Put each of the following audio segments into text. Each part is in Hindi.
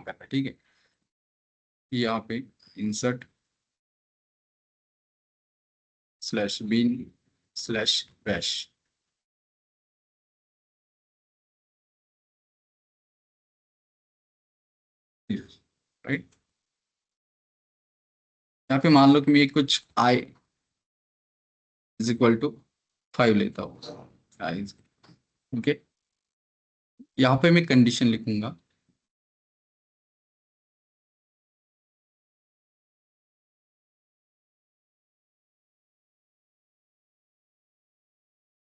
करना है, ठीक है। यहाँ पे insert slash bin slash bash, right. यहाँ पे मान लो कि मैं कुछ आई इज इक्वल टू 5 लेता हूँ, आई, ओके। यहाँ पे मैं कंडीशन लिखूंगा,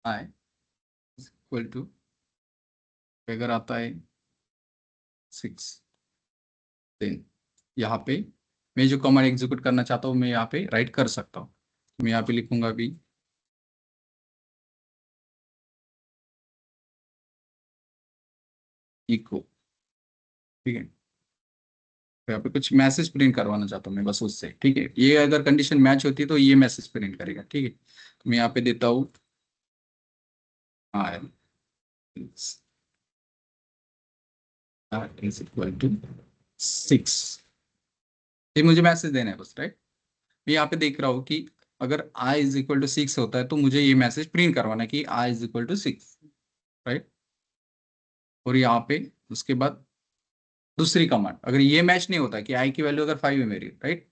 आई इक्वल टू, अगर आता है 6, देन यहाँ पे मैं जो कमांड एग्जीक्यूट करना चाहता हूँ मैं यहाँ पे राइट कर सकता हूँ। मैं यहाँ पे लिखूंगा भी इको, ठीक है। तो यहाँ पे कुछ मैसेज प्रिंट करवाना चाहता हूँ मैं बस उससे, ठीक है। ये अगर कंडीशन मैच होती है तो ये मैसेज प्रिंट करेगा, ठीक है। तो मैं यहाँ पे देता हूँ आई इज इक्वल टू 6, ये मुझे मैसेज देना है बस, राइट। मैं यहाँ पे देख रहा हूँ कि अगर आई इज इक्वल टू 6 होता है तो मुझे ये मैसेज प्रिंट करवाना है कि आई इज इक्वल टू 6, राइट। और यहाँ पे उसके बाद दूसरी कमांड, अगर ये मैच नहीं होता कि आई की वैल्यू अगर 5 है मेरी, राइट,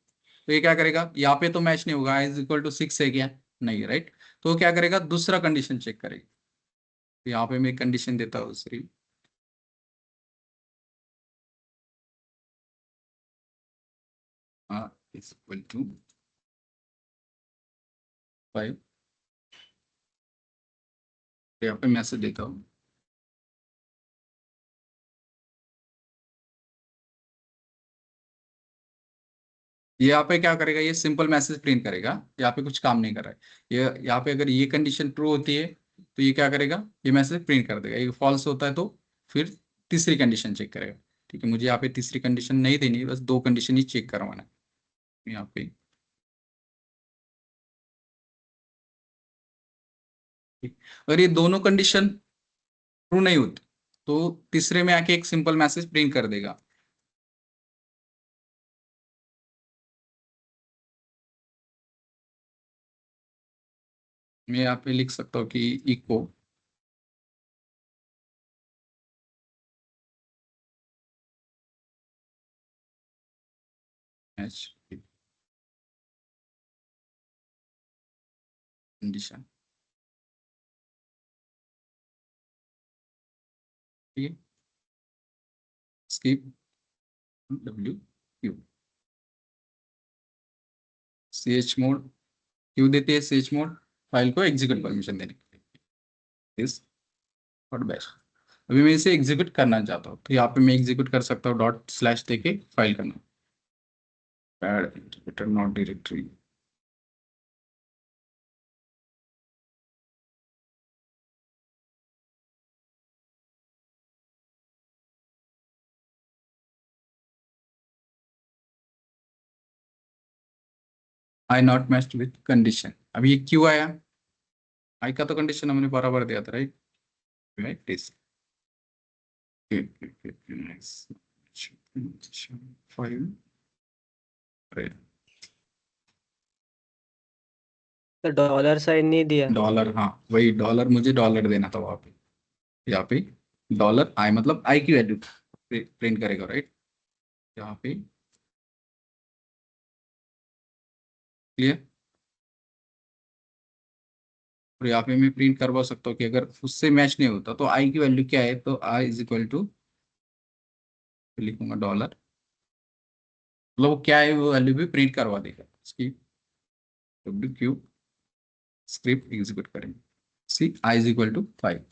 तो ये क्या करेगा, यहाँ पे तो मैच नहीं होगा, आई इज इक्वल टू 6 है क्या, नहीं, राइट। तो वो क्या करेगा, दूसरा कंडीशन चेक करेगा। तो यहाँ पे मैं कंडीशन देता हूँ दूसरी, इज इक्वल टू 5, यहाँ पे मैसेज देता हूँ ये, यहाँ पे क्या करेगा, ये सिंपल मैसेज प्रिंट करेगा, यहाँ पे कुछ काम नहीं कर रहा है। ये यहाँ पे अगर ये कंडीशन ट्रू होती है तो ये क्या करेगा, ये मैसेज प्रिंट कर देगा। ये फॉल्स होता है तो फिर तीसरी कंडीशन चेक करेगा, ठीक है। मुझे यहाँ पे तीसरी कंडीशन नहीं देनी है, बस दो कंडीशन ही चेक करवाना है यहाँ पे, ठीक। अगर ये दोनों कंडीशन ट्रू नहीं होती तो तीसरे में आके एक सिंपल मैसेज प्रिंट कर देगा। मैं यहाँ पे लिख सकता हूँ कि इको मैच कंडीशन, ठीक है। Escape W Q, C H mod क्यों देती है, सी एच मोड फाइल को एग्जीक्यूट परमिशन देने के लिए, इस और बैश। अभी मैं इसे एग्जीक्यूट करना चाहता हूँ तो यहाँ पे मैं एग्जीक्यूट कर सकता हूँ डॉट स्लैश देके फाइल करना, pad interpreter not directory, I not matched with condition. अब ये क्यों आया, आई का तो कंडीशन हमने बराबर दिया था, राइट, राइट दिस, फाइल, तो डॉलर साइन नहीं दिया। डॉलर, हाँ वही डॉलर, मुझे डॉलर देना था वहां पे। यहाँ पे डॉलर आई मतलब आई की वैल्यू प्रिंट करेगा, राइट। यहाँ पे क्लियर। और यहाँ पे मैं प्रिंट करवा सकता हूँ कि अगर उससे मैच नहीं होता तो आई की वैल्यू क्या है, तो आई इज इक्वल टू, लिखूंगा डॉलर, मतलब वो क्या है वो वैल्यू भी प्रिंट करवा देगा इसकी। डब्ल्यू क्यू स्क्रिप्ट एग्जीक्यूट करेंगे, C I is equal to 5,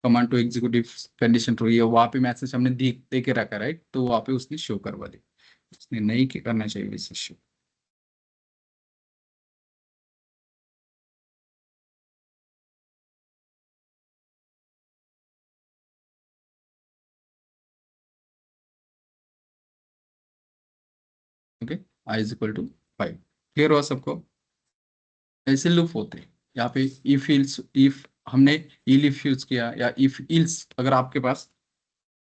command to executive condition true, ये वहाँ पे मैसेज हमने दे के रखा, राइट, तो वहाँ पे उसने शो करवा दी, उसने नहीं करना चाहिए इसे show. Okay, I is equal to 5, clear हुआ सबको, ऐसे लूप होते हैं। यहाँ पे इफ इल्स, इफ हमने इफ यूज किया या इफ इल्स, अगर आपके पास,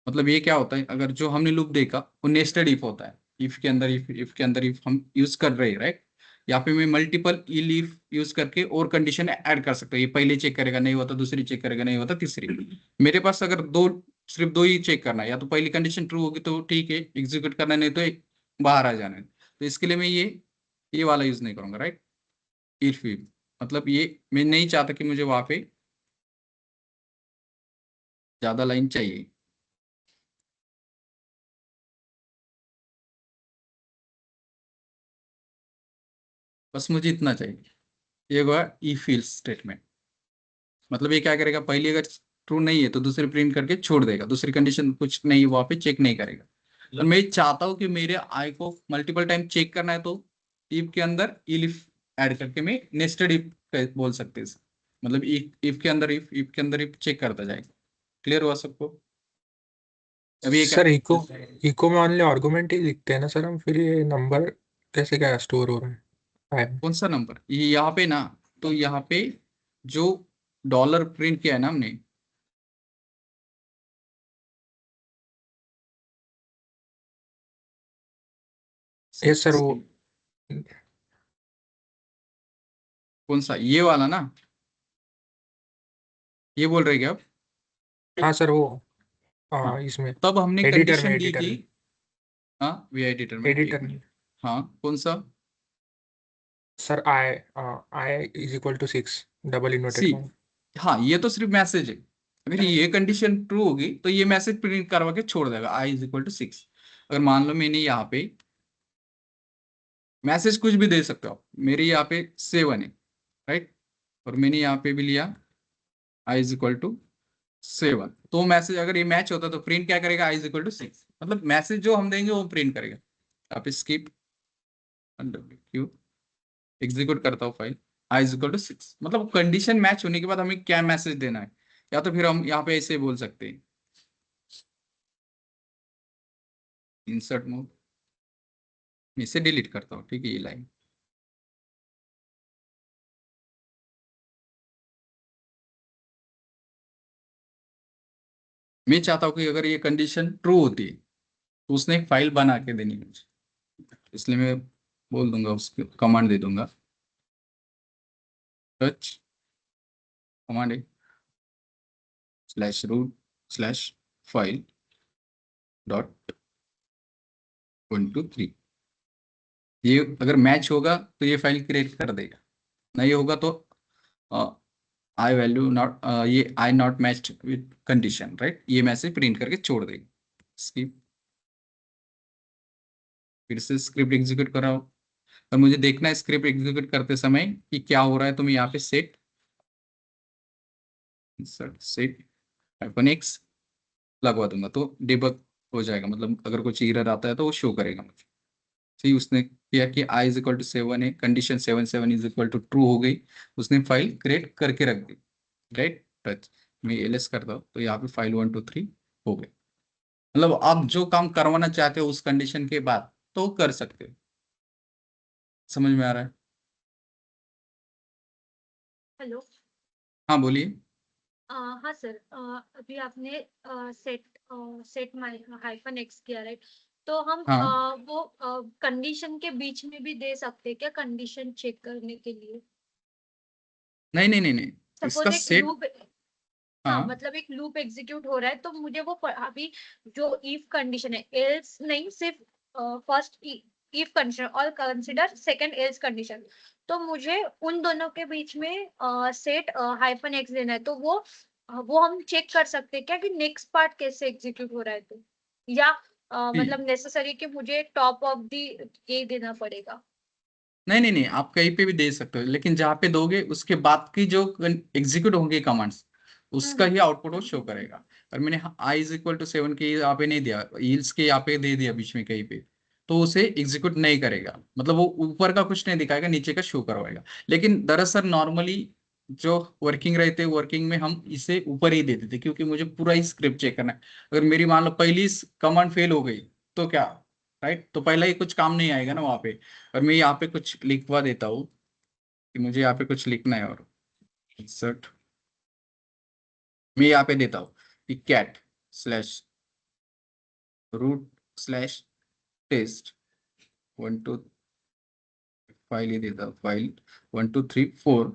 मतलब ये क्या होता है, अगर जो हमने लूप देखा वो नेस्टेड इफ होता है, इफ के अंदर इफ के अंदर इफ हम यूज कर रहे हैं, राइट। यहाँ पे मैं मल्टीपल इल इफ यूज करके और कंडीशन ऐड कर सकता हूँ, ये पहले चेक करेगा नहीं होता, दूसरी चेक करेगा नहीं होता, तीसरी। मेरे पास अगर दो, सिर्फ दो ही चेक करना है, या तो पहली कंडीशन ट्रू होगी तो ठीक है एग्जीक्यूट करना, नहीं तो बाहर आ जाना है। तो इसके लिए मैं ये वाला यूज नहीं करूंगा, राइट। इफ, मतलब ये मैं नहीं चाहता कि मुझे वहां पे ज्यादा लाइन चाहिए। बस मुझे इतना चाहिए। ये हुआ इफ इल्स स्टेटमेंट। मतलब ये क्या करेगा, पहली अगर ट्रू नहीं है तो दूसरी प्रिंट करके छोड़ देगा, दूसरी कंडीशन कुछ नहीं वहां पे चेक नहीं करेगा। और मैं चाहता हूँ कि मेरे आई को मल्टीपल टाइम चेक करना है, तो इफ के अंदर इफ ऐड करके मैं नेस्टेड इफ बोल सकते हैं इसे। मतलब इफ के अंदर इफ के अंदर इफ चेक करता जाएगा। क्लियर हुआ सबको? अभी ये क्या, सर इको इको में ओनली आर्गुमेंट ही लिखते हैं ना सर हम, फिर ये नंबर कैसे क्या स्टोर हो रहा है टाइम? कौन सा नंबर, ये यहाँ पे ना, तो यहाँ पे जो डॉलर प्रिंट किया है ना हमने, यस सर वो। कौन सा, ये वाला ना, ये बोल रहे क्या आप? हाँ सर वो हाँ, इसमें तब हमने एडिटर में कंडीशन दी एडिटर थी। में हाँ, वी एडिटर में, एक एडिटर में मिनट। हाँ, कौन सा? Sir I I is equal to 6 double inverted C. Comma. हाँ, ये तो सिर्फ मैसेज है। अगर ये कंडीशन ट्रू होगी तो ये मैसेज प्रिंट करवा के छोड़ देगा, आई इज इक्वल टू 6। अगर मान लो मैंने यहाँ पे मैसेज कुछ भी दे सकते हो आप, मेरे यहाँ पे 7 है, राइट। और मैंने यहाँ पे भी लिया आई इज इक्वल टू 7, तो मैसेज अगर ये मैच होता तो प्रिंट क्या करेगा, आई इज इक्वल टू 6। मतलब मैसेज जो हम देंगे वो प्रिंट करेगा। आप स्किप क्यू, एग्जीक्यूट करता हूँ file, I is equal to 6। मतलब कंडीशन मैच होने के बाद हमें क्या मैसेज देना है, या तो फिर हम यहाँ पे ऐसे बोल सकते हैं, इंसर्ट मोड, इसे डिलीट करता हूँ, ठीक है, ये लाइन। मैं चाहता हूँ कि अगर ये कंडीशन ट्रू होती है तो उसने एक फाइल बना के देनी है मुझे, इसलिए मैं बोल दूंगा, उसको कमांड दे दूंगा, टच कमांड है slash root slash file dot 1 2 3। ये अगर मैच होगा तो ये फाइल क्रिएट कर देगा, नहीं होगा तो आई वैल्यू नॉट, ये I not matched with condition, right, ये मैसेज प्रिंट करके छोड़ देगा। स्किप, फिर से स्क्रिप्ट एग्जीक्यूट कराओ। और मुझे देखना है स्क्रिप्ट एग्जीक्यूट करते समय कि क्या हो रहा है, तो मैं यहाँ पे सेट सेट -x लगवा दूंगा तो डिबग हो जाएगा। मतलब अगर कुछ एरर आता है तो वो शो करेगा मुझे। सही, उसने किया कि आई इज इक्वल टू 7 है, condition 7 is equal to true हो गई, उसने फाइल क्रिएट करके रख दी, राइट। टच, मैं एलएस करता हूँ तो यहाँ पे फाइल 1 2 3 हो गए। मतलब आप जो काम करवाना चाहते हो उस कंडीशन के बाद तो कर सकते हो। समझ में आ रहा है? हेलो। हाँ बोलिए। हाँ सर, अभी आपने सेट सेट हाइफन एक्स किया, राइट? तो हम हाँ, वो कंडीशन के बीच में भी दे सकते हैं क्या, कंडीशन चेक करने के लिए? नहीं नहीं नहीं नहीं, इसका सपोज एक सेट, लूप, हाँ हाँ मतलब एक लूप एग्जीक्यूट हो रहा है, तो मुझे वो अभी जो इफ कंडीशन है, एल्स नहीं, सिर्फ फर्स्ट इफ कंडीशन और कंसिडर सेकंड एल्स कंडीशन, तो मुझे उन दोनों के बीच में सेट हाइफन एक्स देना है, तो वो हम चेक कर सकते हैं क्या कि नेक्स्ट पार्ट कैसे एग्जीक्यूट हो रहा है, तो या ठीक। मतलब नेसेसरी कि मुझे टॉप ऑफ दी ये देना पड़ेगा? नहीं नहीं नहीं, आप कहीं पे भी दे सकते हो, लेकिन जहाँ पे दोगे उसके बाद की जो एग्जीक्यूट होंगे कमांड्स, उसका हम्म। ही आउटपुट वो शो करेगा। और मैंने आई इज इक्वल टू 7 के यहाँ पे नहीं दिया, ईल्स के यहाँ पे दे दिया बीच में कहीं पे, तो उसे एग्जीक्यूट नहीं करेगा। मतलब वो ऊपर का कुछ नहीं दिखाएगा, नीचे का शो करवाएगा। लेकिन दरअसल नॉर्मली जो वर्किंग रहते वर्किंग में हम इसे ऊपर ही दे देते, क्योंकि मुझे पूरा ही स्क्रिप्ट चेक करना है। अगर मेरी मान लो पहली कमांड फेल हो गई तो क्या, राइट, तो पहला ही कुछ काम नहीं आएगा ना वहाँ पे। और मैं यहाँ पे कुछ लिखवा देता हूँ कि मुझे यहाँ पे कुछ लिखना है, और इंसर्ट, मैं यहाँ पे देता हूँ कि cat slash root slash test 1 2 file ही देता हूँ, फाइल 1 2 3 4,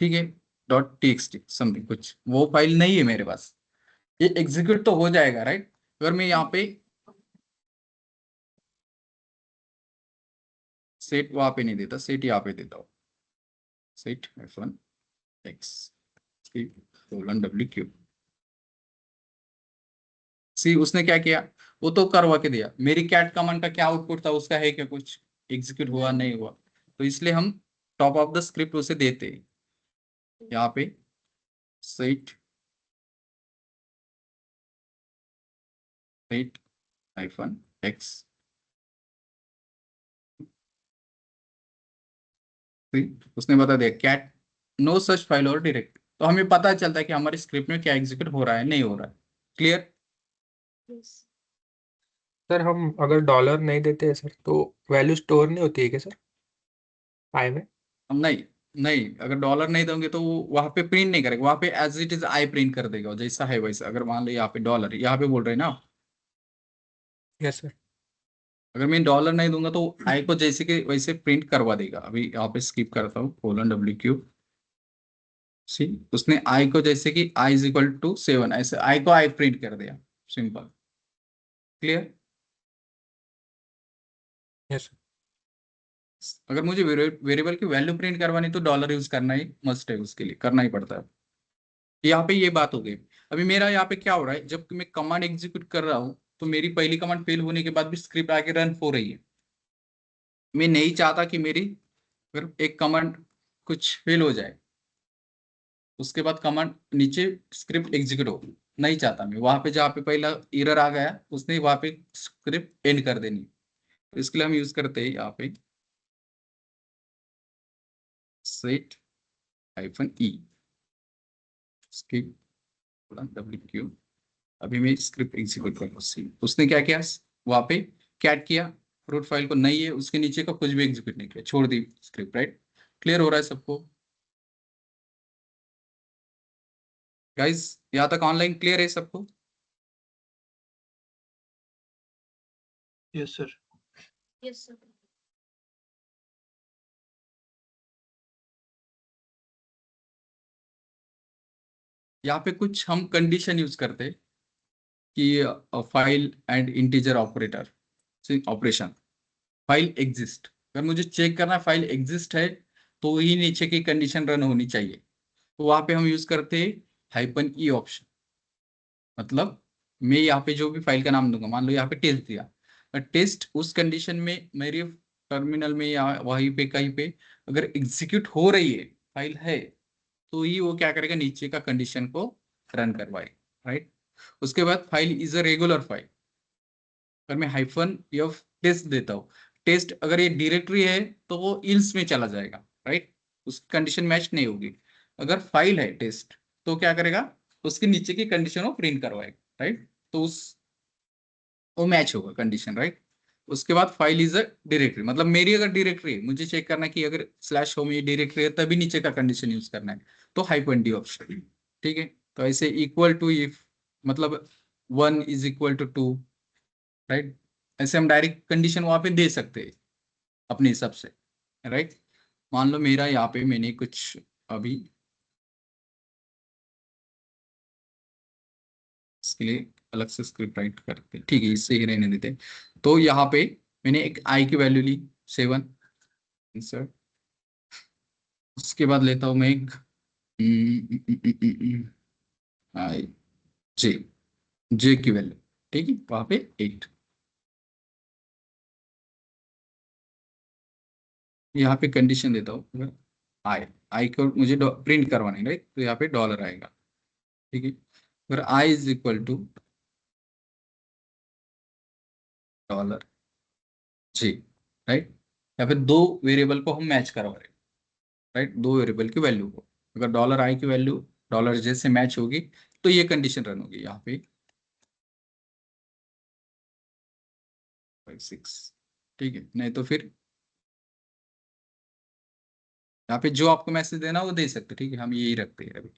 ठीक है, .txt समथिंग कुछ, वो फाइल नहीं है मेरे पास, ये एग्जीक्यूट तो हो जाएगा राइट। अगर मैं यहाँ पे सेट वहां पे नहीं देता, सेट यहाँ पे देता हूँ, सेट F1 X $W3। सी उसने क्या किया, वो तो करवा के दिया, मेरी कैट कमांड का क्या आउटपुट था उसका है क्या, कुछ एग्जीक्यूट हुआ नहीं हुआ, तो इसलिए हम टॉप ऑफ द स्क्रिप्ट उसे देते हैं यहाँ पे सेट -X। उसने बता दिया कैट नो सच फाइल और डायरेक्ट, तो हमें पता चलता है कि हमारे स्क्रिप्ट में क्या एग्जीक्यूट हो रहा है नहीं हो रहा है। क्लियर? सर हम अगर डॉलर नहीं देते हैं सर तो वैल्यू स्टोर नहीं होती है क्या सर आई में? हम नहीं, नहीं अगर डॉलर नहीं दोगे तो वो वहां पे प्रिंट नहीं करेगा, वहां पे as it is I print कर देगा जैसा है वैसा। अगर मान लो यहाँ पे डॉलर, यहाँ पे बोल रहे हैं ना, यस सर। अगर मैं डॉलर नहीं दूंगा तो आई को जैसे कि वैसे प्रिंट करवा देगा। अभी यहाँ पे स्किप करता हूँ, $W3। सी उसने आई को जैसे कि i = 7 ऐसे आई को आई प्रिंट कर दिया, सिंपल। क्लियर? Yes sir. अगर मुझे वेरिएबल की वैल्यू प्रिंट करवानी तो डॉलर यूज करना ही मस्ट है, उसके लिए करना ही पड़ता है। यहाँ पे ये बात हो गई। अभी मेरा यहाँ पे क्या हो रहा है, जब मैं कमांड एग्जीक्यूट कर रहा हूँ तो मेरी पहली कमांड फेल होने के बाद भी स्क्रिप्ट आगे रन हो रही है। मैं नहीं चाहता कि मेरी अगर एक कमांड कुछ फेल हो जाए उसके बाद कमांड नीचे स्क्रिप्ट एग्जीक्यूट हो, नहीं चाहता मैं। वहां पे जहाँ पे पहला एरर आ गया उसने वहां पे स्क्रिप्ट एंड कर देनी, तो इसके लिए हम यूज करते हैं यहाँ पे सेट -E W3। अभी मैं स्क्रिप्ट एग्जीक्यूट कर रहा हूँ। उसने क्या किया, वहां पे कैट किया, रूट फाइल को नहीं है उसके नीचे का कुछ भी एग्जीक्यूट नहीं किया, छोड़ दी स्क्रिप्ट। राइट? क्लियर हो रहा है सबको गाइस? यहाँ तक ऑनलाइन क्लियर है सबको? Yes sir. Yes sir. यहाँ पे कुछ हम कंडीशन यूज करते हैं कि file and integer operator operation, file exist. अगर मुझे चेक करना फाइल एग्जिस्ट है तो ही नीचे की कंडीशन रन होनी चाहिए, तो वहां पे हम यूज करते हैं -E ऑप्शन। मतलब मैं यहाँ पे जो भी फाइल का नाम दूंगा, मान लो यहाँ पे टेस्ट दिया, टेस्ट उस कंडीशन में मेरे टर्मिनल में या वहीं पे कहीं पे अगर एग्जीक्यूट हो रही है, फाइल है, तो ही वो क्या करेगा, नीचे का कंडीशन को रन करवाए। राइट? उसके बाद file is a regular file, अगर मैं -F टेस्ट देता हूँ, टेस्ट अगर ये डायरेक्टरी है तो वो इल्स में चला जाएगा। राइट? उसकी कंडीशन मैच नहीं होगी। अगर फाइल है टेस्ट तो क्या करेगा, उसके नीचे की कंडीशन को प्रिंट करवाएगा। राइट? तो उस वो मैच होगा कंडीशन। राइट? उसके बाद फाइल इज अ डायरेक्टरी, मतलब मेरी अगर डायरेक्टरी है, मुझे चेक करना है कि अगर /home ये डायरेक्टरी है तभी नीचे का कंडीशन यूज करना है, तो -D ऑप्शन। ठीक है? तो ऐसे इक्वल टू इफ, मतलब 1 = 2। राइट? ऐसे हम डायरेक्ट कंडीशन वहां पे दे सकते हैं अपने हिसाब से। राइट? मान लो मेरा यहाँ पे मैंने कुछ अभी इसके लिए अलग से स्क्रिप्ट राइट करते, ठीक है, इससे ही रहने देते। तो यहाँ पे मैंने एक आई की वैल्यू ली 7, इंसर्ट। उसके बाद लेता हूँ मैं एक आई जे, जे की वैल्यू, ठीक है, वहां पे 8। यहाँ पे कंडीशन देता हूँ आई, आई को मुझे प्रिंट करवाना है, राइट? तो यहाँ पे डॉलर आएगा। ठीक है? अगर आई = $G, राइट? या फिर दो वेरिएबल को हम मैच करवा रहे हैं। राइट? दो वेरिएबल की वैल्यू को, अगर $I की वैल्यू $J से मैच होगी तो ये कंडीशन रन होगी यहाँ पे 6। ठीक है? नहीं तो फिर यहाँ पे जो आपको मैसेज देना वो दे सकते, ठीक है, हम यही रखते हैं अभी।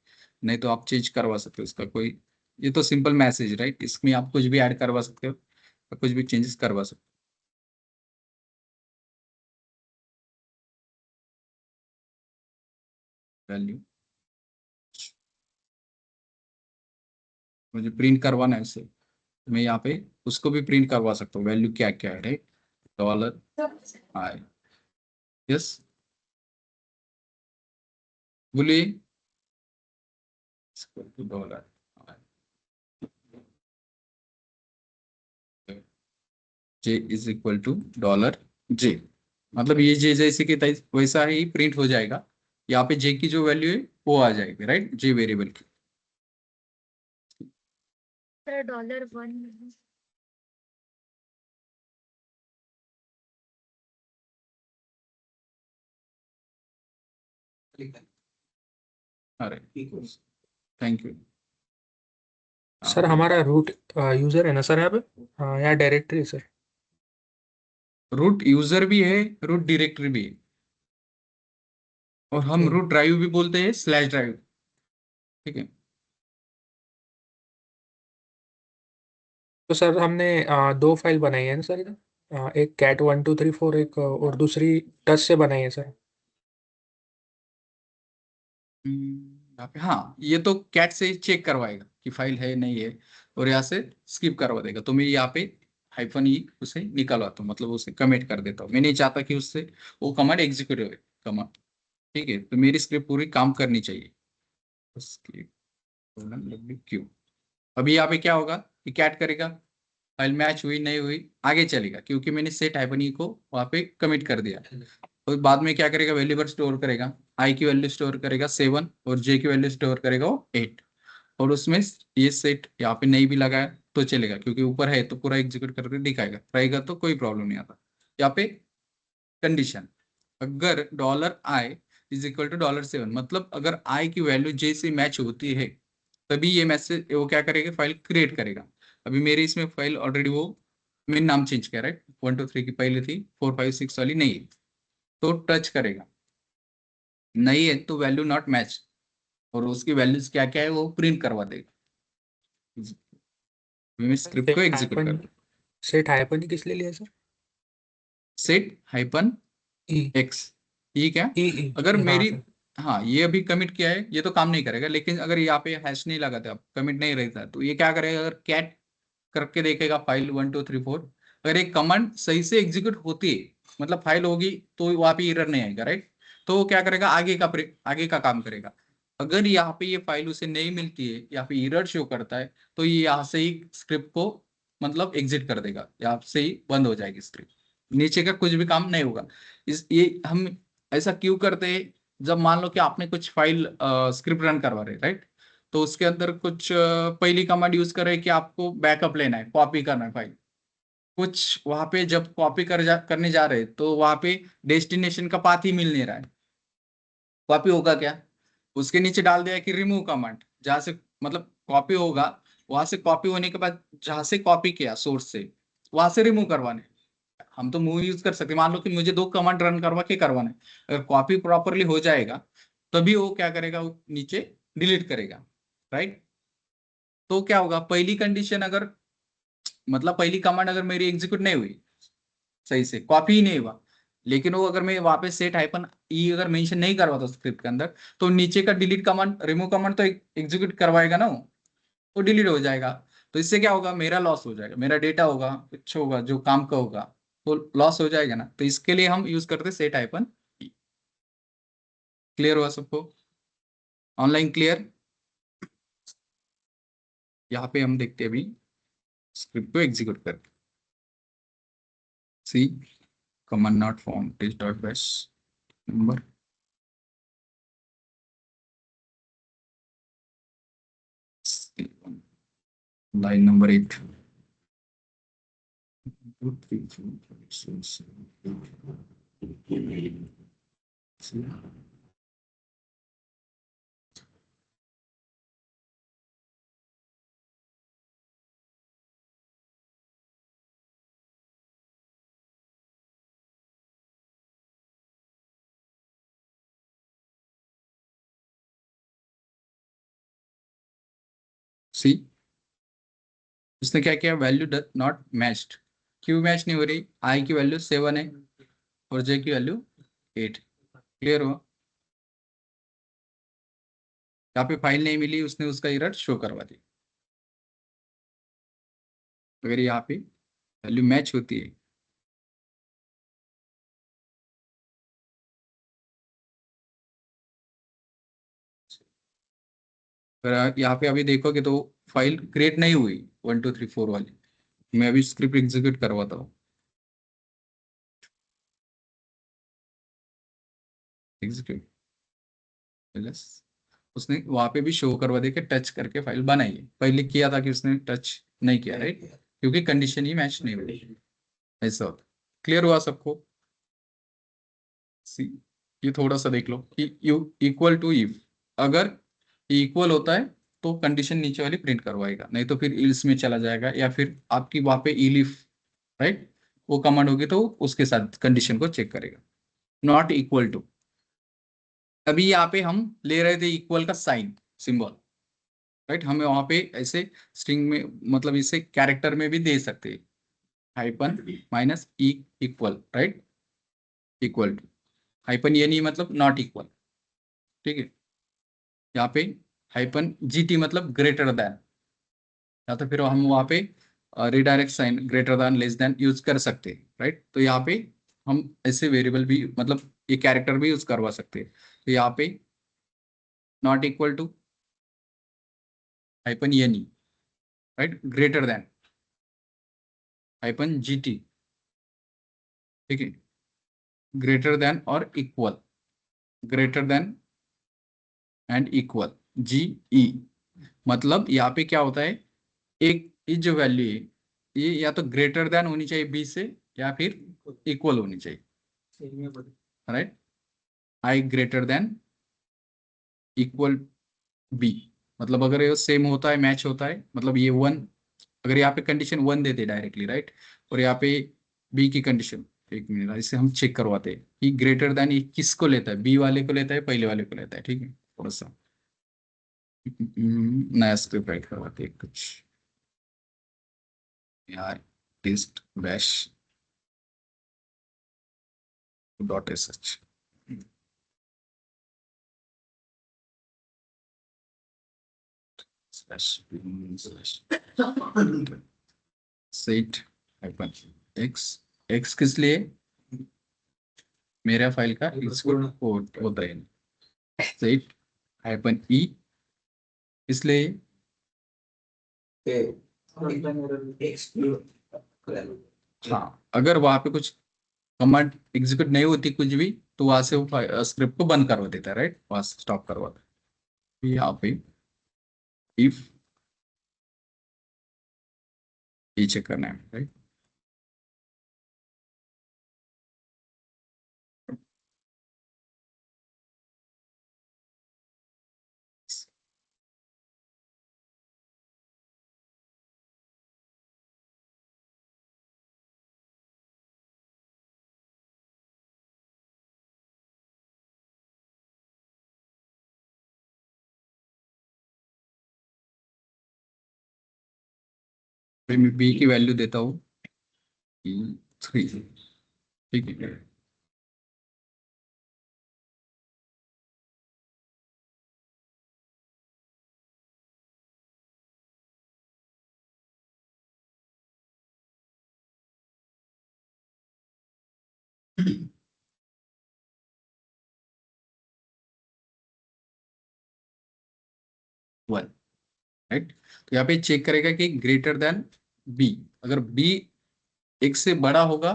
नहीं तो आप चेंज करवा सकते हो उसका कोई, ये तो सिंपल मैसेज राइट, इसमें आप कुछ भी ऐड करवा सकते हो, कुछ भी चेंजेस करवा सकते हो। वैल्यू मुझे प्रिंट करवाना है उसे, मैं यहाँ पे उसको भी प्रिंट करवा सकता हूँ, वैल्यू क्या क्या है राइट, डॉलर आई, यस बोलिए, dollar J is equal to dollar J, मतलब ये जे जैसे कि वैसा ही प्रिंट हो जाएगा, यहाँ पे जे की जो वैल्यू है वो आ जाएगी राइट, जे वेरिएबल की। सर $1 अरे थैंक यू। सर हमारा रूट यूजर है ना सर यहाँ पे, या डायरेक्टरी है सर? रूट यूजर भी है, रूट डायरेक्टरी भी है, और हम Okay. रूट ड्राइव भी बोलते हैं, स्लैश ड्राइव, ठीक है। तो सर हमने दो फाइल बनाई है ना सर इधर, एक cat1234, एक और दूसरी टच से बनाई है सर। यहाँ पे हाँ, ये तो कैट से चेक करवाएगा कि फाइल है नहीं है, और यहाँ से स्किप करवा देगा, तो मैं यहाँ पे हाइफन ई उसे निकालवाता हूँ, मतलब उसे कमिट कर देता हूँ, मैं नहीं चाहता कि उससे वो कमांड एग्जीक्यूट हो कमांड, ठीक है, तो मेरी स्क्रिप्ट पूरी काम करनी चाहिए। क्यू, अभी यहाँ पे क्या होगा कि कैट करेगा, फाइल मैच हुई नहीं हुई आगे चलेगा, क्योंकि मैंने सेट हाइफन ई को वहाँ पे कमिट कर दिया। तो बाद में क्या करेगा, वेरिएबल स्टोर करेगा, आई की वैल्यू स्टोर करेगा 7 और जे की वैल्यू स्टोर करेगा वो 8, और उसमें ये सेट यहाँ पे नहीं भी लगाया तो चलेगा, क्योंकि ऊपर है तो पूरा एग्जीक्यूट करके दिखाएगा, रहेगा तो कोई प्रॉब्लम नहीं आता। यहाँ पे कंडीशन, अगर dollar I is equal to $7, मतलब अगर आई की वैल्यू जे से मैच होती है तभी ये मैसेज वो क्या करेगा, फाइल क्रिएट करेगा। अभी मेरी इसमें फाइल ऑलरेडी वो मैंने नाम चेंज किया राइट, 1 2 3 की पहले थी, 4 5 6 वाली नहीं है, तो टच करेगा, नहीं है तो वैल्यू नॉट मैच, और उसकी वैल्यूज क्या क्या है वो प्रिंट करवा देगा, स्क्रिप्ट को सेट एग्जीक्यूट हाइपन कर। सेट हाइपन किस लिए लिया सर? सेट हाइपन ई एक्स, ये क्या, ई ई अगर ई, हाँ मेरी, सर। हाँ ये अभी कमिट किया है, ये तो काम नहीं करेगा, लेकिन अगर यहाँ पे हैश नहीं लगाते आप, कमिट नहीं रहता, तो ये क्या करेगा, अगर कैट करके देखेगा फाइल 1 2 3 4, अगर एक कमांड सही से एग्जीक्यूट होती है, मतलब फाइल होगी, तो वहां पे एरर नहीं आएगा राइट, तो वो क्या करेगा, आगे का काम करेगा। अगर यहाँ पे ये फाइल उसे नहीं मिलती है या फिर एरर शो करता है, तो ये यहाँ से ही स्क्रिप्ट को मतलब एग्जिट कर देगा, यहाँ से ही बंद हो जाएगी स्क्रिप्ट, नीचे का कुछ भी काम नहीं होगा। इस ये हम ऐसा क्यों करते हैं, जब मान लो कि आपने कुछ फाइल स्क्रिप्ट रन करवा रहे राइट, तो उसके अंदर कुछ पहली कमांड यूज कर रहे हैं कि आपको बैकअप लेना है, कॉपी करना है फाइल, कुछ वहां पे जब कॉपी करने जा रहे हैं तो वहां पे डेस्टिनेशन का पाथ ही मिल नहीं रहा है, कॉपी होगा क्या, उसके नीचे डाल दिया कि रिमूव कमांड, जहां से मतलब कॉपी होगा, वहां से कॉपी होने के बाद जहां से कॉपी किया सोर्स से, वहां से रिमूव करवाने। हम तो मूव यूज कर सकते हैं, मान लो कि मुझे 2 कमांड रन करवा के करवाना है, अगर कॉपी प्रॉपरली हो जाएगा तभी वो क्या करेगा, वो नीचे डिलीट करेगा राइट। तो क्या होगा, पहली कंडीशन अगर, मतलब पहली कमांड अगर मेरी एग्जीक्यूट नहीं हुई सही से, कॉपी ही नहीं हुआ, लेकिन वो अगर मैं वापस सेट हाइफन ई अगर मेंशन नहीं करवाता स्क्रिप्ट के अंदर, तो नीचे का डिलीट कमांड, रिमूव कमांड तो एग्जीक्यूट करवाएगा ना वो डिलीट हो जाएगा। तो इससे क्या होगा, मेरा लॉस हो जाएगा, मेरा डेटा होगा कुछ होगा जो काम का होगा, तो लॉस हो जाएगा ना, तो इसके लिए हम यूज करते सेट हाइफन। क्लियर हुआ सबको, ऑनलाइन क्लियर। यहाँ पे हम देखते हैं अभी स्क्रिप्ट को एग्जीक्यूट करके, C command not found test dot bash number, line number 8, 2 3 4 5 6 7 C, उसने क्या किया, वैल्यू नॉट मैच्ड, क्यों मैच नहीं हो रही, आई की वैल्यू 7 है और जे की वैल्यू 8। क्लियर हुआ, यहाँ पे फाइल नहीं मिली, उसने उसका एरर शो करवा दी। अगर यहाँ पे वैल्यू मैच होती है, अगर यहाँ पे अभी देखोगे तो फाइल क्रिएट नहीं हुई 1 2 3 4 वाली। मैं अभी स्क्रिप्ट एग्जीक्यूट करवाता हूँ, एग्जीक्यूट प्लस, उसने वहां पे भी शो करवा दे के टच करके फाइल बनाई है। पहले किया था कि उसने टच नहीं किया, राइट, क्योंकि कंडीशन ही मैच नहीं हुई, ऐसा होता। क्लियर हुआ सबको? सी, ये थोड़ा सा देख लो कि यू इक्वल टू इफ, अगर इक्वल होता है तो कंडीशन नीचे वाली प्रिंट करवाएगा, नहीं तो फिर इल्स में चला जाएगा, या फिर आपकी वहां पे इलिफ, राइट, वो कमांड होगी तो उसके साथ कंडीशन को चेक करेगा। नॉट इक्वल टू, अभी यहाँ पे हम ले रहे थे इक्वल का साइन सिंबल, राइट, हमें वहां पे ऐसे स्ट्रिंग में, मतलब इसे कैरेक्टर में भी दे सकते हैं, hyphen minus E equal, right, equal to, hyphen ये नहीं मतलब नॉट इक्वल, ठीक है। यहाँ पे हाइपन जीटी मतलब ग्रेटर देन, या तो फिर हम वहाँ पे redirect sign greater than less than use कर सकते हैं, राइट। तो यहाँ पे हम ऐसे वेरिएबल भी, मतलब ये कैरेक्टर भी यूज करवा सकते हैं। तो यहाँ पे नॉट इक्वल टू हाइपन ये नहीं, right, greater than hyphen GT, ठीक है, ग्रेटर देन और equal, greater than and equal, G E, मतलब यहाँ पे क्या होता है, एक ये जो वैल्यू है ये या तो ग्रेटर देन होनी चाहिए बी से, या फिर इक्वल होनी चाहिए, राइट, आई ग्रेटर देन इक्वल बी, मतलब अगर ये सेम होता है, मैच होता है, मतलब ये 1, अगर यहाँ पे कंडीशन 1 देते डायरेक्टली, राइट, और यहाँ पे बी की कंडीशन, एक मिनट इसे हम चेक करवाते हैं कि ग्रेटर देन ये किसको लेता है, बी वाले को लेता है, पहले वाले को लेता है, ठीक है। थोड़ा सा नया स्क्रिप्ट राइट करवाते हैं कुछ यार, test bash dot S H, set hyphen X, X किस लिए, मेरा फाइल का एक्सपोर्ट होता है, सेट हाइपन ई, इसलिए हाँ, अगर वहां पे कुछ कमांड एग्जीक्यूट नहीं होती कुछ भी, तो वहां से वो स्क्रिप्ट को बंद करवा देता है, राइट, वहां से स्टॉप करवा देता है। यहाँ पे इफ, ये चेक करना है, राइट, फिर मैं बी की वैल्यू देता हूँ 3, ठीक है, वन, राइट। तो यहाँ पे चेक करेगा कि ग्रेटर देन बी, अगर बी एक से बड़ा होगा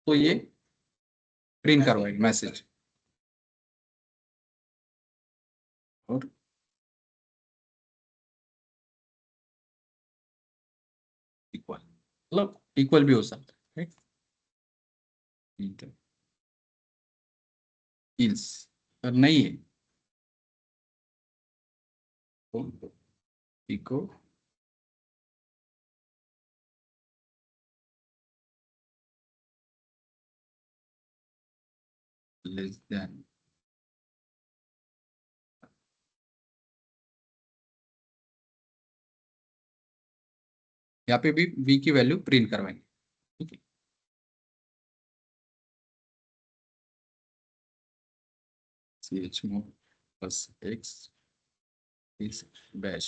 तो ये प्रिंट करवाएगा मैसेज, और इक्वल, मतलब इक्वल भी हो सकता है, राइट, इल्स, अगर नहीं है तो इको लेस देन, यहाँ पे भी बी की वैल्यू प्रिंट करवाएंगे, ठीक है। chmod plus x is bash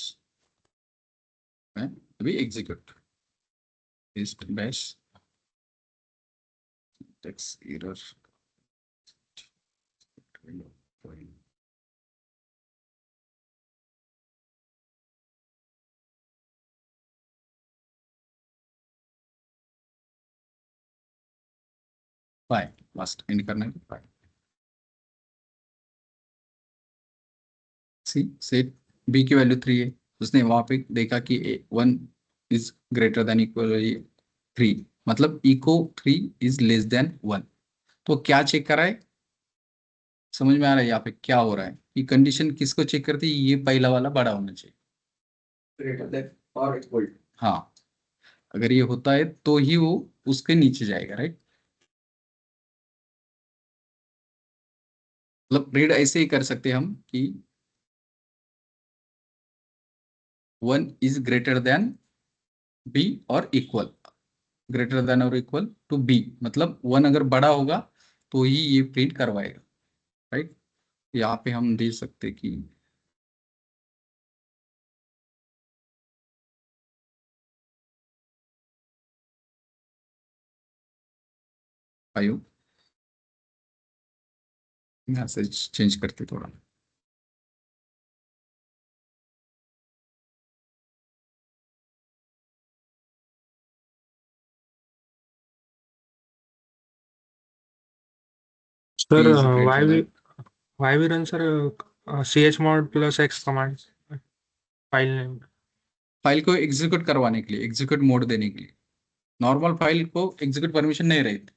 है, अभी execute is bash text error five last and करना है फाइव। सी सेट बी की वैल्यू 3 है, उसने वहां पे देखा कि 1 इज ग्रेटर देन इक्वल 3, मतलब इको 3 इज लेस देन 1। तो क्या चेक करा है, समझ में आ रहा है यहाँ पे क्या हो रहा है कि कंडीशन किसको चेक करती है, ये पहला वाला बड़ा होना चाहिए, ग्रेटर देन और इक्वल। हाँ अगर ये होता है तो ही वो उसके नीचे जाएगा, राइट। मतलब रीड ऐसे ही कर सकते हैं हम कि 1 इज ग्रेटर देन बी और इक्वल, ग्रेटर देन और इक्वल टू बी, मतलब 1 अगर बड़ा होगा तो ही ये प्रिंट करवाएगा, राइट। यहाँ पे हम दे सकते कि फाइव, मैसेज चेंज करते थोड़ा, sir Is greater why we than- why we run sir chmod plus x command file name? File को एग्जीक्यूट करवाने के लिए, एग्जीक्यूट मोड देने के लिए। नॉर्मल फाइल को एग्जीक्यूट परमिशन नहीं रहती,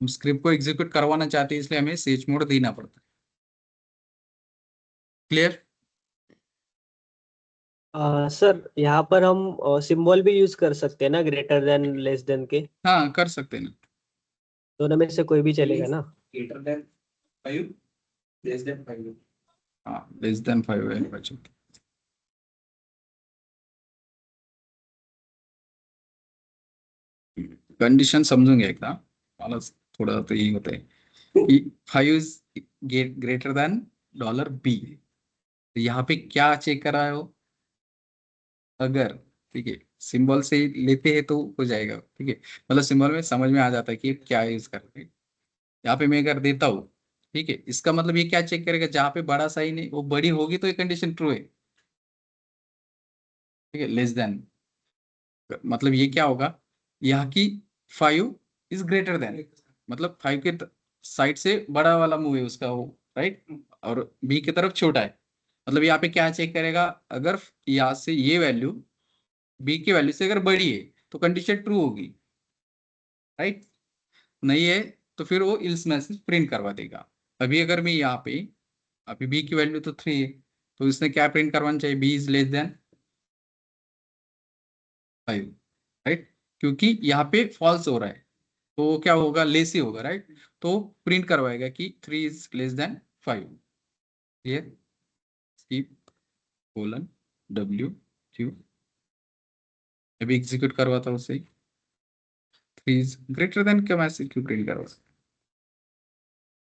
हम स्क्रिप्ट को एग्जीक्यूट करवाना चाहते हैं इसलिए हमें सेच मोड देना पड़ता है। क्लियर? सर यहाँ पर हम सिंबल भी यूज कर सकते हैं ना, ग्रेटर देन लेस देन के, हाँ कर सकते हैं ना, दोनों में से कोई भी चलेगा ना। Greater than 5 less than 5। हाँ लेस देन 5 है बच्चों। कंडीशन समझूंगे एकदा, मला थोड़ा तो यही होता है कि 5 इज ग्रेटर देन $b, तो यहाँ पे क्या चेक कर रहा हो, अगर ठीक है सिंबल से लेते हैं तो हो जाएगा, ठीक है, मतलब सिंबल में समझ में आ जाता है कि क्या यूज कर रहे हैं। यहाँ पे मैं अगर देता हूँ, ठीक है, इसका मतलब ये क्या चेक करेगा, जहाँ पे बड़ा साइन है वो बड़ी होगी तो ये कंडीशन ट्रू है, ठीक है। लेस देन मतलब ये क्या होगा, यहाँ की 5 इज ग्रेटर देन, मतलब 5 के साइड से बड़ा वाला मूव है उसका वो, राइट, और बी की तरफ छोटा है, मतलब यहाँ पे क्या चेक करेगा, अगर यहाँ से ये वैल्यू बी की वैल्यू से अगर बड़ी है तो कंडीशन ट्रू होगी, राइट, नहीं है तो फिर वो इल्स मैसेज प्रिंट करवा देगा। अभी अगर मैं यहाँ पे, अभी बी की वैल्यू तो 3 है, तो इसने क्या प्रिंट करवाना चाहिए, B is less than 5, right, क्योंकि यहाँ पे फॉल्स हो रहा है तो क्या होगा, लेस ही होगा, राइट, तो प्रिंट करवाएगा कि 3 is less than 5, clear. Skip colon W Q, अभी एग्जीक्यूट करवाता हूँ उसे, 3 इज ग्रेटर देन क्या मैसेज क्यों प्रिंट करवा,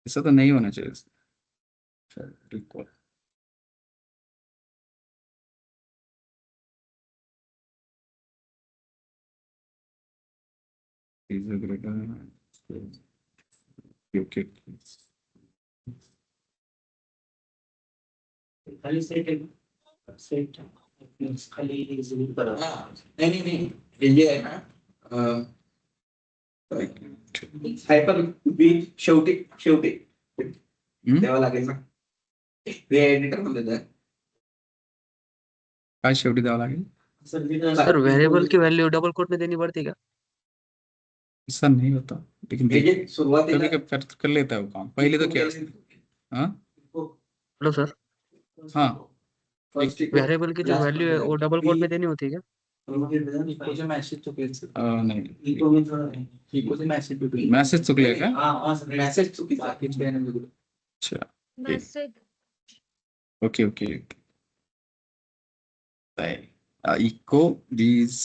ऐसा तो नहीं होना चाहिए। Recall is greater than, okay, खाली सेट खाली एग्जीक्यूट करा। नहीं नहीं नहीं, ये है ना हायपर बी शेवटी शेवटी द्यावं लागेल ना, हे एडिटर मध्ये द्या काय शेवटी द्यावं लागेल, सर वेरिएबल की वैल्यू डबल कोट में देनी पड़ती क्या? ऐसा नहीं होता, लेकिन हे जे सुरुवातीला कभी कभी कर लेता है वो काम, पहले तो क्या हाँ हेलो सर, हाँ फर्स्ट वेरिएबल की जो वैल्यू है वो डबल कोट में देनी होती है क्या? इकोचे मेसेज चुकेल नहीं इको में थोड़ा इकोचे मेसेज चुकेल मैसेज चुकले का, हां मेसेज चुकीचा अच्छा message okay okay, echo this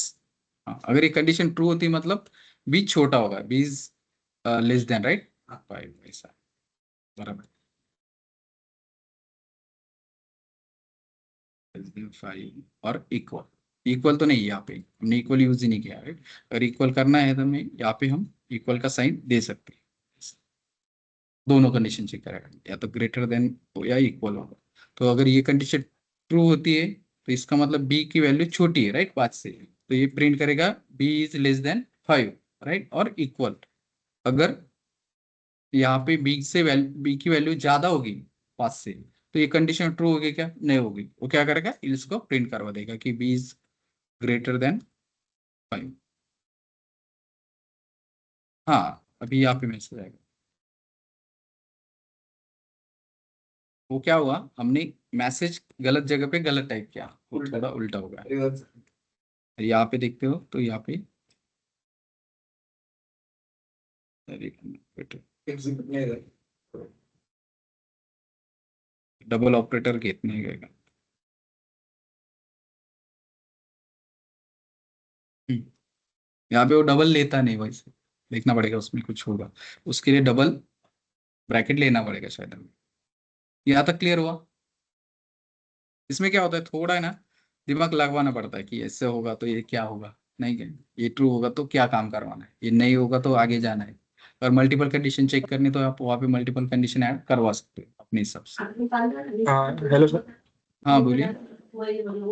हाँ, अगर ये कंडीशन ट्रू होती मतलब बी छोटा होगा, B is less than right 5 ऐसा बराबर 5 और इक्वल। इक्वल तो नहीं है यहाँ पे, हमने इक्वल यूज ही नहीं किया है। अगर इक्वल करना है तो हमें यहाँ पे हम इक्वल का साइन दे सकते हैं। दोनों कंडीशन चेक करेगा, या तो ग्रेटर देन हो या इक्वल होगा। तो अगर ये कंडीशन ट्रू होती है तो इसका मतलब बी की वैल्यू छोटी है राइट 5 से, तो ये प्रिंट करेगा B is less than 5 right और इक्वल। अगर यहाँ पे बी की वैल्यू ज्यादा होगी 5 से, तो ये कंडीशन ट्रू होगी क्या? नहीं होगी। वो क्या करेगा, इसको प्रिंट करवा देगा कि बी इज ग्रेटर देन 5। हाँ, अभी यहाँ पे मैसेज आएगा। वो क्या हुआ, हमने मैसेज गलत जगह पे गलत टाइप किया, वो थोड़ा उल्टा हो गया। यहाँ पे देखते हो तो यहाँ पे डबल ऑपरेटर कितने गएगा? यहाँ पे वो डबल लेता नहीं, वैसे देखना पड़ेगा उसमें कुछ होगा, उसके लिए डबल ब्रैकेट लेना पड़ेगा शायद हमें। यहाँ तक क्लियर हुआ? इसमें क्या होता है, थोड़ा है ना दिमाग लगवाना पड़ता है कि ऐसे होगा तो ये क्या होगा, नहीं क्या ये ट्रू होगा तो क्या काम करवाना है, ये नहीं होगा तो आगे जाना है। और मल्टीपल कंडीशन चेक करनी तो आप वहाँ पे मल्टीपल कंडीशन ऐड करवा सकते हो अपने हिसाब से। Hello sir. हाँ बोलिए।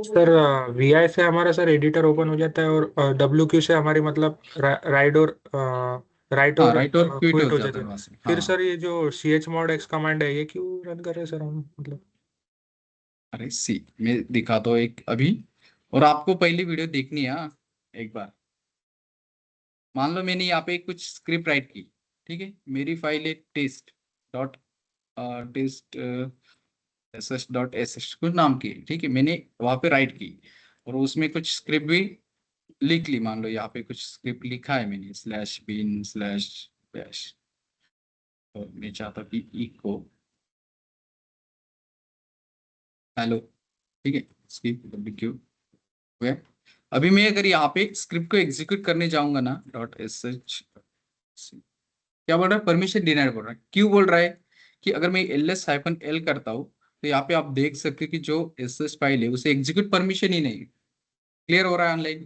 सर VI से हमारा सर एडिटर ओपन हो जाता है और WQ से हमारी मतलब राइट हाँ और राइट और क्विट हो क्विट हो जाता जाता है है। वहाँ से। फिर हाँ सर ये जो chmod x कमांड है ये क्यों रन कर रहे हैं सर हम मतलब? अरे सी मैं दिखाता हूँ एक अभी, और आपको पहली वीडियो देखनी है हाँ, एक बार। मान लो मैंने यहाँ पे कुछ स्क्रिप्ट राइट की, ठीक है, मेरी फाइल है टेस्ट ss.sh कुछ नाम की है, ठीक है, मैंने वहाँ पे राइट की और उसमें कुछ स्क्रिप्ट भी लिख ली। मान लो यहाँ पे कुछ स्क्रिप्ट लिखा है मैंने /bin/bash, और मैं चाहता हूँ कि इको हेलो, ठीक है, स्क्रिप्ट क्यों हुआ। अभी मैं अगर यहाँ पे स्क्रिप्ट को एग्जीक्यूट करने जाऊंगा ना .sh, क्या बोल रहा है, परमिशन डिनाइड बोल रहा है। क्यों बोल रहा है कि अगर मैं ls-l करता हूँ तो यहाँ पे आप देख सकते हो कि जो sh फाइल है उसे एग्जीक्यूट परमिशन ही नहीं। क्लियर हो रहा है ऑनलाइन?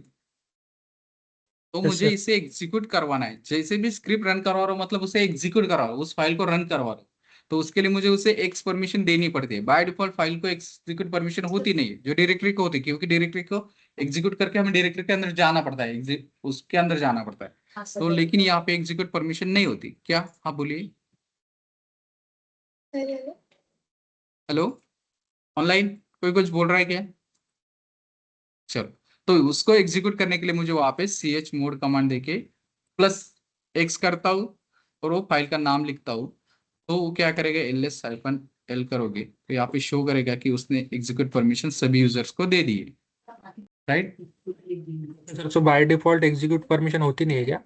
तो Yes, मुझे sir. इसे एग्जीक्यूट करवाना है, जैसे भी स्क्रिप्ट रन करवा रहा हूँ मतलब उसे एग्जीक्यूट करवा रहा हूँ, उस फाइल को रन करवा रहा हूँ, तो उसके लिए मुझे उसे एक्स परमिशन देनी पड़ती है। बाय डिफॉल्ट फाइल को एग्जीक्यूट परमिशन होती नहीं है, जो डायरेक्टरी को होती है, क्योंकि डायरेक्टरी को एग्जीक्यूट करके हमें डायरेक्टरी के अंदर जाना पड़ता है, उसके अंदर जाना पड़ता है। तो लेकिन यहाँ पे एग्जीक्यूट परमिशन नहीं होती क्या? हाँ बोलिए। हेलो, ऑनलाइन कोई कुछ बोल रहा है क्या? चलो, तो उसको एग्जीक्यूट करने के लिए मुझे वहां पे chmod कमांड देके +x करता हूँ और वो फाइल का नाम लिखता हूँ, तो वो क्या करेगा, ls-l करोगे तो यहाँ पे शो करेगा कि उसने एग्जीक्यूट परमिशन सभी यूजर्स को दे दी है राइट। सर तो बाय डिफॉल्ट एग्जीक्यूट परमिशन होती नहीं है क्या?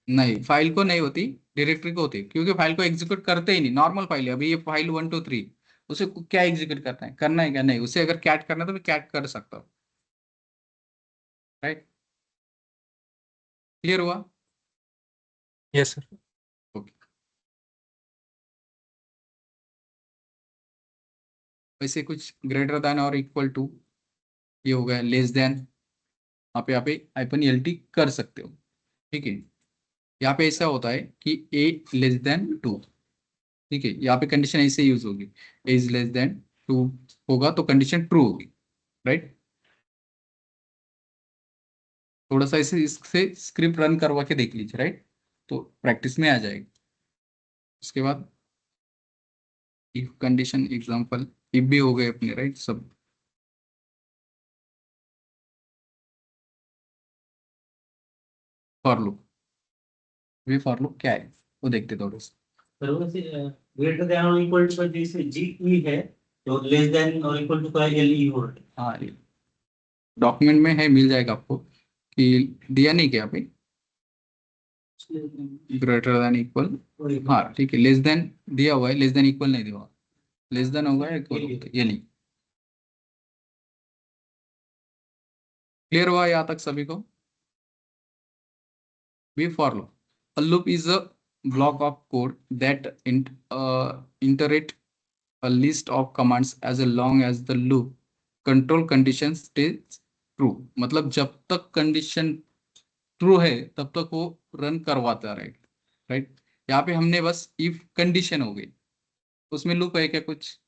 नहीं, फाइल को नहीं होती, डायरेक्टरी को होती है, क्योंकि फाइल को एग्जीक्यूट करते ही नहीं। नॉर्मल फाइल है, अभी ये फाइल 1 2 3, उसे क्या एग्जीक्यूट करना है क्या नहीं, उसे अगर कैट करना है तो मैं कैट कर सकता हूँ राइट। क्लियर हुआ? Yes sir. ओके। वैसे कुछ ग्रेटर देन और इक्वल टू, ये हो गया लेस देन, यहाँ पे -lt कर सकते हो, ठीक है। यहाँ पे ऐसा होता है कि a <2, ठीक है, यहाँ पे कंडीशन ऐसे यूज होगी, a इज लेस देन 2 होगा तो कंडीशन ट्रू होगी राइट। थोड़ा सा ऐसे इससे स्क्रिप्ट रन करवा के देख लीजिए राइट, तो प्रैक्टिस में आ जाएगी। उसके बाद इफ कंडीशन एग्जांपल, इफ भी हो गए अपने राइट सब। For loop, way for loop क्या है वो देखते थोड़े से। पर वैसे ग्रेटर देन और इक्वल टू जैसे GE है तो लेस देन और इक्वल टू का LE हो रहा है। हाँ डॉक्यूमेंट में है, मिल जाएगा आपको, कि दिया नहीं क्या अभी ग्रेटर देन इक्वल। हाँ ठीक है, लेस देन दिया हुआ है, लेस देन इक्वल नहीं दिया हुआ, लेस देन होगा इक्वल होगा, ये नहीं। क्लियर हुआ यहाँ तक सभी को? We for loop. A loop is a block of code that iterate a list of commands as long as the loop control condition stays true. मतलब जब तक कंडीशन ट्रू है तब तक वो रन करवाता रहेगा, राइट। यहाँ पे हमने बस इफ कंडीशन हो गई, उसमें लूप है क्या? कुछ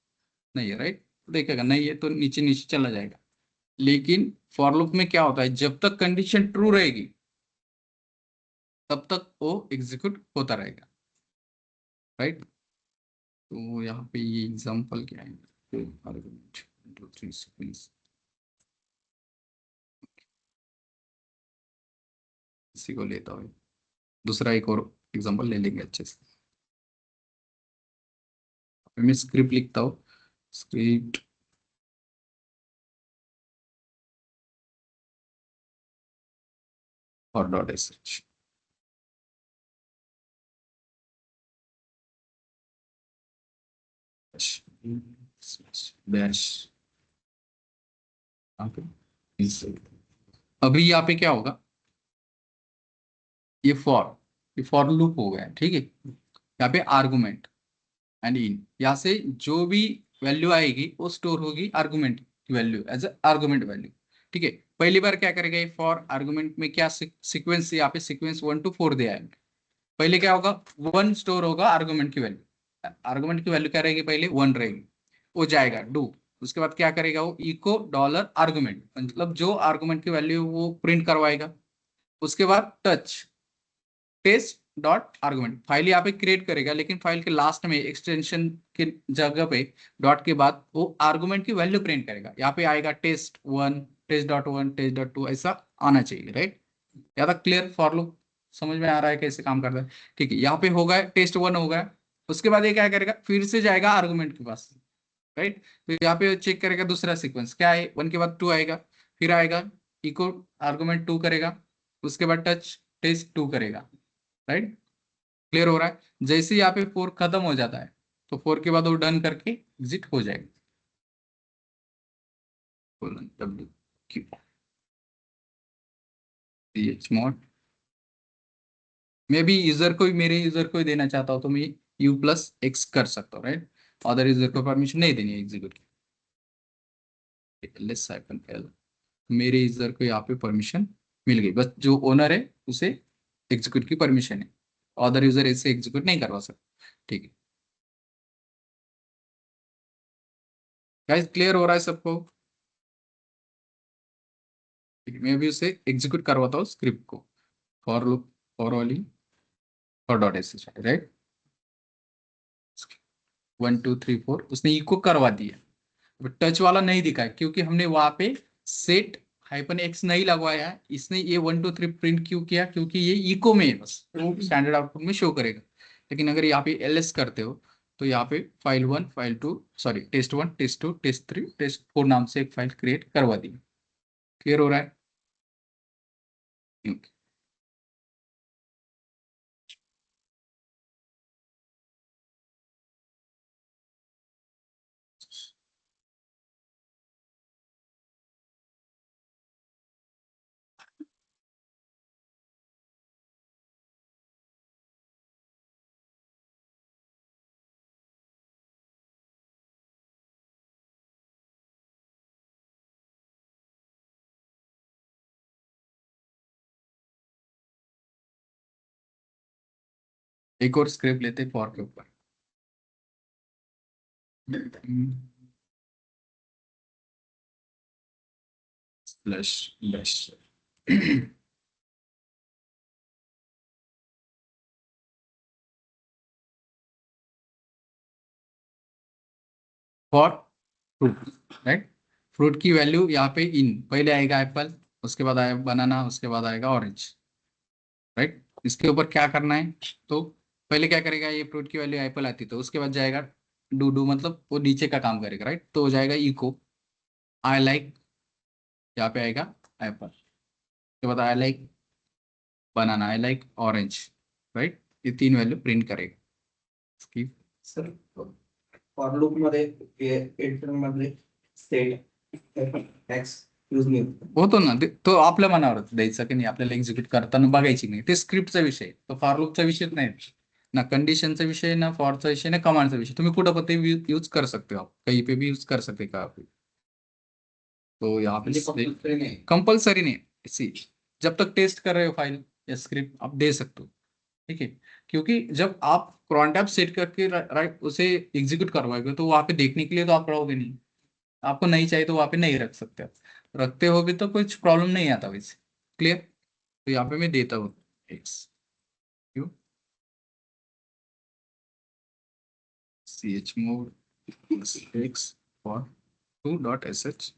नहीं है, राइट। देखेगा नहीं है तो नीचे नीचे चला जाएगा। लेकिन फॉर लूप में क्या होता है, जब तक कंडीशन ट्रू रहेगी तब तक वो एग्जीक्यूट होता रहेगा, राइट। तो यहाँ पे ये एग्जांपल क्या है, आर्गुमेंट 1 2 3 सीक्वेंस, इसी को लेता हूँ। दूसरा एक और एग्जांपल ले लेंगे अच्छे से। मैं स्क्रिप्ट लिखता हूँ, स्क्रिप्ट और डॉट sh डैश। अभी यहाँ पे क्या होगा, ये फॉर लूप हो गया है, ठीक है। यहाँ पे आर्गुमेंट एंड इन, यहाँ से जो भी वैल्यू आएगी वो स्टोर होगी आर्गुमेंट की value as a argument value, ठीक है। पहली बार क्या करेगा ये फॉर आर्गुमेंट में, क्या सीक्वेंस, यहाँ पे सीक्वेंस 1 to 4 दिया है। पहले क्या होगा, 1 स्टोर होगा आर्गुमेंट की वैल्यू। आर्गुमेंट की वैल्यू क्या रहेगी, पहले 1 रहेगी, वो जाएगा डू। उसके बाद क्या करेगा वो, इको डॉलर आर्गुमेंट, मतलब जो आर्गुमेंट की वैल्यू वो प्रिंट करवाएगा। उसके बाद touch taste dot argument, file यहाँ पे क्रिएट करेगा, लेकिन फाइल के लास्ट में एक्सटेंशन के जगह पे डॉट के बाद वो आर्गुमेंट की वैल्यू प्रिंट करेगा। यहाँ पे आएगा टेस्ट1, टेस्ट.1, टेस्ट.2, ऐसा आना चाहिए, राइट। यहाँ तक क्लियर? फॉर लूप समझ में आ रहा है कैसे काम करता है? ठीक है, यहाँ पे होगा टेस्ट1 होगा। उसके बाद ये क्या करेगा, फिर से जाएगा आर्गुमेंट के पास, राइट। तो यहाँ पे चेक करेगा दूसरा सीक्वेंस क्या है, 1 के बाद 2 आएगा, फिर आएगा इको आर्गुमेंट 2 करेगा, उसके बाद टच टेस्ट2 करेगा, राइट। क्लियर हो रहा है? जैसे यहाँ पे 4 खत्म हो जाता है तो 4 के बाद वो डन करके एग्जिट हो जाएगा। chmod मैं भी यूजर को, मेरे यूजर को ही देना चाहता हूँ तो मैं u+x कर सकता हूँ, राइट। अदर यूजर को परमिशन नहीं देनी है एग्जीक्यूट की। -l मेरे यूजर को यहाँ पे परमिशन मिल गई, बस जो ओनर है उसे एग्जीक्यूट की परमिशन है, अदर यूजर ऐसे एग्जीक्यूट नहीं करवा सकता, ठीक है। गाइस क्लियर हो रहा है सबको? मैं भी उसे एग्जीक्यूट करवाता हूँ स्क्रिप्ट को, for loop for only for dot sh, right. 1 2 3 4 उसने इको करवा दिया, टच वाला नहीं दिखा है क्योंकि हमने वहां पे सेट -x नहीं लगवाया है। इसने ये 1 2 3 प्रिंट क्यों किया, क्योंकि ये इको में है, बस स्टैंडर्ड आउटपुट में शो करेगा। लेकिन अगर यहाँ पे ls करते हो तो यहाँ पे file one file two sorry test one test two test three test four नाम से एक फाइल क्रिएट करवा दी। क्लियर हो रहा है? Okay. एक और स्क्रिप्ट लेते फॉर के ऊपर। Slash dash for fruit, right. Fruit की वैल्यू यहाँ पे इन, पहले आएगा एप्पल, उसके बाद आएगा बनाना, उसके बाद आएगा ऑरेंज, राइट। इसके ऊपर क्या करना है, तो पहले क्या करेगा, ये फ्रूट की वैल्यू एप्पल आती तो उसके बाद जाएगा डू मतलब वो नीचे का काम करेगा, राइट। तो हो जाएगा इको आई लाइक, यहाँ पे आएगा एप्पल, उसके बाद I like banana, I like orange, right. ये 3 वैल्यू प्रिंट करेगा। इसकी सर फॉर लूप मध्ये इंटर मध्ये स्टेट x यूज नाही होत. होतो ना तो आपल्या मनावर द्यायचा की नाही, आपल्याला एक्झिक्यूट करताना बघायची नाही, ते स्क्रिप्टचा विषय, तो फॉर लूपचा विषय नाही, ना कंडीशनचा विषय, ना फॉरचा विषय, ना कमांडचा विषय. तुम्ही कुठं पण ते यूज कर सकते हो, आप कहीं पे भी यूज कर सकते का आप. तो यहाँ म्हणजे पे compulsory नाही. कंपल्सरी नहीं है, सी जब तक टेस्ट कर रहे हो फाइल या स्क्रिप्ट आप दे सकते हो, ठीक है. क्योंकि जब आप cron टैब सेट करके राइट उसे एग्जीक्यूट करवाओगे तो वहां पे देखने के लिए तो आप रहोगे नहीं, आपको नहीं चाहिए तो वहां पे नहीं रख सकते आप, रखते हो भी तो कुछ प्रॉब्लम नहीं आता वैसे. क्लियर. तो यहाँ पे मैं देता हूँ x Q chmod x for 2.sh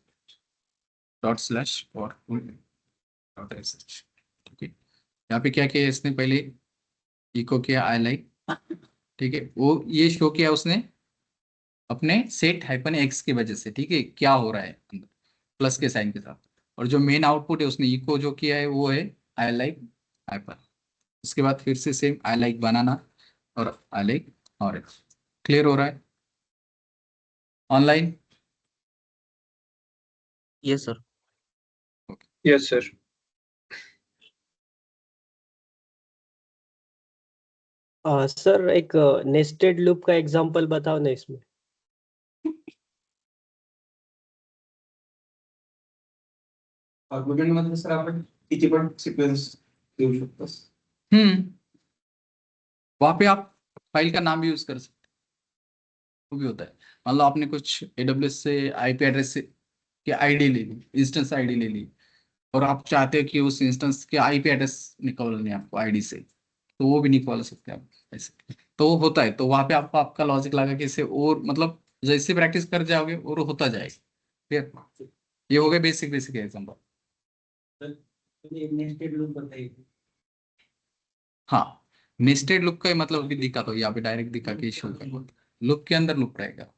./for 2.sh. ठीक है. यहाँ पे क्या किया इसने, पहले इको किया आई लाइक, ठीक है, वो ये शो किया उसने अपने सेट हाइपन एक्स की वजह से, ठीक है, क्या हो रहा है अंदर प्लस के साइन के साथ. और जो मेन आउटपुट है उसने इको जो किया है वो है आई लाइक हाइपन. उसके बाद फिर से सेम आई लाइक बनाना और आई लाइक ऑरेंज. क्लियर हो रहा है online. Yes sir. Yes sir. Sir एक नेस्टेड लूप का एग्जांपल बताओ ना इसमें. आर्ग्युमेंट मध्ये सर आपण किती पण सिक्वेन्स देऊ शकतो. वहां पे आप फाइल का नाम भी यूज कर सकते हो, वो भी होता है. मान लो आपने कुछ AWS से आईपी एड्रेस से की आईडी ले ली, इंस्टेंस आईडी ले ली, और आप चाहते हो कि उस इंस्टेंस के आईपी एड्रेस निकालने आपको आईडी से, तो वो भी निकाल सकते हैं आप ऐसे. तो वो होता है, तो वहां पे आपको आपका लॉजिक लगा कि इसे और मतलब जैसे प्रैक्टिस कर जाओगे और होता जाएगा. क्लियर. ये हो गए basic basic example. Nested loop बताइए. हाँ, नेस्टेड लूप का ही मतलब अभी दिखा, तो यहाँ पे डायरेक्ट दिखा के शो कर, लूप के अंदर लूप रहेगा.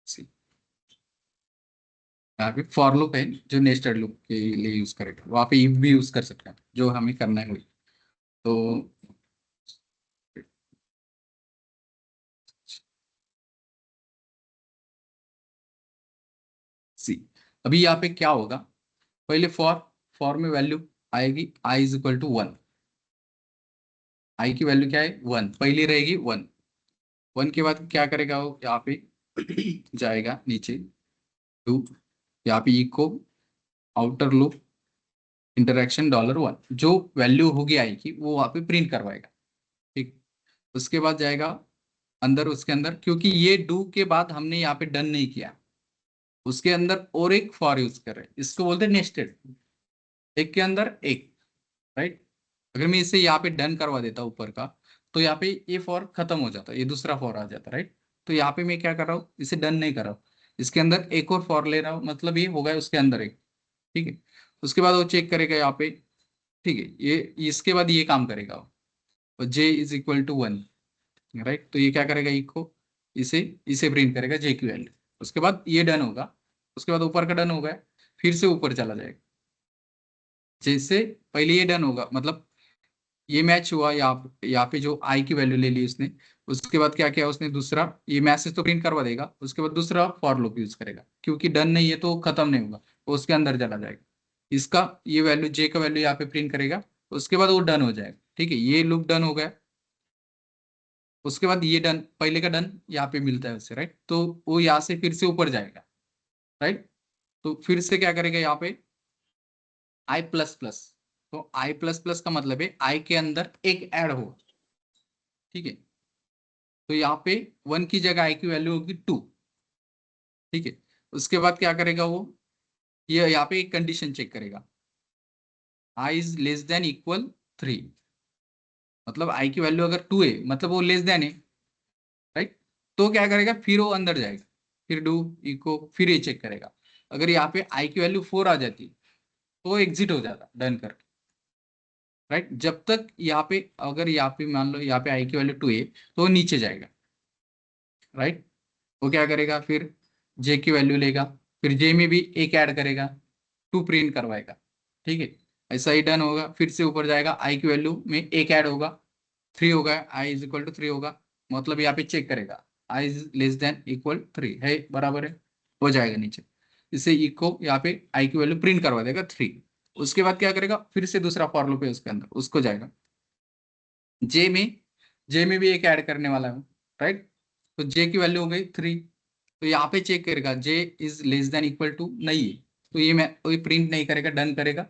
See, यहाँ पे फॉर लूप है जो नेस्टेड लूप के लिए यूज करेगा, वहां पे इफ भी यूज कर सकते हैं जो हमें करना है वही. तो सी अभी यहाँ पे क्या होगा, पहले फॉर में वैल्यू आएगी आई इज इक्वल टू 1. आई की वैल्यू क्या है 1, पहली रहेगी 1. 1 के बाद क्या करेगा वो, यहाँ पे जाएगा नीचे 2, यहाँ पे इको आउटर लूप इंटरेक्शन $1, जो वैल्यू होगी आई की वो वहां पे प्रिंट करवाएगा. ठीक. उसके बाद जाएगा अंदर, उसके अंदर क्योंकि ये डू के बाद हमने यहाँ पे डन नहीं किया, उसके अंदर और एक फॉर यूज कर रहे हैं, इसको बोलते हैं नेस्टेड, एक के अंदर एक. राइट. अगर मैं इसे यहाँ पे डन करवा देता हूँ ऊपर का, तो यहाँ पे ये फॉर खत्म हो जाता है, ये दूसरा फॉर आ जाता है. राइट. तो यहाँ पे मैं क्या कर रहा हूँ, इसे डन नहीं कर रहा हूँ, इसके अंदर एक और फॉर ले रहा हूँ, मतलब ये होगा उसके अंदर एक. ठीक है. उसके बाद वो चेक करेगा यहाँ पे, ठीक है, ये इसके बाद ये काम करेगा और जे इज इक्वल टू 1. राइट. तो ये क्या करेगा, इको इसे इसे प्रिंट करेगा जे की वैल्यू. उसके बाद ये डन होगा, उसके बाद ऊपर का डन हो गया, फिर से ऊपर चला जाएगा. जैसे पहले ये डन होगा, मतलब ये मैच हुआ, यहाँ पे जो आई की वैल्यू ले ली उसने, उसके बाद क्या किया उसने, दूसरा ये मैसेज तो प्रिंट करवा देगा, उसके बाद दूसरा फॉर लूप यूज करेगा, क्योंकि डन नहीं है तो खत्म नहीं होगा, वो उसके अंदर चला जाएगा. इसका ये वैल्यू जे का वैल्यू यहाँ पे प्रिंट करेगा, उसके बाद वो डन हो जाएगा. ठीक है, ये लूप डन हो गया. उसके बाद ये डन, पहले का डन यहाँ पे मिलता है उससे. राइट. तो वो यहाँ से फिर से ऊपर जाएगा. राइट. तो फिर से क्या करेगा यहाँ पे आई प्लस प्लस. तो आई प्लस प्लस का मतलब है आई के अंदर एक ऐड होगा. ठीक है. तो यहाँ पे 1 की जगह आई की वैल्यू होगी 2. ठीक है. उसके बाद क्या करेगा वो, ये यहाँ पे एक कंडीशन चेक करेगा, I is less than equal 3, मतलब आई की वैल्यू अगर 2 है मतलब वो लेस देन है. राइट. तो क्या करेगा, फिर वो अंदर जाएगा, फिर डू इको, फिर ये चेक करेगा. अगर यहाँ पे आई की वैल्यू 4 आ जाती तो एग्जिट हो जाता डन करके. राइट. जब तक यहाँ पे, अगर यहाँ पे मान लो यहाँ पे आई की वैल्यू 2 है तो वो नीचे जाएगा. राइट. वो क्या करेगा, फिर जे की वैल्यू लेगा, फिर जे में भी एक ऐड करेगा, 2 प्रिंट करवाएगा. ठीक है. ऐसा ही डन होगा, फिर से ऊपर जाएगा, आई की वैल्यू में एक ऐड होगा, 3 होगा, आई इज इक्वल टू 3 होगा, मतलब यहाँ पे चेक करेगा I is less than equal 3 है, बराबर है, हो जाएगा नीचे। इससे ई को यहाँ पे आई की वैल्यू प्रिंट करवा देगा 3। उसके बाद क्या करेगा, फिर से दूसरा फॉर लूप है उसके अंदर, उसको जाएगा जे में भी एक ऐड करने वाला है, राइट। तो जे की वैल्यू हो गई 3। तो यहाँ पे चेक करेगा J is less than equal to नहीं है, तो ये मैं कोई प्रिंट नहीं करेगा, डन करेगा,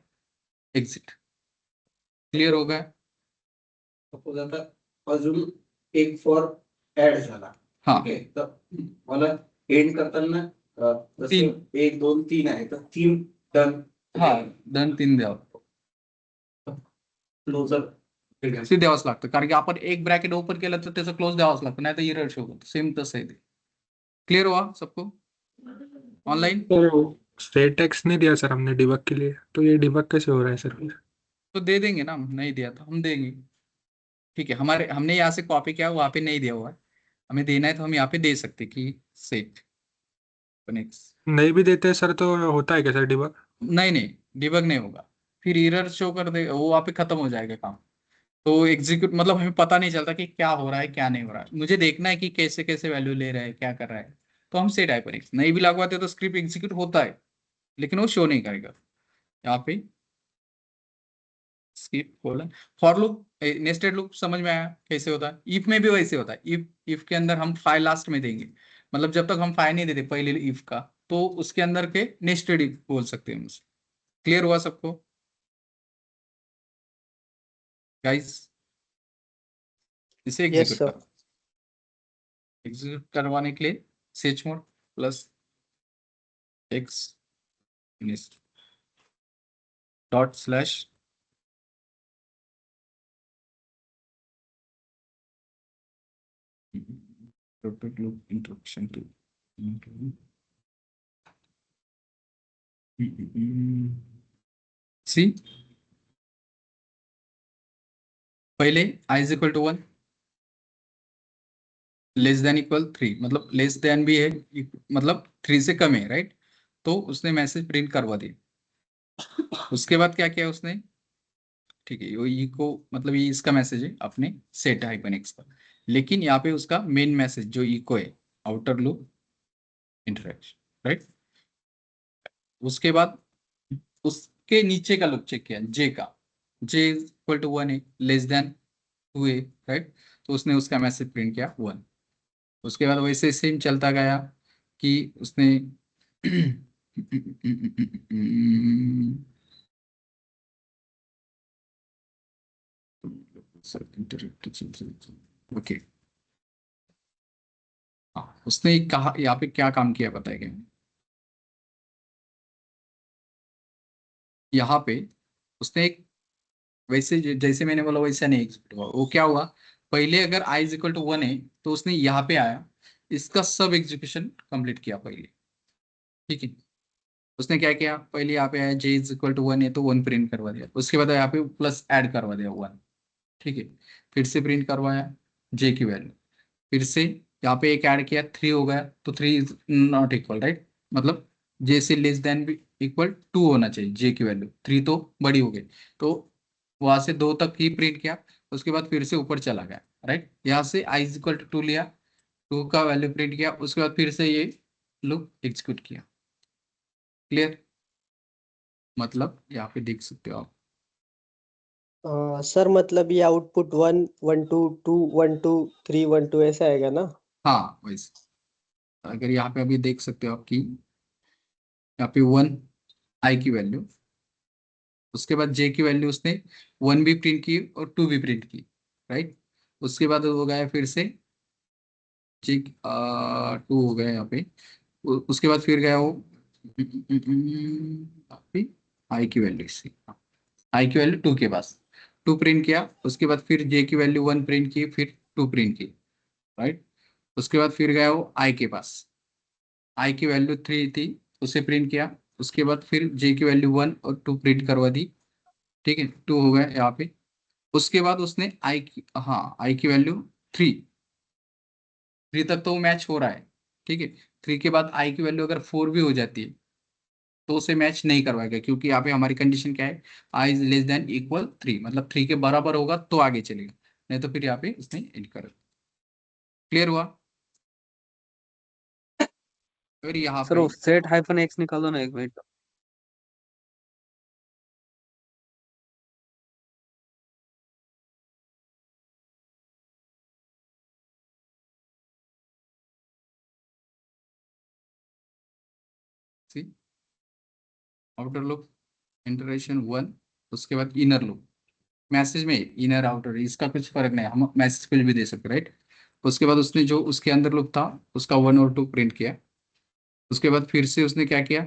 एग्जिट। क्लियर हो गया? सपोज आता अजून एक फॉर ऍड झाला, हाँ ठीक आहे, तर मला एंड करताना जसं 1 2 3 आहे, तर 3 डन, हा डन 3 द्यावं, क्लोजर ते द्यावंच लागतं, कारण की आपण एक ब्रॅकेट ओपन केलं तर त्याचं क्लोज द्यावंच लागतं, नाही तर एरर शो होतं। सेम तसं आहे ते। क्लियर हुआ सबको ऑनलाइन? स्टेट टेक्स्ट नहीं दिया सर हमने डिबग के लिए, तो ये डिबग कैसे हो रहा है सर? तो दे देंगे ना, हम नहीं दिया तो हम देंगे, ठीक है। हमने यहाँ से कॉपी किया, वहां पे नहीं दिया हुआ है, हमें देना है तो हम यहाँ पे दे सकते कि सेट कनेक्ट। नहीं भी देते सर तो होता है क्या सर डिबग? नहीं डिबग नहीं होगा, फिर एरर शो कर देगा वो, वहाँ पे खत्म हो जाएगा काम। तो एग्जीक्यूट मतलब हमें पता नहीं चलता कि क्या हो रहा है क्या नहीं हो रहा है, मुझे देखना है कि कैसे कैसे वैल्यू ले रहा है, क्या कर रहा है, तो हम सेट हाइपरएक्स नहीं भी लगवाते तो स्क्रिप्ट एग्जीक्यूट होता है, लेकिन वो शो नहीं करेगा। यहाँ पे skip colon for loop, nested loop समझ में आया कैसे होता है? इफ में भी वैसे होता है, इफ के अंदर हम फाइल लास्ट में देंगे, मतलब जब तक हम फाइल नहीं देते पहले इफ का, तो उसके अंदर के नेस्टेड इफ बोल सकते हैं उसे। क्लियर हुआ सबको गाइस? इसे Yes, एग्जीक्यूट sir. करो, एग्जीक्यूट करवाने के लिए chmod plus x dot slash loop introduction to C पहले i is equal to 1, less than equal 3, मतलब लेस देन भी है, मतलब 3 से कम है, राइट। तो उसने मैसेज प्रिंट करवा दिया। उसके बाद क्या किया उसने, ठीक है, वो ई को मतलब ये इसका मैसेज है अपने सेट हाइपन एक्स का, लेकिन यहाँ पे उसका मेन मैसेज जो इको है आउटर लूप इंटरेक्शन, राइट। उसके बाद उसके नीचे का लूप चेक किया जे का, जे इक्वल टू 1 है, लेस देन 2 है, राइट। तो उसने उसका मैसेज प्रिंट किया 1। उसके बाद वैसे सेम चलता गया कि उसने ओके, हाँ उसने कहा यहाँ पे क्या काम किया बताएगा, यहाँ पे उसने एक वैसे जैसे मैंने बोला वैसा नहीं एग्जीक्यूट हुआ, वो क्या हुआ, पहले अगर i इज इक्वल टू 1 है तो उसने यहाँ पे आया, इसका सब एग्जीक्यूशन कंप्लीट किया पहले, ठीक है। उसने क्या किया, पहले यहाँ पे आया j इज इक्वल टू 1 है तो 1 प्रिंट करवा दिया, उसके बाद यहाँ पे प्लस ऐड करवा दिया 1, ठीक है। फिर से प्रिंट करवाया j की वैल्यू, फिर से यहाँ पे एक ऐड किया 3 हो गया, तो 3 इज नॉट इक्वल, राइट, मतलब j से लेस देन भी इक्वल 2 होना चाहिए, j की वैल्यू 3 तो बड़ी हो गई, तो वहां से 2 तक ही प्रिंट किया। उसके बाद फिर से ऊपर चला गया, राइट, यहाँ से i इज इक्वल टू 2 लिया, 2 का वैल्यू प्रिंट किया, उसके बाद फिर से ये लूप एग्जीक्यूट किया। क्लियर? मतलब यहाँ पे देख सकते हो आप, सर मतलब ये आउटपुट 1 1 2 2 1 2 3 1 2 ऐसा आएगा ना? हाँ वैसे अगर यहाँ पे अभी देख सकते हो आप कि यहाँ पे 1 i की वैल्यू, उसके बाद j की वैल्यू उसने 1 भी प्रिंट की और 2 भी प्रिंट की, राइट। उसके बाद हो गया फिर से j 2 हो गया यहाँ पे, उसके बाद फिर गया वो आई की वैल्यू, इससे आई की वैल्यू 2 के पास 2 प्रिंट किया, उसके बाद फिर j की वैल्यू 1 प्रिंट की, फिर 2 प्रिंट की, राइट। उसके बाद फिर गया वो आई के पास, आई की वैल्यू 3 थी, उसे प्रिंट किया, उसके बाद फिर j की वैल्यू 1 और 2 प्रिंट करवा दी, ठीक है, 2 हो गया यहाँ पे। उसके बाद उसने आई की, हाँ आई की वैल्यू 3 तक तो वो मैच हो रहा है, ठीक है। 3 के बाद आई की वैल्यू अगर 4 भी हो जाती है तो उसे मैच नहीं करवाएगा, क्योंकि यहाँ पे हमारी कंडीशन क्या है, I is less than equal 3, मतलब 3 के बराबर होगा तो आगे चलेगा, नहीं तो फिर यहाँ पे उसने एंड कर क्लियर हुआ? फिर यहाँ सर पे वो सेट हाइफन एक्स निकालो ना, एक मिनट। आउटर लूप इंटरेक्शन 1, उसके बाद इनर लूप। मैसेज में इनर आउटर इसका कुछ फर्क नहीं, हम मैसेज कुछ भी दे सकते, राइट। उसके बाद उसने जो उसके अंदर लूप था उसका 1 और 2 प्रिंट किया। उसके बाद फिर से उसने क्या किया,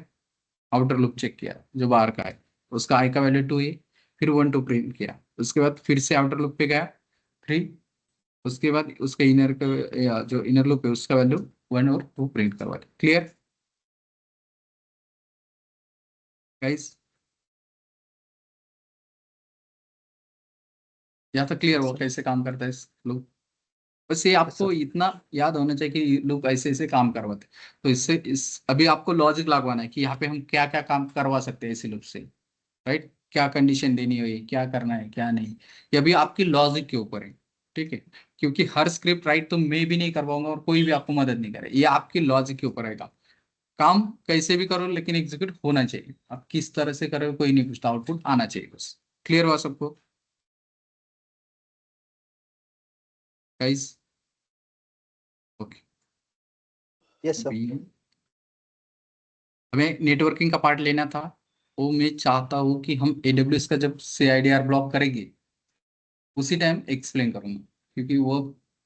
आउटर लूप चेक किया जो बाहर का है, उसका आई का वैल्यू 2 है, फिर 1 2 प्रिंट किया। उसके बाद फिर से आउटर लूप पे गया 3, उसके बाद उसका इनर का जो इनर लूप है उसका वैल्यू 1 और 2 प्रिंट करवा दिया। Clear guys? या तो क्लियर हुआ कैसे काम करता है इस लूप? बस ये आपको इतना याद होना चाहिए कि लूप ऐसे ऐसे काम करवाते हैं। तो इससे इस अभी आपको लॉजिक लगवाना है कि यहाँ पे हम क्या क्या काम करवा सकते हैं इसी लूप से, राइट। क्या कंडीशन देनी है, क्या करना है क्या नहीं, ये अभी आपकी लॉजिक के ऊपर है, ठीक है। क्योंकि हर स्क्रिप्ट राइट तो मैं भी नहीं करवाऊंगा और कोई भी आपको मदद नहीं करे, ये आपकी लॉजिक के ऊपर रहेगा। काम कैसे भी करो लेकिन एग्जीक्यूट होना चाहिए, आप किस तरह से करो कोई नहीं पूछता, आउटपुट आना चाहिए बस। क्लियर हुआ सबको गाइस? ओके। Yes sir. हमें नेटवर्किंग का पार्ट लेना था, वो मैं चाहता हूँ कि हम AWS का जब CIDR ब्लॉक करेंगे उसी टाइम एक्सप्लेन करूंगा, क्योंकि वो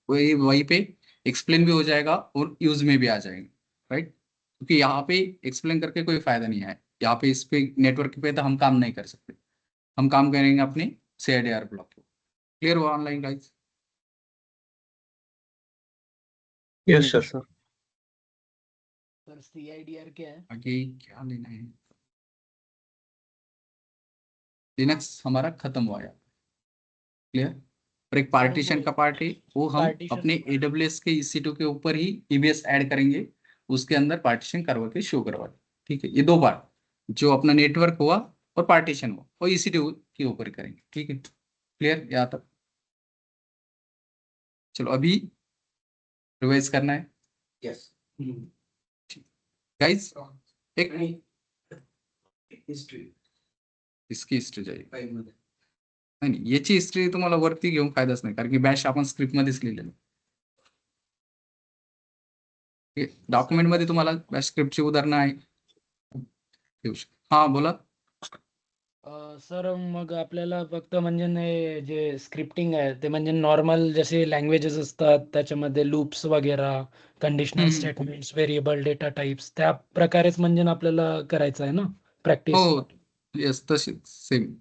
वही वहीं पे एक्सप्लेन भी हो जाएगा और यूज में भी आ जाएगा, राइट। क्योंकि यहाँ पे एक्सप्लेन करके कोई फायदा नहीं है, यहाँ पे इस पे नेटवर्क पे तो हम काम नहीं कर सकते, हम काम करेंगे अपने CIDR ब्लॉक पे। क्लियर हुआ online guys? Yes sir. Sir sir CIDR क्या है? आगे क्या लेना है? लिनक्स हमारा खत्म हुआ यार, क्लियर। और एक पार्टीशन का पार्ट है, वो हम Partition अपने AWS के EC2 के ऊपर ही EBS ऐड करेंगे, उसके अंदर पार्टीशन करवा के शो करवा के, ठीक है। ये दो पार्ट जो अपना नेटवर्क हुआ और पार्टीशन हुआ वो EC2 के ऊपर ही करेंगे, ठीक है। क्लियर यहाँ तक? चलो अभी रिवाइज करना है यस गाइस। एक हिस्ट्री इसकी हिस्ट्री जाईल फाइल मध्ये नाही नाही, याची हिस्ट्री तुम्हाला वरती घेऊन फायदाच नाही, कारण की बॅश आपण स्क्रिप्ट मध्येच लिहिलेलं डॉक्युमेंट मध्ये तुम्हाला बॅश स्क्रिप्टची उदाहरणं आहे घेऊ शकता। हा बोला। सर मग आपल्याला फक्त म्हणजे जे स्क्रिप्टिंग आहे ते म्हणजे नॉर्मल जसे लँग्वेजेस असतात त्याच्यामध्ये लूप्स वगैरे कंडिशनल हम्म, स्टेटमेंट्स व्हेरिएबल डेटा टाइप्स त्या प्रकारेच म्हणजे आपल्याला करायचं आहे ना प्रॅक्टिस? हो यस तशी सेम।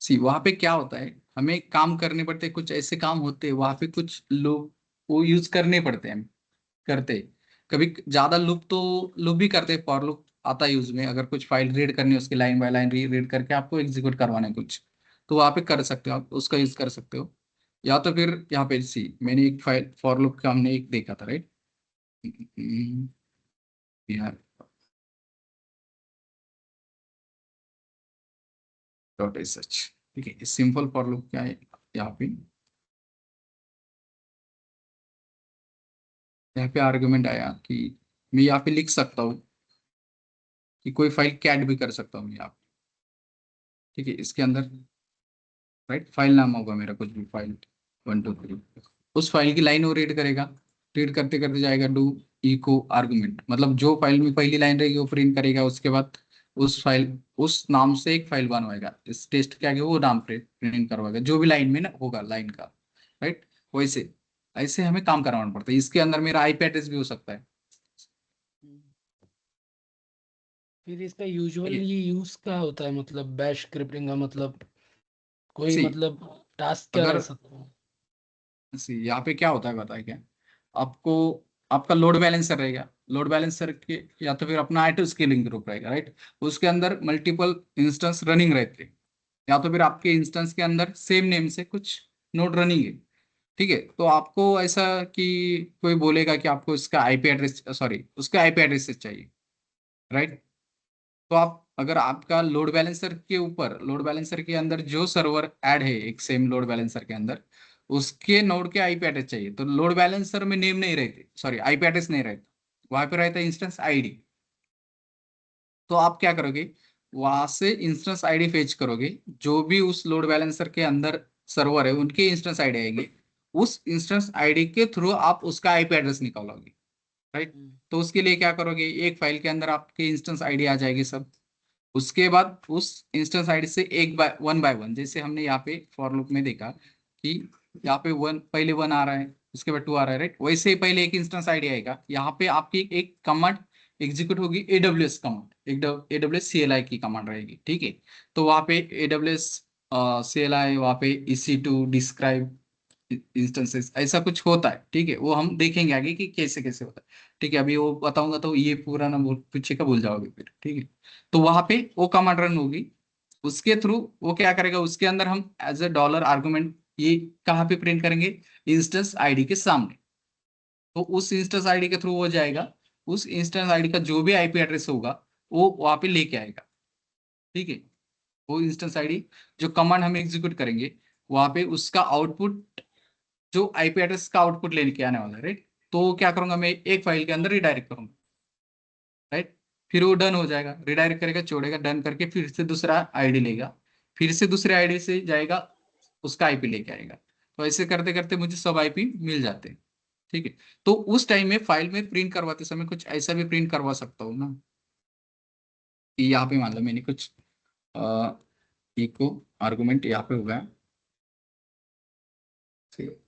सी वहां पे क्या होता है, हमें काम करने पड़ते हैं, कुछ ऐसे काम होते हैं वहां पे कुछ लोग वो यूज करने पड़ते हैं, हम करते हैं। कभी ज्यादा लूप तो लूप भी करते हैं, फॉर लूप आता है यूज में, अगर कुछ फाइल रीड करनी है उसकी लाइन बाय लाइन रीड करके आपको एग्जीक्यूट करवाना है कुछ, तो वहां पे कर सकते हो, आप उसका यूज कर सकते हो। या तो फिर यहाँ पे सी मैंने एक फाइल फॉर लूप का हमने एक देखा था, राइट। यार डॉट एस सच, ठीक है। सिंपल फॉर लूप क्या है, यहाँ पे आर्गुमेंट आया कि मैं यहाँ पे लिख सकता हूँ कि कोई फाइल कैट भी कर सकता हूँ मैं यहाँ पे, ठीक है। इसके अंदर राइट फाइल नाम होगा मेरा कुछ भी, फाइल 1 2 3, उस फाइल की लाइन वो रीड करेगा, रीड करते करते जाएगा डू इको आर्गुमेंट, मतलब जो फाइल में पहली लाइन रहेगी वो प्रिंट करेगा, उसके बाद उस फाइल उस नाम से एक फाइल बनवाएगा, इस टेस्ट के आगे वो नाम प्रिंट करवाएगा जो भी लाइन में ना होगा लाइन का, राइट। वैसे ऐसे हमें काम करवाना पड़ता है। इसके अंदर मेरा आईपी एड्रेस भी हो सकता है, फिर इसका ठीक यूजुअली है। यूज क्या होता है, मतलब बैश स्क्रिप्टिंग का मतलब कोई सी मतलब टास्क क्या अगर रह सकता है? यहाँ पे क्या होता है पता है क्या, आपको आपका लोड बैलेंसर रहेगा, लोड बैलेंसर के या तो फिर अपना ऑटो स्केलिंग ग्रुप रहेगा, राइट। उसके अंदर मल्टीपल इंस्टेंस रनिंग रहते हैं, या तो फिर आपके इंस्टेंस के अंदर सेम नेम से कुछ नोड रनिंग है, ठीक है। तो आपको ऐसा कि कोई बोलेगा कि आपको इसका आईपी एड्रेस सॉरी उसका आईपी एड्रेस चाहिए, राइट। तो आप अगर आपका लोड बैलेंसर के ऊपर लोड बैलेंसर के अंदर जो सर्वर ऐड है एक सेम लोड बैलेंसर के अंदर, उसके नोड के आईपी एड्रेस चाहिए। तो लोड बैलेंसर में नेम नहीं रहते, सॉरी आईपी एड्रेस नहीं रहता, वहां पे रहता है इंस्टेंस आईडी। तो आप क्या करोगे, वहां से इंस्टेंस आईडी फेच करोगे, जो भी उस लोड बैलेंसर के अंदर सर्वर है उनके इंस्टेंस आईडी आएंगे, उस इंस्टेंस आईडी के थ्रू आप उसका आईपी एड्रेस निकालोगे, राइट। तो उसके लिए क्या करोगे, एक फाइल के अंदर आपके इंस्टेंस आईडी आ जाएगी सब। उसके बाद उस इंस्टेंस आईडी से एक बाय वन, जैसे हमने यहाँ पे फॉर लूप में देखा कि यहाँ पे वन, पहले वन आ रहा है, उसके बाद टू आ रहा है, राइट। वैसे ही पहले एक इंस्टेंस आईडी आएगा, यहाँ पे आपकी एक कमांड एग्जीक्यूट होगी, एडब्ल्यूएस कमांड, एक एडब्ल्यूएस सीएलआई की कमांड रहेगी, ठीक है। तो वहाँ पे एडब्ल्यूएस सीएलआई, वहाँ पे EC2 डिस्क्राइब इंस्टेंसेस ऐसा कुछ होता है, ठीक है। वो हम देखेंगे आगे कि कैसे कैसे होता है, ठीक है। अभी वो बताऊंगा तो ये पूरा ना पीछे का भूल जाओगे फिर, ठीक है। तो वहां पे वो कमांड रन होगी, उसके थ्रू वो क्या करेगा, उसके अंदर हम एज ए डॉलर आर्गुमेंट ये कहाँ पे प्रिंट करेंगे, इंस्टेंस आईडी के सामने। तो उस इंस्टेंस आईडी के थ्रू हो जाएगा, उस इंस्टेंस आईडी का जो भी आईपी एड्रेस होगा वो वहां पे लेके आएगा, ठीक है। वो इंस्टेंस आईडी जो कमांड हम एग्जीक्यूट करेंगे, वहां पे उसका आउटपुट, जो आईपी एड्रेस का आउटपुट लेने के आने वाला है, राइट। तो क्या करूंगा, मैं एक फाइल के अंदर रिडायरेक्ट करूंगा, राइट। फिर वो डन हो जाएगा, रिडायरेक्ट करेगा, छोड़ेगा, डन करके फिर से दूसरा आईडी लेगा, फिर से दूसरे आईडी से जाएगा, उसका आईपी लेके आएगा। तो ऐसे करते करते मुझे सब आईपी मिल जाते हैं, ठीक है। तो उस टाइम में फाइल में प्रिंट करवाते समय कुछ ऐसा भी प्रिंट करवा सकता हूँ ना, कि यहाँ पे मान लो मैंने कुछ इको आर्गुमेंट यहाँ पे हो गया, ठीक है।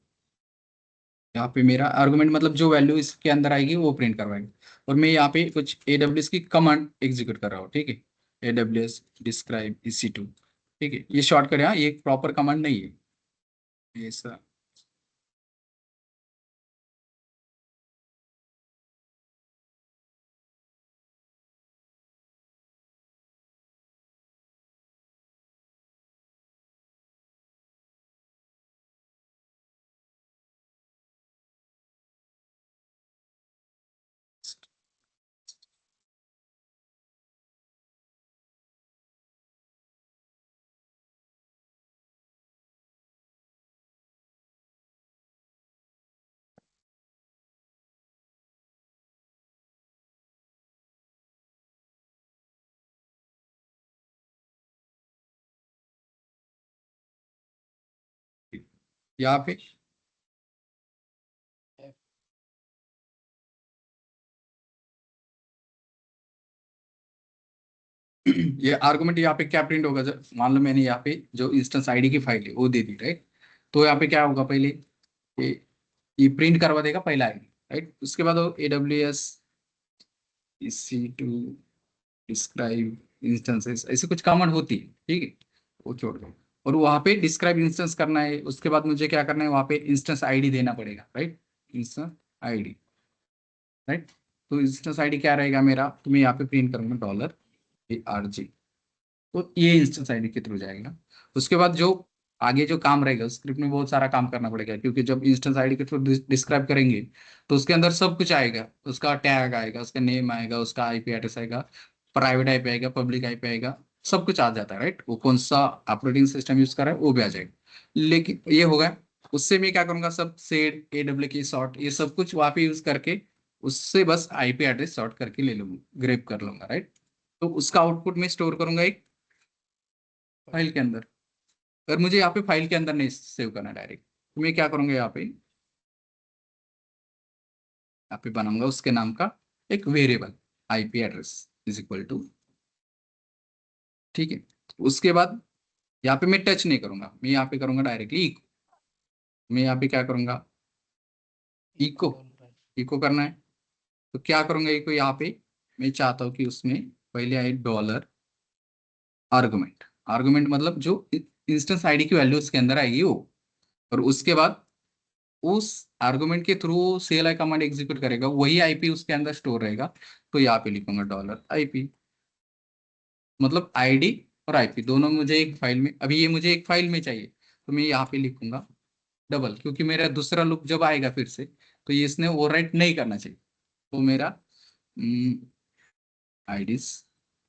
यहाँ पे मेरा आर्गुमेंट मतलब जो वैल्यू इसके अंदर आएगी वो प्रिंट करवाएगी, और मैं यहाँ पे कुछ AWS की कमांड एग्जीक्यूट कर रहा हूँ, ठीक है। AWS डिस्क्राइब EC2, ठीक है। ये शॉर्टकट है, ये प्रॉपर कमांड नहीं है ये सर। यहाँ पे ये आर्गुमेंट यहाँ पे क्या प्रिंट होगा, जब मान लो मैंने यहाँ पे जो इंस्टेंस आईडी की फाइल है वो दे दी, राइट। तो यहाँ पे क्या होगा, पहले ये ये प्रिंट करवा देगा पहला आईडी, राइट। उसके बाद वो AWS EC2 डिस्क्राइब इंस्टेंसेस ऐसे कुछ कमांड होती है, ठीक है। वो छोड़ दो, और वहां पे डिस्क्राइब इंस्टेंस करना है। उसके बाद मुझे क्या करना है, वहां पे इंस्टेंस आईडी देना पड़ेगा, राइट। Instance ID, right. तो इंस्टेंस आईडी क्या रहेगा मेरा, तो मैं यहाँ पे प्रिंट करूंगा $ARG। तो ये इंस्टेंस आईडी के थ्रू जाएगा। उसके बाद जो आगे जो काम रहेगा, स्क्रिप्ट में बहुत सारा काम करना पड़ेगा, क्योंकि जब इंस्टेंस आईडी के थ्रू डिस्क्राइब करेंगे तो उसके अंदर सब कुछ आएगा, उसका टैग आएगा, उसका नेम आएगा, उसका आईपी एड्रेस आएगा, प्राइवेट आईपी आएगा, पब्लिक आईपी आएगा, सब कुछ आ जाता है, राइट। वो कौन सा ऑपरेटिंग सिस्टम यूज कर रहा है वो भी आ जाएगा। लेकिन ये होगा, उससे मैं क्या करूंगा, सब सेड AW की सॉर्ट ये सब कुछ वहां पे यूज करके उससे बस आईपी एड्रेस सॉर्ट करके ले लूंगा, ग्रेप कर लूंगा, राइट। तो उसका आउटपुट में स्टोर करूंगा एक फाइल के अंदर। अगर मुझे यहाँ पे फाइल के अंदर नहीं सेव करना डायरेक्ट, तो मैं क्या करूंगा, यहाँ पे बनाऊंगा उसके नाम का एक variable, IP address is equal to, ठीक है। उसके बाद यहाँ पे मैं टच नहीं करूंगा, मैं यहाँ पे करूंगा डायरेक्टली इको। मैं यहाँ पे क्या करूंगा, इको, इको करना है। तो क्या करूंगा, इको यहाँ पे मैं चाहता हूँ कि उसमें पहले आए डॉलर आर्गुमेंट। आर्गुमेंट मतलब जो इंस्टेंस आईडी की वैल्यू उसके अंदर आएगी वो, और उसके बाद उस आर्गुमेंट के थ्रू CLI कमांड एग्जीक्यूट करेगा, वही आईपी उसके अंदर स्टोर रहेगा। तो यहाँ पे लिखूंगा $IP, मतलब आईडी और आईपी दोनों मुझे एक फाइल में, अभी ये मुझे एक फाइल में चाहिए, तो मैं यहाँ पे लिखूंगा डबल, क्योंकि मेरा दूसरा लूप जब आएगा फिर से तो ये इसने ओवरराइट नहीं करना चाहिए। तो मेरा आईडीज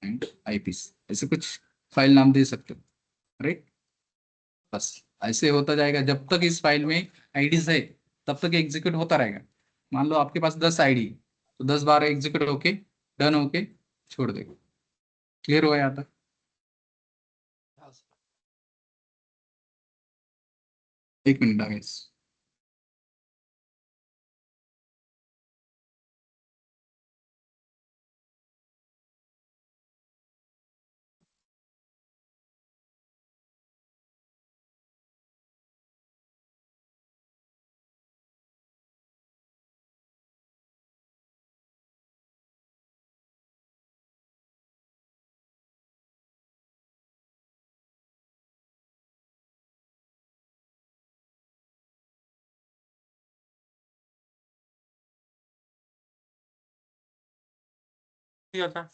एंड आईपीस ऐसे कुछ फाइल नाम दे सकते हो, राइट। बस ऐसे होता जाएगा जब तक इस फाइल में आईडीज है तब तक एग्जीक्यूट होता रहेगा। मान लो आपके पास 10 आईडी, तो 10 बार एग्जीक्यूट होके डन होके छोड़ देगा। क्लियर हुआ यहाँ तक? हाँ सर। एक मिनट आगे। ठीक होता।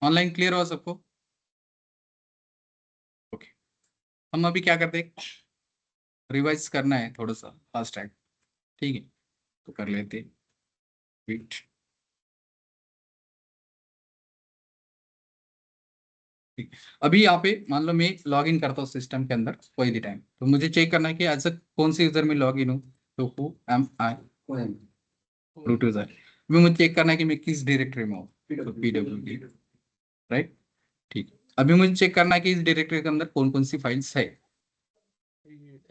ऑनलाइन क्लियर हो सबको? ओके, हम अभी क्या करते हैं, रिवाइज करना है थोड़ा सा फास्ट ट्रैक, ठीक है? तो कर लेते वेट। अभी यहाँ पे मान लो मैं लॉग इन करता हूँ सिस्टम के अंदर कोई भी टाइम, तो मुझे चेक करना है कि आज कौन से यूजर में लॉग इन हूँ। तो who am I, root user. अभी मुझे चेक करना है कि मैं किस डायरेक्टरी में हूँ, तो पीडब्ल्यूडी, राइट? ठीक। अभी मुझे चेक करना है कि इस डायरेक्टरी के अंदर कौन कौन सी फाइल्स है।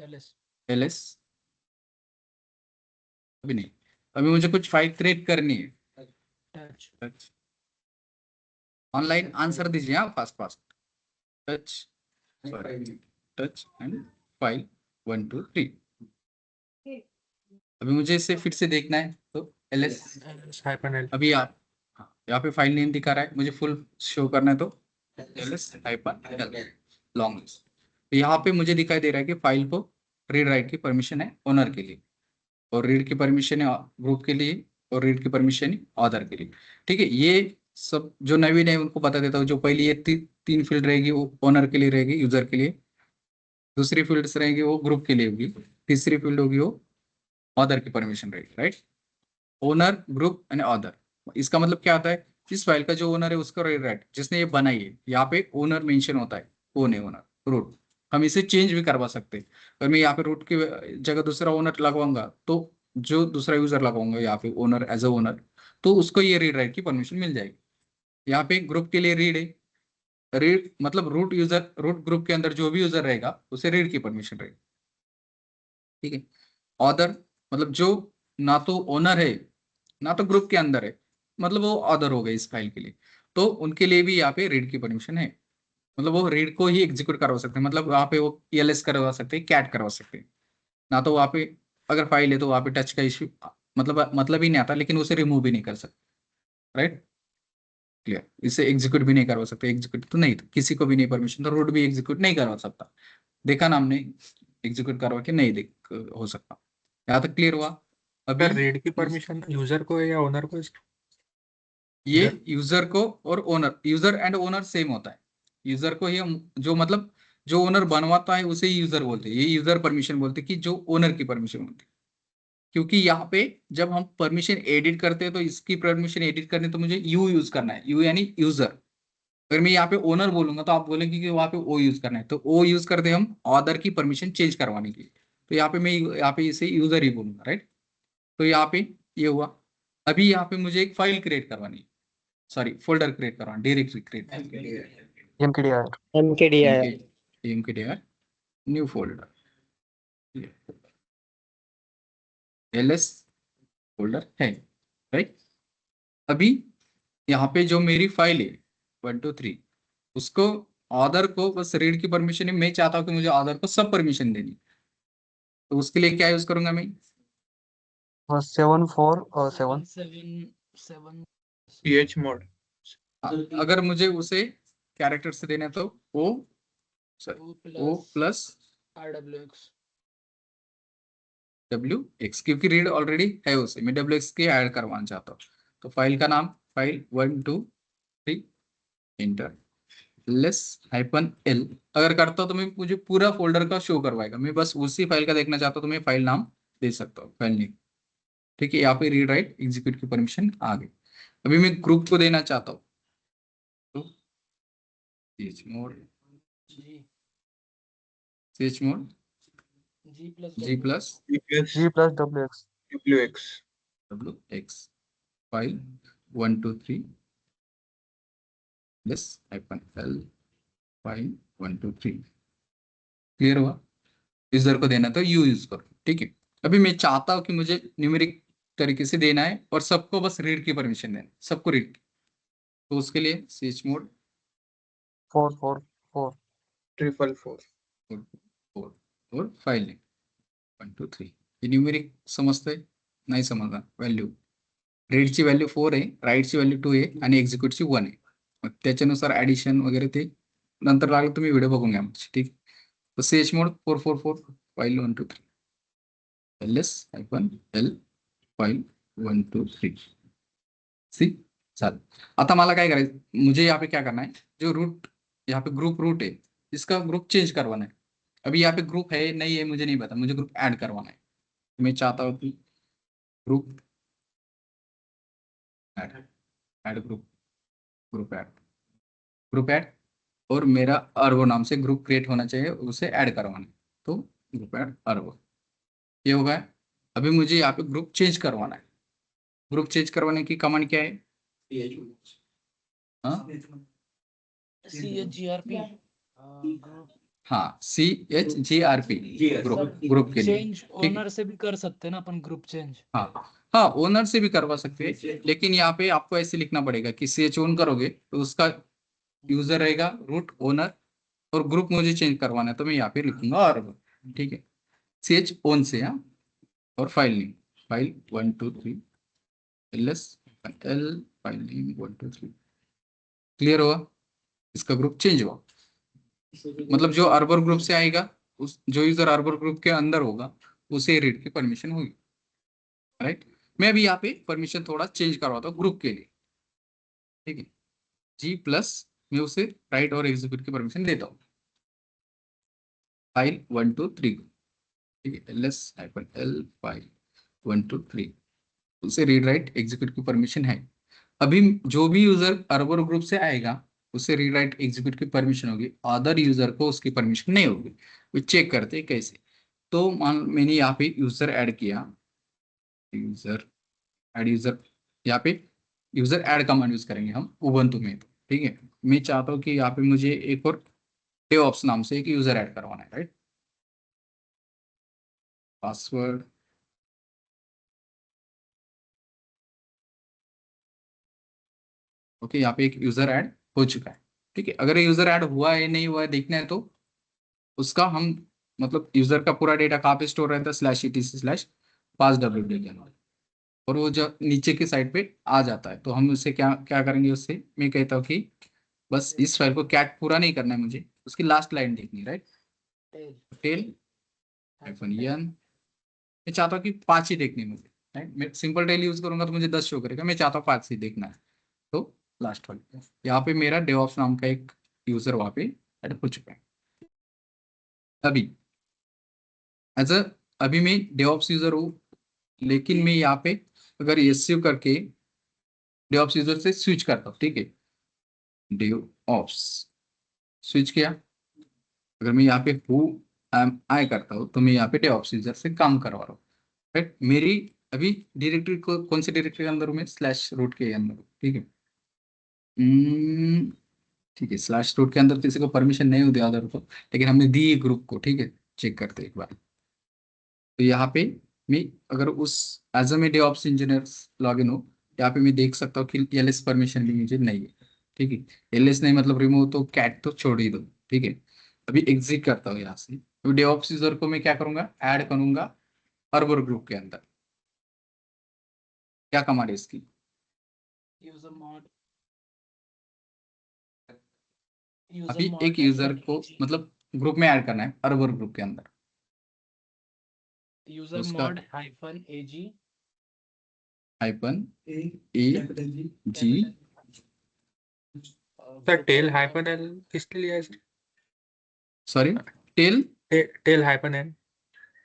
एलएस एलएस अभी नहीं, अभी मुझे कुछ फाइल क्रिएट करनी है। टच ऑनलाइन आंसर दीजिए, हाँ fast fast. Touch, sorry, touch and file 1 2 3। अभी मुझे इसे फिर से देखना है, तो एलएस। हाइपन अभी आप यहाँ पे फाइल नेम दिखा रहा है, मुझे फुल शो करना है, तो एलएस हाइपन लॉन्ग लिस्ट। तो यहाँ पे मुझे दिखाई दे रहा है कि फाइल को रीड राइट की परमिशन है ओनर के लिए, और रीड की परमिशन है ग्रुप के लिए, और रीड की परमिशन है ऑथर के लिए। ठीक है, ये सब जो नवीन है उनको बता देता हूँ। जो पहली ये 3 फील्ड रहेगी वो ओनर के लिए रहेगी, यूजर के लिए। दूसरी फील्ड्स रहेगी वो ग्रुप के लिए होगी। तीसरी फील्ड होगी वो ऑथर की परमिशन रहेगी, right? Owner, group and author. इसका मतलब क्या आता है, जिस फाइल का जो ओनर है उसका रीड राइट, जिसने ये बनाई है, यहाँ पे ओनर मेंशन होता है, कौन है ओनर, रूट। हम इसे चेंज भी करवा सकते हैं। अगर मैं यहाँ पे रूट की जगह दूसरा ओनर लगवाऊंगा, तो जो दूसरा यूजर लगाऊंगा यहाँ पे ओनर एज अ ओनर, तो उसको ये रीड राइट की परमिशन मिल जाएगी। यहाँ पे ग्रुप के लिए रीड है, रीड मतलब रूट यूजर, रूट ग्रुप के अंदर जो भी यूजर रहेगा उसे रीड की परमिशन रहेगी, ठीक है? ऑथर मतलब जो ना तो ओनर है ना तो ग्रुप के अंदर है, मतलब वो ऑथर हो गए इस फाइल के लिए, तो उनके लिए भी यहाँ पे रीड की परमिशन है। मतलब वो रीड को ही एग्जीक्यूट करवा सकते हैं, मतलब वहाँ पे वो एलएस करवा सकते हैं, कैट करवा सकते हैं। ना तो वहाँ पे अगर फाइल है तो वहाँ पे टच का इश्यू मतलब ही नहीं आता, लेकिन उसे रिमूव भी नहीं कर सकते, राइट? क्लियर? इसे एग्जीक्यूट भी नहीं करवा सकते, एग्जीक्यूट तो नहीं, तो किसी को भी नहीं परमिशन, तो रूट भी एग्जीक्यूट नहीं करवा सकता। देखा ना हमने, एग्जीक्यूट करवा के नहीं देख हो सकता। यहाँ तक क्लियर हुआ? अभी सर रीड की परमिशन यूजर को है या ओनर को? ये यूजर को और owner, user and owner same होता है। यूजर को ही जो मतलब जो ओनर बनवाता है उसे ही यूजर बोलते हैं, ये यूजर परमिशन बोलते हैं कि जो ओनर की परमिशन होती है। क्योंकि यहाँ पे जब हम परमिशन एडिट करते हैं तो इसकी परमिशन एडिट करने तो मुझे यू यूज करना है, यू यानी यूजर। अगर मैं यहाँ पे ओनर बोलूंगा तो आप बोलेंगे कि वहाँ पे ओ यूज करना है, तो ओ यूज करते हैं हम ऑथर की परमिशन चेंज करवाने के लिए। तो यहाँ पे मैं यहाँ पे इसे यूजर ही बोलूंगा, राइट? तो यहाँ पे ये हुआ। अभी यहाँ पे मुझे एक फाइल क्रिएट करवानी है, सॉरी फोल्डर क्रिएट करवाना, directory create, MKDR MKDIR MKDR new folder, LS folder है, राइट? अभी यहाँ पे जो मेरी फाइल है 1 2 3, उसको ऑर्डर को बस रीड की परमिशन है, मैं चाहता हूँ कि मुझे ऑर्डर को सब परमिशन देनी, तो उसके लिए क्या यूज करूंगा मैं? 7 4 7 7 ph मोड अगर मुझे उसे कैरेक्टर से देना है तो ओ प्लस RWX WX, क्योंकि रीड ऑलरेडी है उसे, मैं WX की ऐड करवाना चाहता हूँ। तो फाइल का नाम फाइल 1 2 3 इंटर लेस -l अगर करता हूँ तो मैं मुझे पूरा फोल्डर का शो करवाएगा, मैं बस उसी फाइल का देखना चाहता हूँ तो मैं फाइल नाम दे सकता हूँ, फाइल नेम। ठीक है, यहाँ पे रीड राइट एग्जीक्यूट की परमिशन आ गई। अभी मैं ग्रुप को देना चाहता हूँ तो chmod G chmod G plus g plus G plus WX wx wx file 1 2 3 less -l file 1 2 3। Clear हुआ? यूजर को देना तो यू यूज करो। ठीक है, अभी मैं चाहता हूँ कि मुझे न्यूमेरिक तरीके से देना है और सबको बस रीड की परमिशन देना है, सबको रीड। तो उसके लिए chmod 4 4 4 444 और फाइल नेम 1 2 3। ये न्यूमेरिक समजतंय? नाही समजणार? व्हॅल्यू रीडची व्हॅल्यू 4 आहे, राईटची व्हॅल्यू 2 आहे आणि एक्झिक्यूटची 1 आहे। मग त्याच्यानुसार ऍडिशन वगैरे ते नंतर लागलं तुम्ही व्हिडिओ बघून घ्या माझी, ठीक? तो chmod 444 फाइल 1 2 3 -l फाइल 1 2 3 सी चाल। आता मला काय करायचं, मुझे यहाँ पे क्या करना है, जो रूट यहाँ पे ग्रुप रूट है इसका ग्रुप चेंज करवाना है। अभी यहाँ पे ग्रुप है नहीं है मुझे नहीं पता, मुझे ग्रुप ऐड करवाना है। मैं चाहता हूँ कि group add add group add और मेरा अर्वो नाम से ग्रुप क्रिएट होना चाहिए, उसे ऐड करवाना है। तो ग्रुप ऐड अर्वो ये होगा। अभी मुझे यहाँ पे ग्रुप चेंज करवाना है। ग्रुप चेंज करवाने की कमांड क्या है? हाँ CHGRP group हाँ CHGRP ग्रुप के लिए। चेंज ठीक है, ओनर से भी कर सकते हैं ना अपन ग्रुप चेंज। हाँ हाँ ओनर से भी करवा सकते हैं, लेकिन यहाँ पे आपको ऐसे लिखना पड़ेगा कि CH ओन करोगे तो उसका यूजर रहेगा रूट ओनर और ग्रुप मुझे चेंज करवाना है तो मैं यहाँ पे लिखूंगा और ठीक है CH ओन से। हाँ और file name file 1 2 3 ls l file name 1 2 3। Clear हुआ? इसका ग्रुप चेंज हुआ, मतलब जो अर्बर ग्रुप से आएगा उस जो यूजर अर्बर ग्रुप के अंदर होगा उसे रीड की परमिशन होगी। राइट, मैं अभी यहाँ पे परमिशन थोड़ा चेंज करवाता हूँ ग्रुप के लिए। ठीक है, G प्लस मैं उसे राइट और एग्जीक्यूट की परमिशन देता हूँ फाइल 1 2 3 को। ठीक है, ls-l फाइल 1 2 3 उसे रीड राइट एग्जीक्यूट की परमिशन है। अभी जो भी यूजर अर्बर ग्रुप से आएगा उसे रीड राइट एग्जीक्यूट की परमिशन होगी, अदर यूजर को उसकी परमिशन नहीं होगी। वो चेक करते हैं कैसे। तो मान मैंने यहाँ पे यूजर ऐड किया, यूजर ऐड यूजर, यहाँ पे यूजर ऐड कमांड यूज करेंगे हम उबंटू में। ठीक है, मैं चाहता हूँ कि यहाँ पे मुझे एक और डेवऑप्स नाम से एक यूजर ऐड करवाना है। राइट, पासवर्ड ओके, यहाँ पे एक यूजर ऐड हो चुका है। ठीक है, अगर ये यूजर ऐड हुआ है नहीं हुआ है देखना है तो उसका हम मतलब यूजर का पूरा डेटा कहाँ पे स्टोर रहता है /etc/passwd के अंदर, और वो जो नीचे की साइड पे आ जाता है। तो हम उससे क्या क्या करेंगे, उससे मैं कहता हूँ कि बस इस फाइल को कैट पूरा नहीं करना है, मुझे उसकी लास्ट लाइन देखनी है। राइट, टेल -n मैं चाहता हूँ कि 5 ही देखनी है मुझे। राइट, मैं सिंपल टेल यूज करूंगा तो मुझे 10 शो करेगा, मैं चाहता हूँ 5 ही देखना है। तो लास्ट वाली यहाँ पे मेरा डेवऑप्स नाम का एक यूजर वहाँ पे ऐड हो चुका है। अभी एज अ अभी मैं डेवऑप्स यूजर हूँ, लेकिन मैं यहाँ पे अगर एसयू करके डेवऑप्स यूजर से स्विच करता हूँ। ठीक है, डेवऑप्स स्विच किया, अगर मैं यहाँ पे हु एम आई करता हूँ तो मैं यहाँ पे डेवऑप्स यूजर से काम करवा रहा हूँ। राइट, मेरी अभी डायरेक्टरी को कौन सी डायरेक्टरी के अंदर हूँ मैं, /root के अंदर हूँ। ठीक है, ठीक है, /root के अंदर किसी को परमिशन नहीं होती अदर को, लेकिन हमने दी ग्रुप को। ठीक है, चेक करते एक बार। तो यहाँ पे मैं अगर उस एज अ मैं डेवऑप्स इंजीनियर लॉग इन हो, यहाँ पे मैं देख सकता हूँ कि एलएस परमिशन भी मुझे नहीं है। ठीक है, एलएस नहीं मतलब रिमूव, तो कैट तो छोड़ ही दो, ठीक है। अभी एग्जिट करता हूँ यहाँ से। अभी डेवऑप्स यूजर को मैं क्या करूंगा, ऐड करूंगा अर्बर ग्रुप के अंदर। क्या कमांड है इसकी, यूजर मॉड अभी एक यूजर को मतलब ग्रुप में ऐड करना है अर्बर ग्रुप के अंदर। यूजर उसका mod hyphen AG hyphen A G, sir tail hyphen L किसके लिए है sir? Sorry tail tail hyphen L.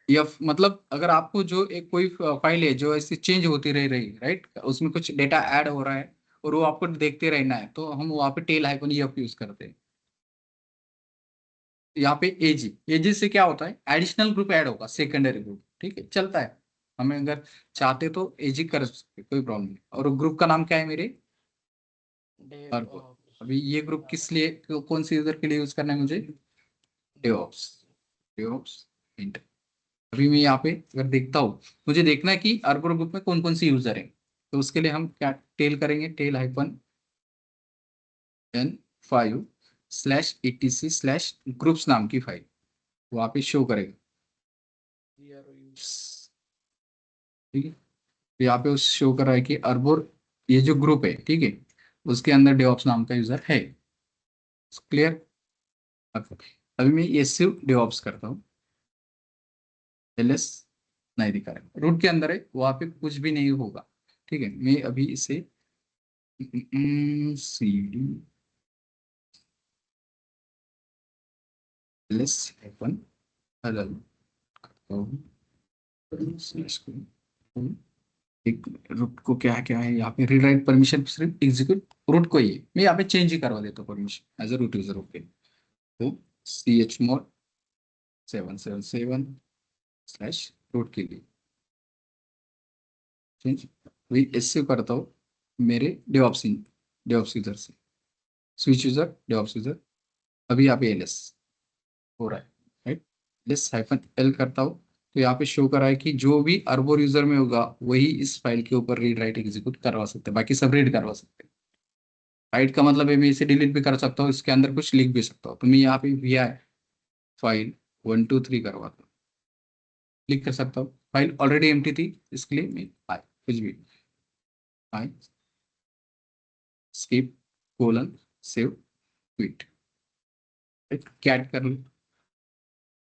या मतलब अगर आपको जो एक कोई फाइल है जो ऐसे चेंज होती रह रही, राइट, उसमें कुछ डेटा ऐड हो रहा है और वो आपको देखते रहना है, तो हम वहाँ पे टेल हाइफन एफ यूज करते हैं। यहाँ पे एजी से क्या होता है, एडिशनल ग्रुप ऐड होगा, सेकेंडरी ग्रुप, ठीक है, चलता है। हमें अगर चाहते तो एजी कर सकते, कोई प्रॉब्लम नहीं। और ग्रुप का नाम क्या है मेरे, अभी ये ग्रुप किस लिए, कौन से यूजर के लिए यूज करना है मुझे, डेवऑप्स, डेवऑप्स इंटर। अभी मैं यहाँ पे अगर देखता हूँ, मुझे देखना है कि अर्बर ग्रुप में कौन कौन सी यूजर है, तो उसके लिए हम क्या टेल करेंगे, टेल हाइफन n5/etc/ग्रुप्स नाम की फाइल वहाँ पे शो करेगा, ठीक है। तो यहाँ पे शो कर रहा है कि अर्बर ये जो ग्रुप है, ठीक है, उसके अंदर डेवऑप्स नाम का यूजर है। क्लियर। अभी मैं ये सिर्फ डेवऑप्स करता हूँ, एलएस नहीं दिखा रहा है, रूट के अंदर है, वहां पे कुछ भी नहीं होगा, ठीक है। मैं अभी इसे cd एलएस हाइफन अलग एक रूट को क्या क्या है यहाँ पे, रीराइट परमिशन सिर्फ एग्जीक्यूट रूट को ही है, मैं यहाँ पे चेंज ही करवा देता हूँ permission as a root user. Okay, तो chmod 777/रूट के लिए चेंज वही ऐसे करता हूँ मेरे डेवऑप्स यूजर से, स्विच यूजर डेवऑप्स यूजर। अभी यहाँ पे एलएस हो रहा है, राइट, एलएस हाइफन एल करता हूँ, तो यहाँ पे शो कर रहा है कि जो भी अर्बर यूजर में होगा वही इस फाइल के ऊपर रीड राइट एग्जीक्यूट करवा सकते हैं, बाकी सब रीड करवा सकते हैं। राइट का मतलब है मैं इसे डिलीट भी कर सकता हूँ, इसके अंदर कुछ लिख भी सकता हूँ, तो मैं यहाँ पे वी आई फाइल 123 करवाता हूँ, क्लिक कर सकता हूँ। फाइल ऑलरेडी एम्प्टी थी, इसके लिए मैं आई कुछ भी I escape colon save quit, cat कर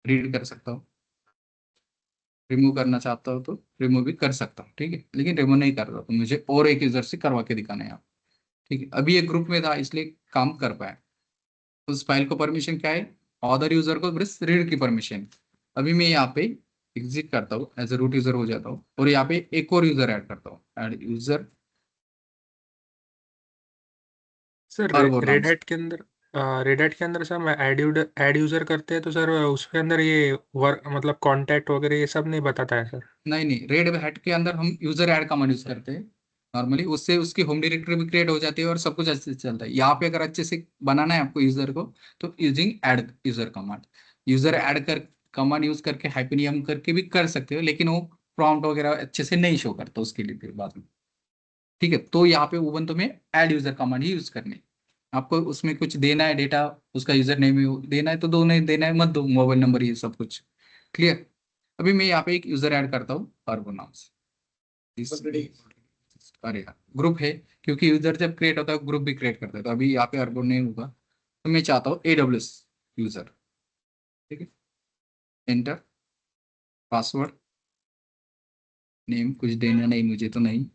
रीड कर सकता हूँ, रिमूव करना चाहता हूँ तो रिमूव भी कर सकता हूँ, ठीक है, लेकिन रिमूव नहीं कर रहा तो मुझे और एक यूजर से करवा के दिखाना है आप, ठीक है। अभी एक ग्रुप में था इसलिए काम कर पाया। उस फाइल को परमिशन क्या है, अदर यूजर को बस रीड की परमिशन। अभी मैं यहाँ पे एग्जिट करता हूँ, एज ए रूट यूजर हो जाता हूँ, और यहाँ पे एक और यूजर ऐड करता हूँ, ऐड यूजर सर अर्बर नाम रेड से। हैट के अंदर सर मैं ऐड यूजर करते हैं तो सर उसके अंदर ये वर्क मतलब कांटेक्ट वगैरह ये सब नहीं बताता है सर? नहीं नहीं, रेड हैट के अंदर हम यूजर ऐड कमांड यूज करते हैं नॉर्मली, उससे उसकी होम डायरेक्टरी भी क्रिएट हो जाती है और सब कुछ अच्छे से चलता है। यहाँ पे अगर अच्छे से बनाना है आपको यूजर को, तो using add user command, user add कर कमांड यूज करके हाइपनियम करके भी कर सकते हो, लेकिन वो प्रॉम्प्ट वगैरह अच्छे से नहीं शो करता उसके लिए फिर बाद में, ठीक है। तो यहाँ पे उबंटू में ऐड यूजर कमांड ही यूज करनी है। आपको उसमें कुछ देना है डेटा, उसका यूजर नेम देना है तो दो, नहीं देना है मत दो, मोबाइल नंबर ये सब कुछ क्लियर। अभी मैं यहाँ पे एक यूजर ऐड करता हूँ अर्बो नाम से। अरे यार ग्रुप है, क्योंकि यूजर जब क्रिएट होता है ग्रुप भी क्रिएट करता है, तो अभी यहाँ पे अर्बो नहीं होगा, तो मैं चाहता हूँ AWS यूजर, ठीक है। एंटर पासवर्ड नेम कुछ देना नहीं मुझे तो नहीं,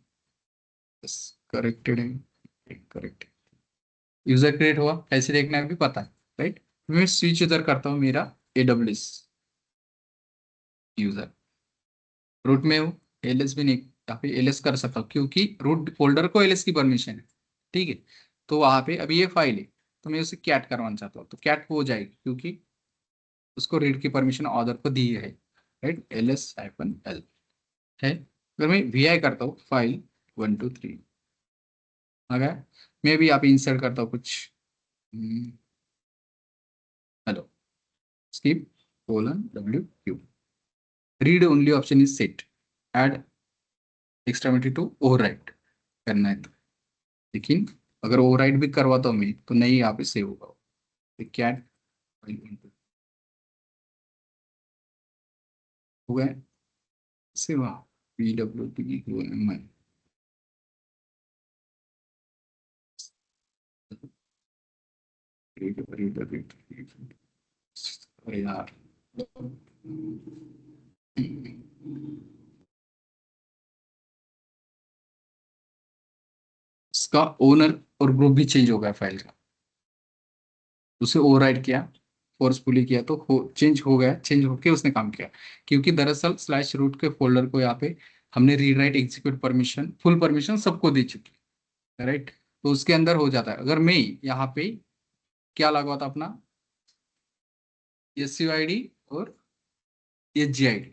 बस करेक्टेड है, करेक्ट यूजर क्रिएट हुआ, कैसे देखना है भी पता है, राइट। मैं स्विच यूजर करता हूँ मेरा AWS यूजर, रूट में हूँ, एलएस भी नहीं, यहाँ पे एलएस कर सकता हूँ क्योंकि रूट फोल्डर को एलएस की परमिशन है, ठीक है। तो वहां पे अभी ये फाइल है, तो मैं उसे कैट करवाना चाहता हूँ, तो कैट हो जाएगी क्योंकि उसको रीड की परमिशन ऑर्डर को दी है, राइट, ls-l है। अगर मैं vi करता हूँ फाइल 123 आ गया, मैं भी यहाँ पे इंसर्ट करता हूँ कुछ, hello escape colon wq, read only option is set, add extremity to overwrite करना है तो, लेकिन अगर ओवरराइट भी करवाता हूँ मैं तो नहीं यहाँ पे सेव होगा। कैट हो गया सेव, PWT अरे यार इसका ओनर और ग्रुप भी चेंज हो गया फाइल का, उसे ओवरराइट किया, फोर्सफुली किया तो चेंज हो गया, चेंज होके उसने काम किया, क्योंकि दरअसल स्लैश रूट के फोल्डर को यहाँ पे हमने rewrite execute permission full permission सबको दे चुकी है, राइट। तो उसके अंदर हो जाता है। अगर मैं यहाँ पे क्या लगवा था अपना SUID और HGID,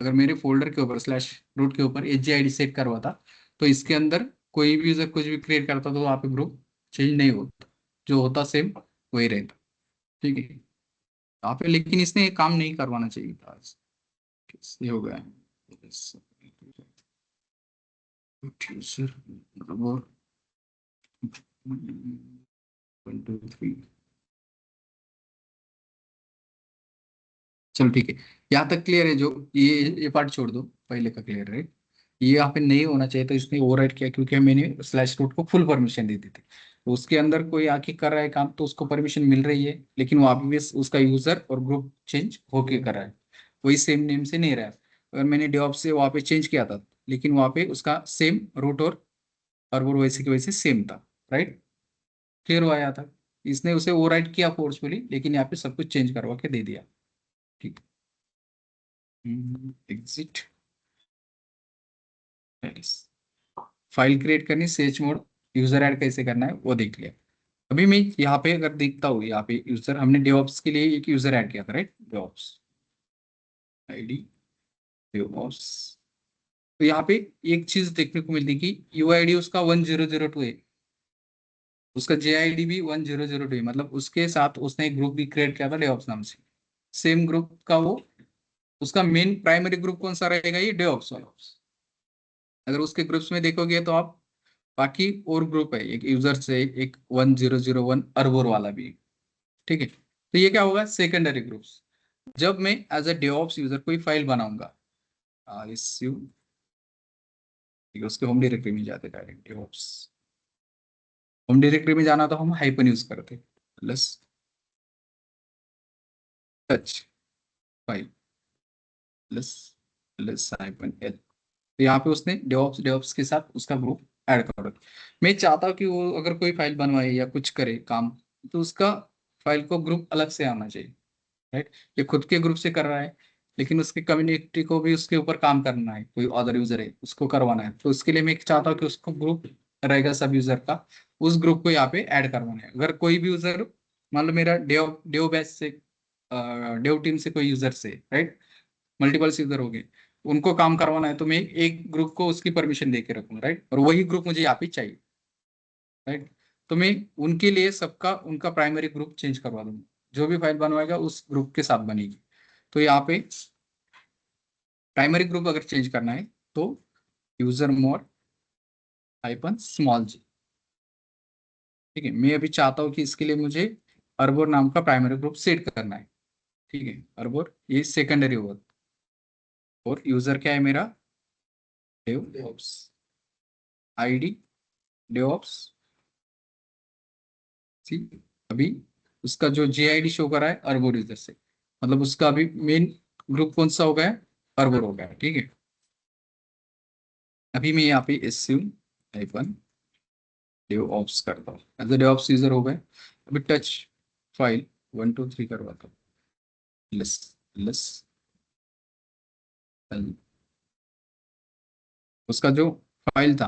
अगर मेरे फोल्डर के ऊपर स्लैश रूट के ऊपर HGID सेट करवा था तो इसके अंदर कोई भी यूजर कुछ भी क्रिएट करता तो वहाँ पे ग्रुप चेंज नहीं होता, जो होता सेम वही रहता, ठीक है यहाँ पे। लेकिन इसने ये काम नहीं करवाना चाहिए था, ये हो गया सर। 1 2 3 चलो ठीक है, यहाँ तक क्लियर है। जो ये पार्ट छोड़ दो, पहले का क्लियर है। ये यहाँ पे नहीं होना चाहिए तो इसने ओवरराइट किया, क्योंकि मैंने स्लैश रूट को फुल परमिशन दे दी थी। तो उसके अंदर कोई आके कर रहा है काम तो उसको परमिशन मिल रही है, लेकिन वहाँ पे भी उसका यूजर और ग्रुप चेंज होके कर रहा है, वही सेम नेम से नहीं रहा है। अगर मैंने डेवऑप्स से वहाँ पे चेंज किया था, लेकिन वहाँ पे उसका सेम रूट और वो वैसे की वैसे सेम था, राइट। क्लियर हुआ आया था। इसने उसे ओवरराइट किया फोर्सफुली, लेकिन यहाँ पे सब कुछ चेंज करवा के दे दिया, ठीक। एग्जिट फाइल क्रिएट करनी, सेच मोड, यूजर ऐड कैसे करना है वो देख लिया। अभी मैं यहाँ पे अगर देखता हूँ, यहाँ पे यूजर हमने डेवऑप्स के लिए एक यूजर ऐड किया था, राइट। डेवऑप्स आईडी डेवऑप्स, तो यहाँ पे एक चीज देखने को मिलती कि UID उसका 1002 है, उसका JID भी 1002 है, मतलब उसके साथ उसने एक ग्रुप भी क्रिएट किया था डेवऑप्स नाम से, सेम ग्रुप का वो। उसका मेन प्राइमरी ग्रुप कौन सा रहेगा, ये डेवऑप्स वाला। अगर उसके ग्रुप्स में देखोगे तो आप बाकी और ग्रुप है, एक यूजर से एक 1001 अर्बोर वाला भी, ठीक है। तो ये क्या होगा, सेकेंडरी ग्रुप्स। जब मैं एज अ डेवऑप्स यूजर कोई फाइल बनाऊंगा, RSU, ठीक है, उसके होम डायरेक्टरी में जाते डायरेक्ट डेवऑप्स, होम डायरेक्टरी में जाना तो हम हाइपन यूज करते, plus touch file plus plus hyphen L। तो यहाँ पे उसने डेवऑप्स के साथ उसका ग्रुप ऐड कर रखा। मैं चाहता हूँ कि वो अगर कोई फाइल बनवाए या कुछ करे काम, तो उसका फाइल को ग्रुप अलग से आना चाहिए, राइट। ये खुद के ग्रुप से कर रहा है, लेकिन उसके कम्युनिटी को भी उसके ऊपर काम करना है, कोई अदर यूजर है उसको करवाना है, तो उसके लिए मैं चाहता हूँ कि उसको ग्रुप रहेगा सब यूजर का, उस ग्रुप को यहाँ पे ऐड करवाना है। अगर कोई भी यूजर, मान लो मेरा डेव डेव बैच से, डेव टीम से कोई यूजर से, राइट, मल्टीपल यूजर हो गए, उनको काम करवाना है, तो मैं एक ग्रुप को उसकी परमिशन दे के रखूँ, राइट, और वही ग्रुप मुझे यहाँ पे चाहिए, राइट। तो मैं उनके लिए सबका उनका प्राइमरी ग्रुप चेंज करवा दूंगा, जो भी फाइल बनवाएगा उस ग्रुप के साथ बनेगी। तो यहाँ पे प्राइमरी ग्रुप अगर चेंज करना है तो यूजर मोड हाइपन स्मॉल जी, ठीक है। मैं अभी चाहता हूँ कि इसके लिए मुझे अर्बोर नाम का प्राइमरी ग्रुप सेट करना है, ठीक है। अर्बोर ये सेकेंडरी होगा, और यूजर क्या है मेरा, डेवऑप्स आईडी डेवऑप्स, ठीक। अभी उसका जो JID शो कर रहा है अर्बोर यूजर से, मतलब उसका अभी मेन ग्रुप कौन सा हो गया, अर्बोर हो गया, ठीक है। अभी मैं यहाँ पे एसयू हाइफन डेवऑप्स करता हूँ, एज अ डेवऑप्स यूजर हो गए। अभी टच फाइल 1 2 3 करवाता हूँ, लेस लेस उसका जो फाइल था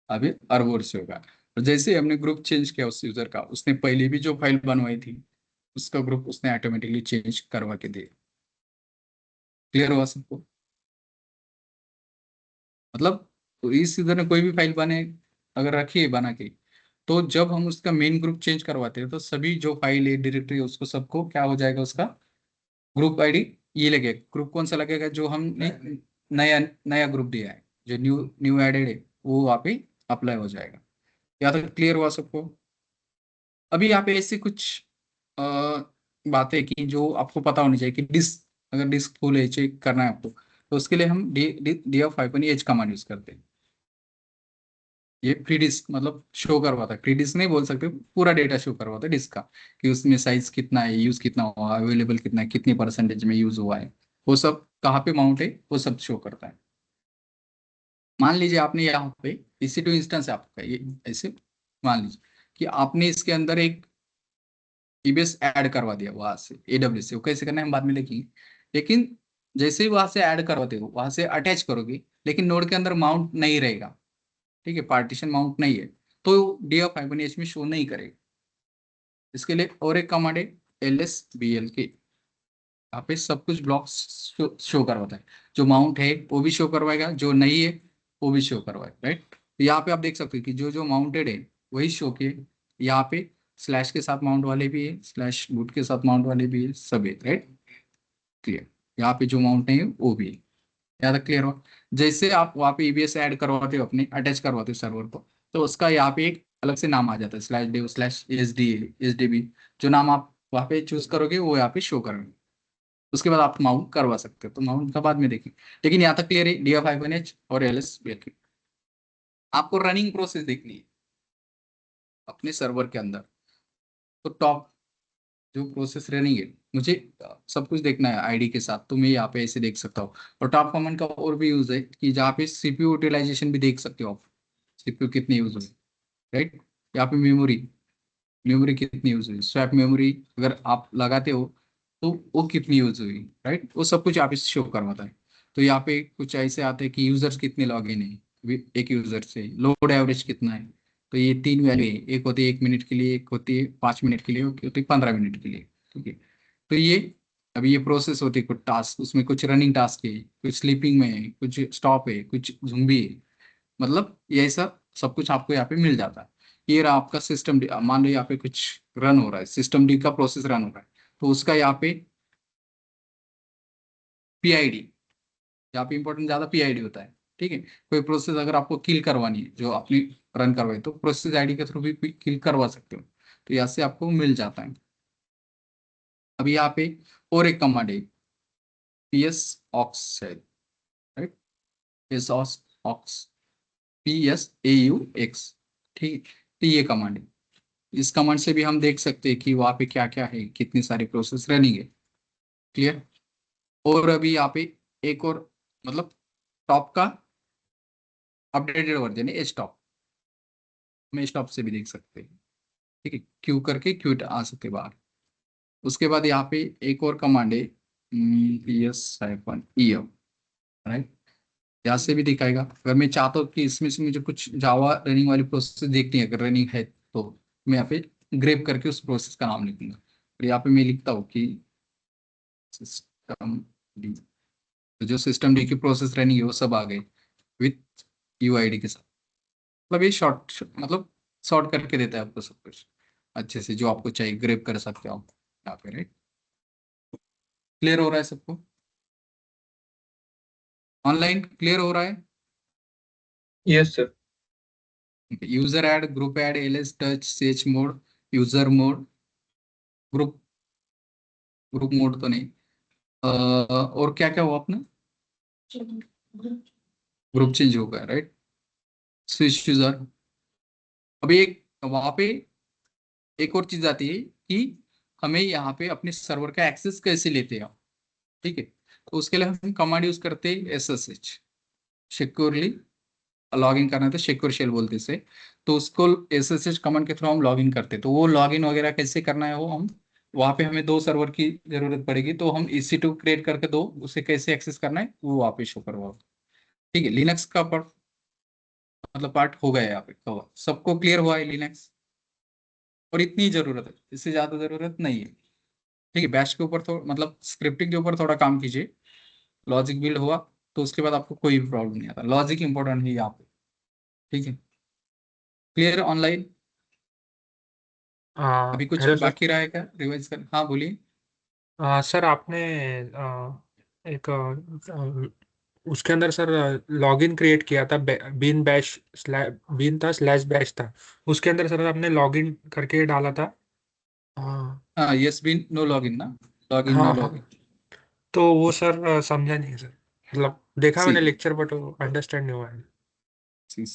अभी अर्बोर से होगा। और जैसे ही हमने ग्रुप चेंज किया उस यूजर का, उसने पहले भी जो फाइल बनवाई थी उसका ग्रुप उसने ऑटोमेटिकली चेंज करवा के दिया। क्लियर हुआ सबको, मतलब तो इस यूजर ने कोई भी फाइल बने अगर रखी है बना के, तो जब हम उसका मेन ग्रुप चेंज करवाते हैं तो सभी जो फाइल है डायरेक्टरी है उसको सबको क्या हो जाएगा, उसका ग्रुप आईडी ये लगेगा। ग्रुप कौन सा लगेगा, जो हमने नया नया ग्रुप दिया है, जो न्यू न्यू एडेड है वो वहाँ पे अप्लाई हो जाएगा। या तो क्लियर हुआ सबको? अभी यहाँ पे ऐसी कुछ अ, बातें की जो आपको पता होनी चाहिए कि डिस्क, अगर डिस्क फुल है चेक करना है आपको, तो उसके लिए हम df-h कमांड यूज करते हैं। ये फ्री डिस्क मतलब शो करवाता है, फ्री डिस्क नहीं बोल सकते, पूरा डेटा शो करवाता है डिस्क का, कि उसमें साइज कितना है, यूज कितना हुआ, अवेलेबल कितना है, कितनी परसेंटेज में यूज हुआ है, वो सब कहाँ पे माउंट है वो सब शो करता है। मान लीजिए आपने यहाँ पे EC2 इंस्टेंस है आपका, ये ऐसे मान लीजिए कि आपने इसके अंदर एक EBS ऐड करवा दिया वहां से, AWS से, वो कैसे करना है हम बाद में देखेंगे। लेकिन जैसे ही वहां से ऐड करवाते हो, वहां से अटैच करोगे, लेकिन नोड के अंदर माउंट नहीं रहेगा, ठीक है, पार्टीशन माउंट नहीं है, तो df-h में शो नहीं करेगा। इसके लिए और एक कमांड है lsblk, यहाँ पे सब कुछ ब्लॉक शो करवाता है, जो माउंट है वो भी शो करवाएगा, जो नहीं है वो भी शो करवाएगा, राइट। तो यहाँ पे आप देख सकते हो कि जो जो माउंटेड है वही शो किए, यहाँ पे स्लैश के साथ माउंट वाले भी है, स्लैश बूट के साथ माउंट वाले भी है, सब है, राइट, क्लियर। यहाँ पे जो माउंट नहीं है वो भी है, यहाँ तक क्लियर हो? जैसे आप वहाँ पे EBS ऐड करवाते हो, अपने अटैच करवाते हो सर्वर को, तो उसका यहाँ पे एक अलग से नाम आ जाता है, /dev/SDA/SDB, जो नाम आप वहाँ पे चूज करोगे वो यहाँ पे शो करोगे। उसके बाद आप माउंट करवा सकते हो, तो माउंट का बाद में देखेंगे, लेकिन यहाँ तक क्लियर है df-h और lsblk। आपको रनिंग प्रोसेस देखनी है अपने सर्वर के अंदर, तो टॉप जो प्रोसेस रनिंग है, मुझे सब कुछ देखना है आईडी के साथ, तो मैं यहाँ पे ऐसे देख सकता हूँ। और टॉप कमांड का और भी यूज है कि जहाँ पे CPU यूटिलाइजेशन भी देख सकते हो आप, CPU कितनी यूज हुई, राइट। यहाँ पे मेमोरी, मेमोरी कितनी यूज हुई, स्वैप मेमोरी अगर आप लगाते हो तो वो कितनी यूज हुई, राइट, वो सब कुछ आप इस शो करवाता है। तो यहाँ पे कुछ ऐसे आते हैं कि यूजर्स कितने लॉगिन है एक यूजर से, लोड एवरेज कितना है, तो ये 3 वैल्यू है, एक होती है 1 मिनट के लिए, एक होती है 5 मिनट के लिए, एक होती है 15 मिनट के लिए, ठीक है। तो ये अभी ये प्रोसेस होती है, कुछ टास्क, उसमें कुछ रनिंग टास्क है, कुछ स्लीपिंग में है, कुछ स्टॉप है, कुछ ज़ुम्बी है, मतलब ये ऐसा सब कुछ आपको यहाँ पे मिल जाता है। ये रहा आपका सिस्टम, मान लो यहाँ पे कुछ रन हो रहा है, सिस्टम डी का प्रोसेस रन हो रहा है, तो उसका यहाँ पे PID, यहाँ पे इंपॉर्टेंट ज्यादा PID होता है, ठीक है। कोई प्रोसेस अगर आपको किल करवानी है जो आपने रन करवाई, तो प्रोसेस ID के थ्रू भी किल करवा सकते हो, तो यहाँ से आपको मिल जाता है। अभी यहाँ पे और एक कमांड है PSAUX है, राइट, PSAUX, ठीक है। तो ये कमांड है, इस कमांड से भी हम देख सकते हैं कि वहाँ पे क्या क्या है, कितनी सारी प्रोसेस रनिंग है, क्लियर। और अभी यहाँ पे एक और मतलब टॉप का अपडेटेड वर्जन है एचटॉप, हम एचटॉप से भी देख सकते हैं, ठीक है, क्यू करके क्यू आ सकते हैं बाहर। उसके बाद यहाँ पे एक और कमांड है PS-EF, राइट, यहाँ से भी दिखाएगा। अगर मैं चाहता हूँ कि इसमें से मुझे कुछ जावा रनिंग वाली प्रोसेस देखनी है, अगर रनिंग है तो मैं यहाँ पे ग्रेप करके उस प्रोसेस का नाम लिखूंगा, और यहाँ पे मैं लिखता हूँ कि सिस्टम डी, तो जो सिस्टम डी की प्रोसेस रनिंग है वो सब आ गए विथ UID के साथ। मतलब ये शॉर्ट मतलब सॉर्ट करके देता है आपको सब कुछ अच्छे से, जो आपको चाहिए ग्रेप कर सकते हो आप यहाँ पे, राइट। क्लियर हो रहा है सबको? ऑनलाइन क्लियर हो रहा है? Yes sir. User add, group add, LS touch, CH mode, user mode, group, group mode तो नहीं, और क्या क्या हुआ अपना, ग्रुप चेंज हो गया, राइट, स्विच यूजर। अभी एक वहां पे एक और चीज आती है कि हमें यहाँ पे अपने सर्वर का एक्सेस कैसे लेते हैं, ठीक है। तो उसके लिए हम कमांड यूज करते हैं SSH, सिक्योरली लॉग इन करना था, सिक्योर शेल बोलते इसे। तो उसको SSH कमांड के थ्रू हम लॉग इन करते, तो वो लॉग इन वगैरह कैसे करना है वो हम वहाँ पे हमें 2 सर्वर की जरूरत पड़ेगी, तो हम EC2 क्रिएट करके दो, उसे कैसे एक्सेस करना है वो वहाँ पे शो करवाओ, ठीक है। लिनक्स का मतलब पार्ट हो गया है यहाँ पे कवर, सबको क्लियर हुआ है लिनक्स? और इतनी जरूरत है, इससे ज्यादा जरूरत नहीं है, ठीक है। बैश के ऊपर तो मतलब स्क्रिप्टिंग के ऊपर थोड़ा काम कीजिए, लॉजिक बिल्ड हुआ तो उसके बाद आपको कोई भी प्रॉब्लम नहीं आता, लॉजिक इंपॉर्टेंट है यहाँ पे, ठीक है। Clear online? अभी कुछ हेलो सर। बाकी रहा है क्या रिवाइज कर? हाँ बोलिए। सर आपने एक उसके अंदर सर लॉगिन क्रिएट किया था, बीन बैश बीन था स्लैश बैश था, उसके अंदर सर हमने लॉगिन करके डाला था। हाँ हाँ, यस बिन नो लॉगिन ना, लॉगिन हाँ नो हाँ। लॉगिन। तो वो सर समझा नहीं सर, मतलब देखा सी मैंने लेक्चर बट अंडरस्टैंड नहीं हुआ है। सी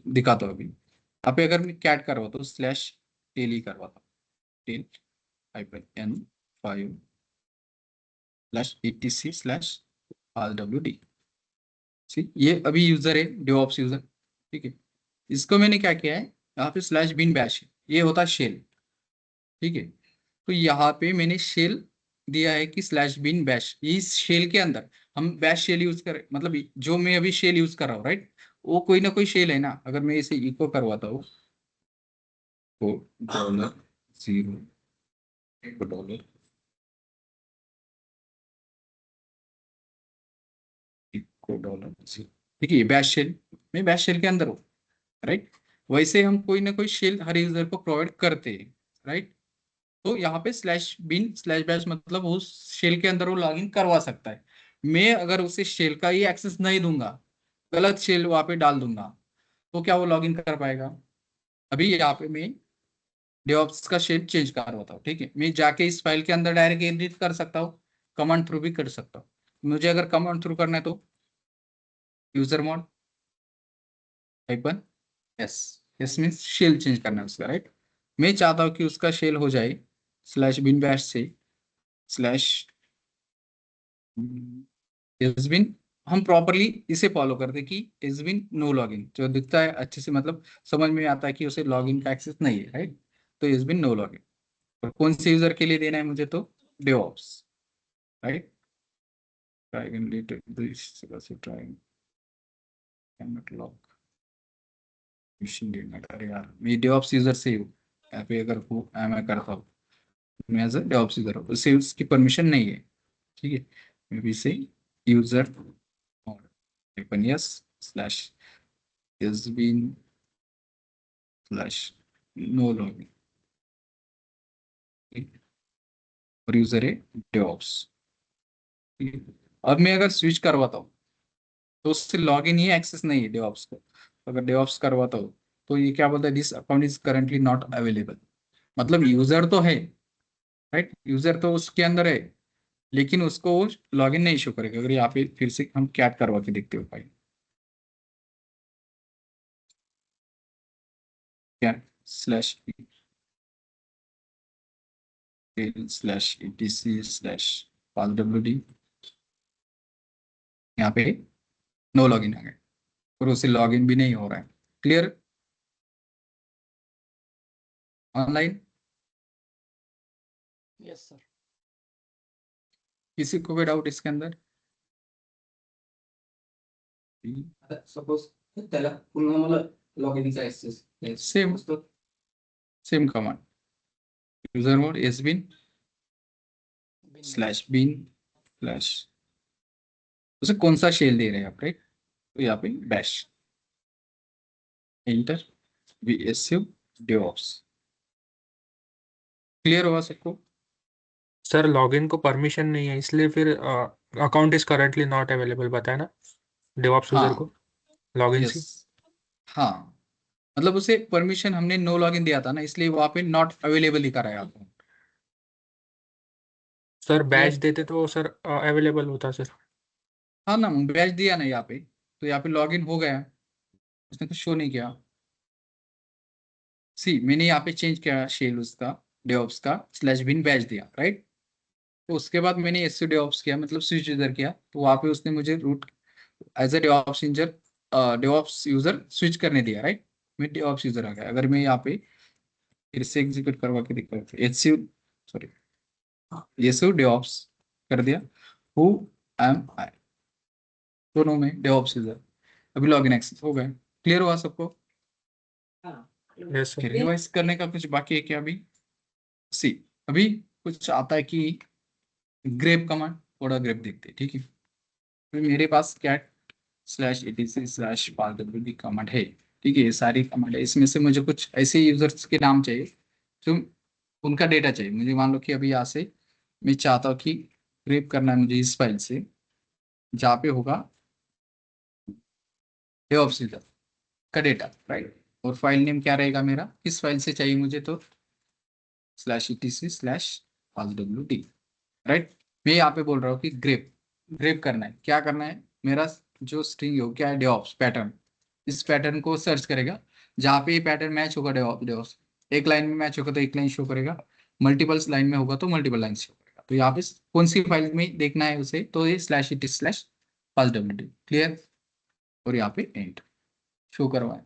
दिखाता हूँ अभी। यहाँ पे अगर मैं कैट करवाता हूँ स्लैश टेल ही करवाता हूँ, tail -n5 slash etc slash rwd। See ये अभी यूजर है डेवऑप्स यूजर, ठीक है। इसको मैंने क्या किया है, यहाँ पे स्लैश बिन बैश ये होता है शेल, ठीक है। तो यहाँ पे मैंने शेल दिया है कि स्लैश बिन बैश, इस शेल के अंदर हम बैश शेल यूज कर, मतलब जो मैं अभी शेल यूज कर रहा हूँ राइट, वो कोई ना कोई शेल है ना। अगर मैं इसे इको करवाता हूँ तो $0 $, इको $0, ठीक है। ये बैश शेल, मैं बैश शेल के अंदर हूँ राइट। वैसे हम कोई ना कोई शेल हर यूजर को प्रोवाइड करते हैं राइट। तो यहाँ पे स्लैश बिन स्लैश बैश मतलब उस शेल के अंदर वो लॉगिन करवा सकता है। मैं अगर उसे शेल का ही एक्सेस नहीं दूंगा, गलत शेल वहां पे डाल दूंगा, तो क्या वो लॉगिन कर पाएगा। अभी यहाँ पे मैं डेवऑप्स का शेल चेंज करवाता हूँ, ठीक है। मैं जाके इस फाइल के अंदर डायरेक्ट एडिट कर सकता हूँ, कमांड थ्रू भी कर सकता हूँ। मुझे अगर कमांड थ्रू करना है तो user mode yes, yes means shall change करना है उसका राइट। मैं चाहता हूँ कि उसका शेल हो जाए स्लैश बिन बैश से स्लैश इज बिन। हम प्रॉपरली इसे फॉलो करते कि इज बिन नो लॉगिन, जो दिखता है अच्छे से, मतलब समझ में आता है कि उसे लॉगिन का एक्सेस नहीं है राइट। तो इज बिन नो लॉगिन, और कौन से यूजर के लिए देना है मुझे, तो DevOps right. Try can lead this try can not log machine did अरे यार, मैं डेवऑप्स यूजर से हूँ यहाँ पे, अगर वो मैं करता हूँ, मैं एज अ डेवऑप्स यूजर हूँ, उससे उसकी परमिशन नहीं है, ठीक है। मैं भी से यूजर और yes slash is bin slash no login, और यूजर है डेवऑप्स, ठीक है। अब मैं अगर स्विच करवाता हूँ तो उससे लॉगिन ही एक्सेस नहीं है डेवऑप्स को। अगर डेवऑप्स करवाता हूँ तो ये क्या बोलता है, this account is currently not available, मतलब यूजर तो है राइट, यूजर तो उसके अंदर है, लेकिन उसको लॉगिन नहीं शो करेगा। अगर यहाँ पे फिर से हम कैट करवा के देखते हो file, cat slash slash etc slash पासwd, यहाँ पे नो लॉगिन आ गया और उसे लॉगिन भी नहीं हो रहा है। Clear online, yes sir. किसी को भी डाउट इसके अंदर। सपोज त्याला पुन्हा मला लॉग इनचा access same same command, user mode S bin slash bin slash, उसे कौन सा शेल दे रहे हैं आप राइट, तो यहाँ पे bash enter vsu DevOps। Clear हुआ सबको। सर लॉगिन को परमिशन नहीं है, इसलिए फिर account is currently not available बताया ना डेवऑप्स यूजर को हाँ लॉगिन यस, से। हाँ मतलब उसे परमिशन हमने नो लॉगिन दिया था ना, इसलिए वहां पे नॉट अवेलेबल लिखा रहा है आपको। सर बैच क्लियर, देते तो सर अवेलेबल होता सर। हाँ ना, बैच दिया ना यहाँ पे, तो यहाँ पे लॉगिन हो गया, उसने तो शो नहीं किया। सी मैंने यहाँ पे चेंज किया शेल उसका डेवऑप्स का स्लैश बिन बैच दिया राइट। तो उसके बाद मैंने एसयू डेवऑप्स किया, मतलब स्विच यूजर किया, तो वहां पे उसने मुझे root as a DevOps user, DevOps user switch करने दिया राइट। मैं डेवऑप्स यूजर आ गया। अगर मैं यहाँ पे फिर से एग्जीक्यूट करवा के देखता हूँ, एचसीयू सॉरी एसयू डेवऑप्स कर दिया, हु एम आई, दोनों में डेवऑप्स यूजर, अभी लॉगिन एक्सेस हो गए। क्लियर हुआ सबको। Yes sir. रिवाइज करने का कुछ बाकी है क्या अभी। सी अभी कुछ आता है कि ग्रेप कमांड, थोड़ा ग्रेप देखते हैं, ठीक है। तो मेरे पास कैट स्लैश etc स्लैश पासwd कमांड है, ठीक है। ये सारी कमांड है, इसमें से मुझे कुछ ऐसे यूजर्स के नाम चाहिए जो उनका डेटा चाहिए मुझे। मान लो कि अभी यहाँ से मैं चाहता हूँ कि ग्रेप करना है मुझे इस फाइल से, जहाँ पे होगा DevOps का डेटा, राइट। और फाइल नेम क्या रहेगा मेरा, किस फाइल से चाहिए मुझे, तो /etc/passwd, राइट। मैं यहाँ पे बोल रहा हूँ कि ग्रेप करना है, क्या करना है, मेरा जो स्ट्रिंग हो क्या है, DevOps पैटर्न, इस पैटर्न को सर्च करेगा, जहाँ पे ये पैटर्न मैच होगा DevOps, एक लाइन में मैच होगा तो एक लाइन शो करेगा, मल्टीपल लाइन में होगा तो मल्टीपल लाइन शो करेगा। तो यहाँ पे कौन सी फाइल में देखना है उसे, तो ये /etc/passwd, क्लियर। और यहाँ पे एंड शो करवाए,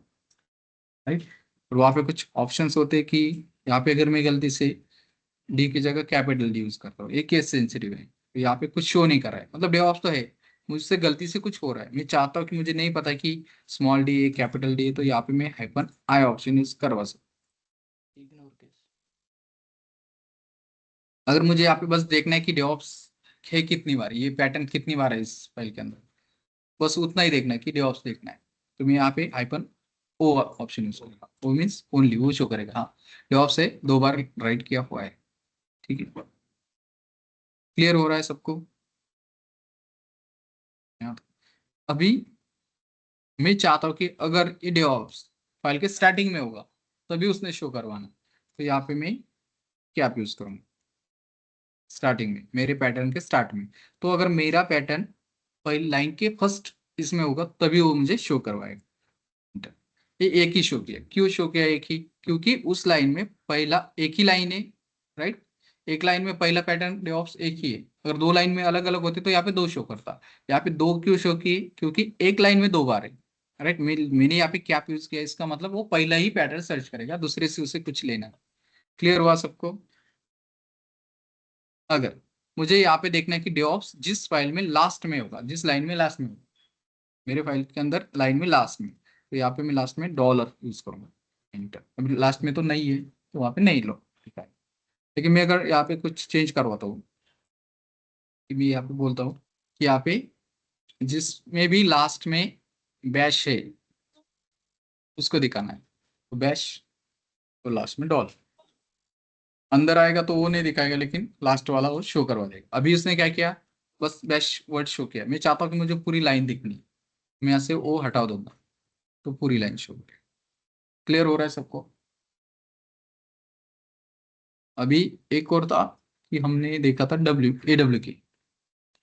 राइट। और वहाँ पे कुछ ऑप्शंस होते हैं कि यहाँ पे अगर मैं गलती से डी की जगह कैपिटल डी यूज करता हूँ, एक केस सेंसिटिव है, तो यहाँ पे कुछ शो नहीं कर रहा है, मतलब DevOps तो है, मुझसे गलती से कुछ हो रहा है, मैं चाहता हूँ कि मुझे नहीं पता कि स्मॉल डी है कैपिटल डी है, तो यहाँ पे मैं -i ऑप्शन यूज करवा सकता इग्नोर केस। हूँ। अगर मुझे यहाँ पे बस देखना है कि DevOps है कितनी बार, ये पैटर्न कितनी बार है इस फाइल के अंदर, बस उतना ही देखना है कि DevOps देखना है, तो मैं यहाँ पे -o ऑप्शन यूज करूंगा, वो मीन्स ओनली वो शो करेगा, हाँ DevOps से 2 बार राइट किया हुआ है, ठीक है। क्लियर हो रहा है सबको। अभी मैं चाहता हूँ कि अगर ये DevOps फाइल के स्टार्टिंग में होगा तभी उसने शो करवाना, तो यहाँ पे मैं क्या यूज करूँगा, स्टार्टिंग में, मेरे पैटर्न के स्टार्ट में, तो अगर मेरा पैटर्न पहली लाइन के फर्स्ट इसमें होगा तभी वो मुझे शो करवाएगा। ये एक ही शो किया, क्यों शो किया एक ही, क्योंकि उस लाइन में पहला एक ही लाइन है, राइट। एक लाइन में पहला पैटर्न DevOps एक ही है, अगर 2 लाइन में अलग अलग होते तो यहाँ पे 2 शो करता, यहाँ पे 2 क्यों शो किए, क्योंकि एक लाइन में 2 बार है, राइट। मैंने यहाँ पे क्या यूज किया, इसका मतलब वो पहला ही पैटर्न सर्च करेगा, दूसरे से उसे कुछ लेना। क्लियर हुआ सबको। अगर मुझे यहाँ पे देखना है कि DevOps जिस फाइल में लास्ट में होगा, जिस लाइन में लास्ट में होगा, मेरे फाइल के अंदर लाइन में लास्ट में, तो यहाँ पे मैं लास्ट में डॉलर यूज करूंगा, एंटर। अभी लास्ट में तो नहीं है तो वहाँ पे नहीं लो, ठीक है। लेकिन मैं अगर यहाँ पे कुछ चेंज करवाता हूँ, कि मैं यहाँ पे बोलता हूँ कि यहाँ पे जिसमें भी लास्ट में बैश है उसको दिखाना है, तो बैश, तो लास्ट में डॉलर, अंदर आएगा तो वो नहीं दिखाएगा, लेकिन लास्ट वाला वो शो करवा देगा। अभी उसने क्या किया, बस बैश वर्ड शो किया, मैं चाहता हूँ कि मुझे पूरी लाइन दिखनी है, मैं यहाँ से वो हटा दूंगा तो पूरी लाइन शो करेगा। क्लियर हो रहा है सबको। अभी एक और था कि हमने देखा था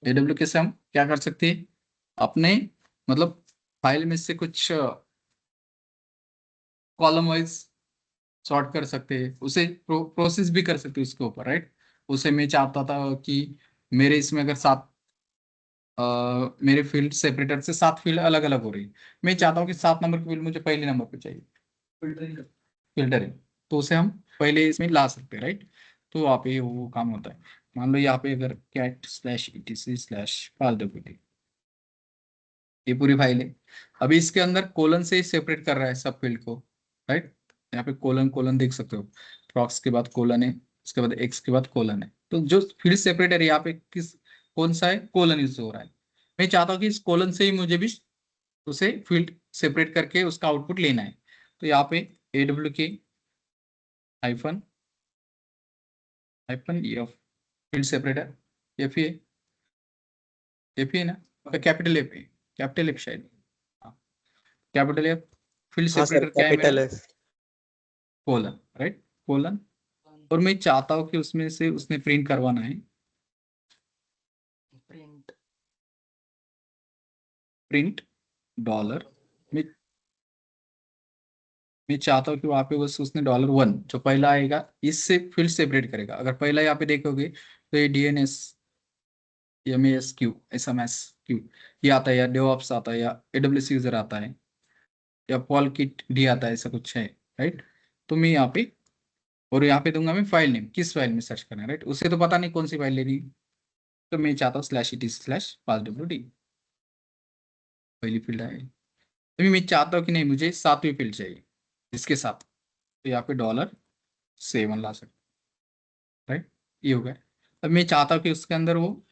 AWK से हम क्या कर सकते हैं, अपने मतलब फाइल में से कुछ कॉलम वाइज सॉर्ट कर सकते हैं, उसे प्रोसेस भी कर सकते हैं उसके ऊपर, राइट। उसे मैं चाहता था कि मेरे इसमें अगर 7 मेरे फील्ड सेपरेटर से 7 फील्ड अलग अलग हो रही है, मैं चाहता हूँ कि 7 नंबर की फील्ड मुझे पहले नंबर पे चाहिए, फिल्टरिंग, तो उसे हम पहले इसमें ला सकते हैं, राइट। तो वहाँ पे वो काम होता है। मान लो यहाँ पे अगर cat/etc/passwd, ये पूरी फाइल है, अभी इसके अंदर कोलन से सेपरेट कर रहा है सब फील्ड को, राइट। यहाँ पे कोलन कोलन देख सकते हो, प्रॉक्स के बाद कोलन है, उसके बाद एक्स के बाद कोलन है, तो जो फील्ड सेपरेटर यहाँ पे किस कौन सा है, कोलन यूज हो रहा है। मैं चाहता हूँ कि इस कोलन से ही मुझे भी उसे फील्ड सेपरेट करके उसका आउटपुट लेना है, तो यहाँ पे AWK hyphen F field separator, F ही है ना, कैपिटल एफ शायद, कैपिटल एफ फील्ड हाँ सर, सेपरेटर क्या है मेरा, कैपिटल है। Colon, right, colon. और मैं चाहता हूँ कि उसमें से उसने प्रिंट करवाना है, प्रिंट डॉलर, मैं चाहता हूँ कि वहां पे बस उसने $1 जो पहला आएगा इससे फील्ड सेपरेट करेगा। अगर पहला यहाँ पे देखोगे तो ये DNS MESQ SMSQ ये आता है, या DevOps आता है, या AWS यूजर आता है, या पॉल किट डी आता है, ऐसा कुछ है, राइट। तो मैं यहाँ पे, और यहाँ पे दूंगा मैं फाइल नेम, किस फाइल में सर्च करना है, राइट। उसे तो पता नहीं कौन सी फाइल लेनी है, तो मैं चाहता हूँ /etc/passwd पहली फील्ड आए। अभी मैं चाहता हूँ कि नहीं मुझे 7वीं फील्ड चाहिए इसके साथ, तो यहाँ पे $7 ला सकते, राइट, ये हो गया। अब मैं चाहता हूँ कि उसके अंदर वो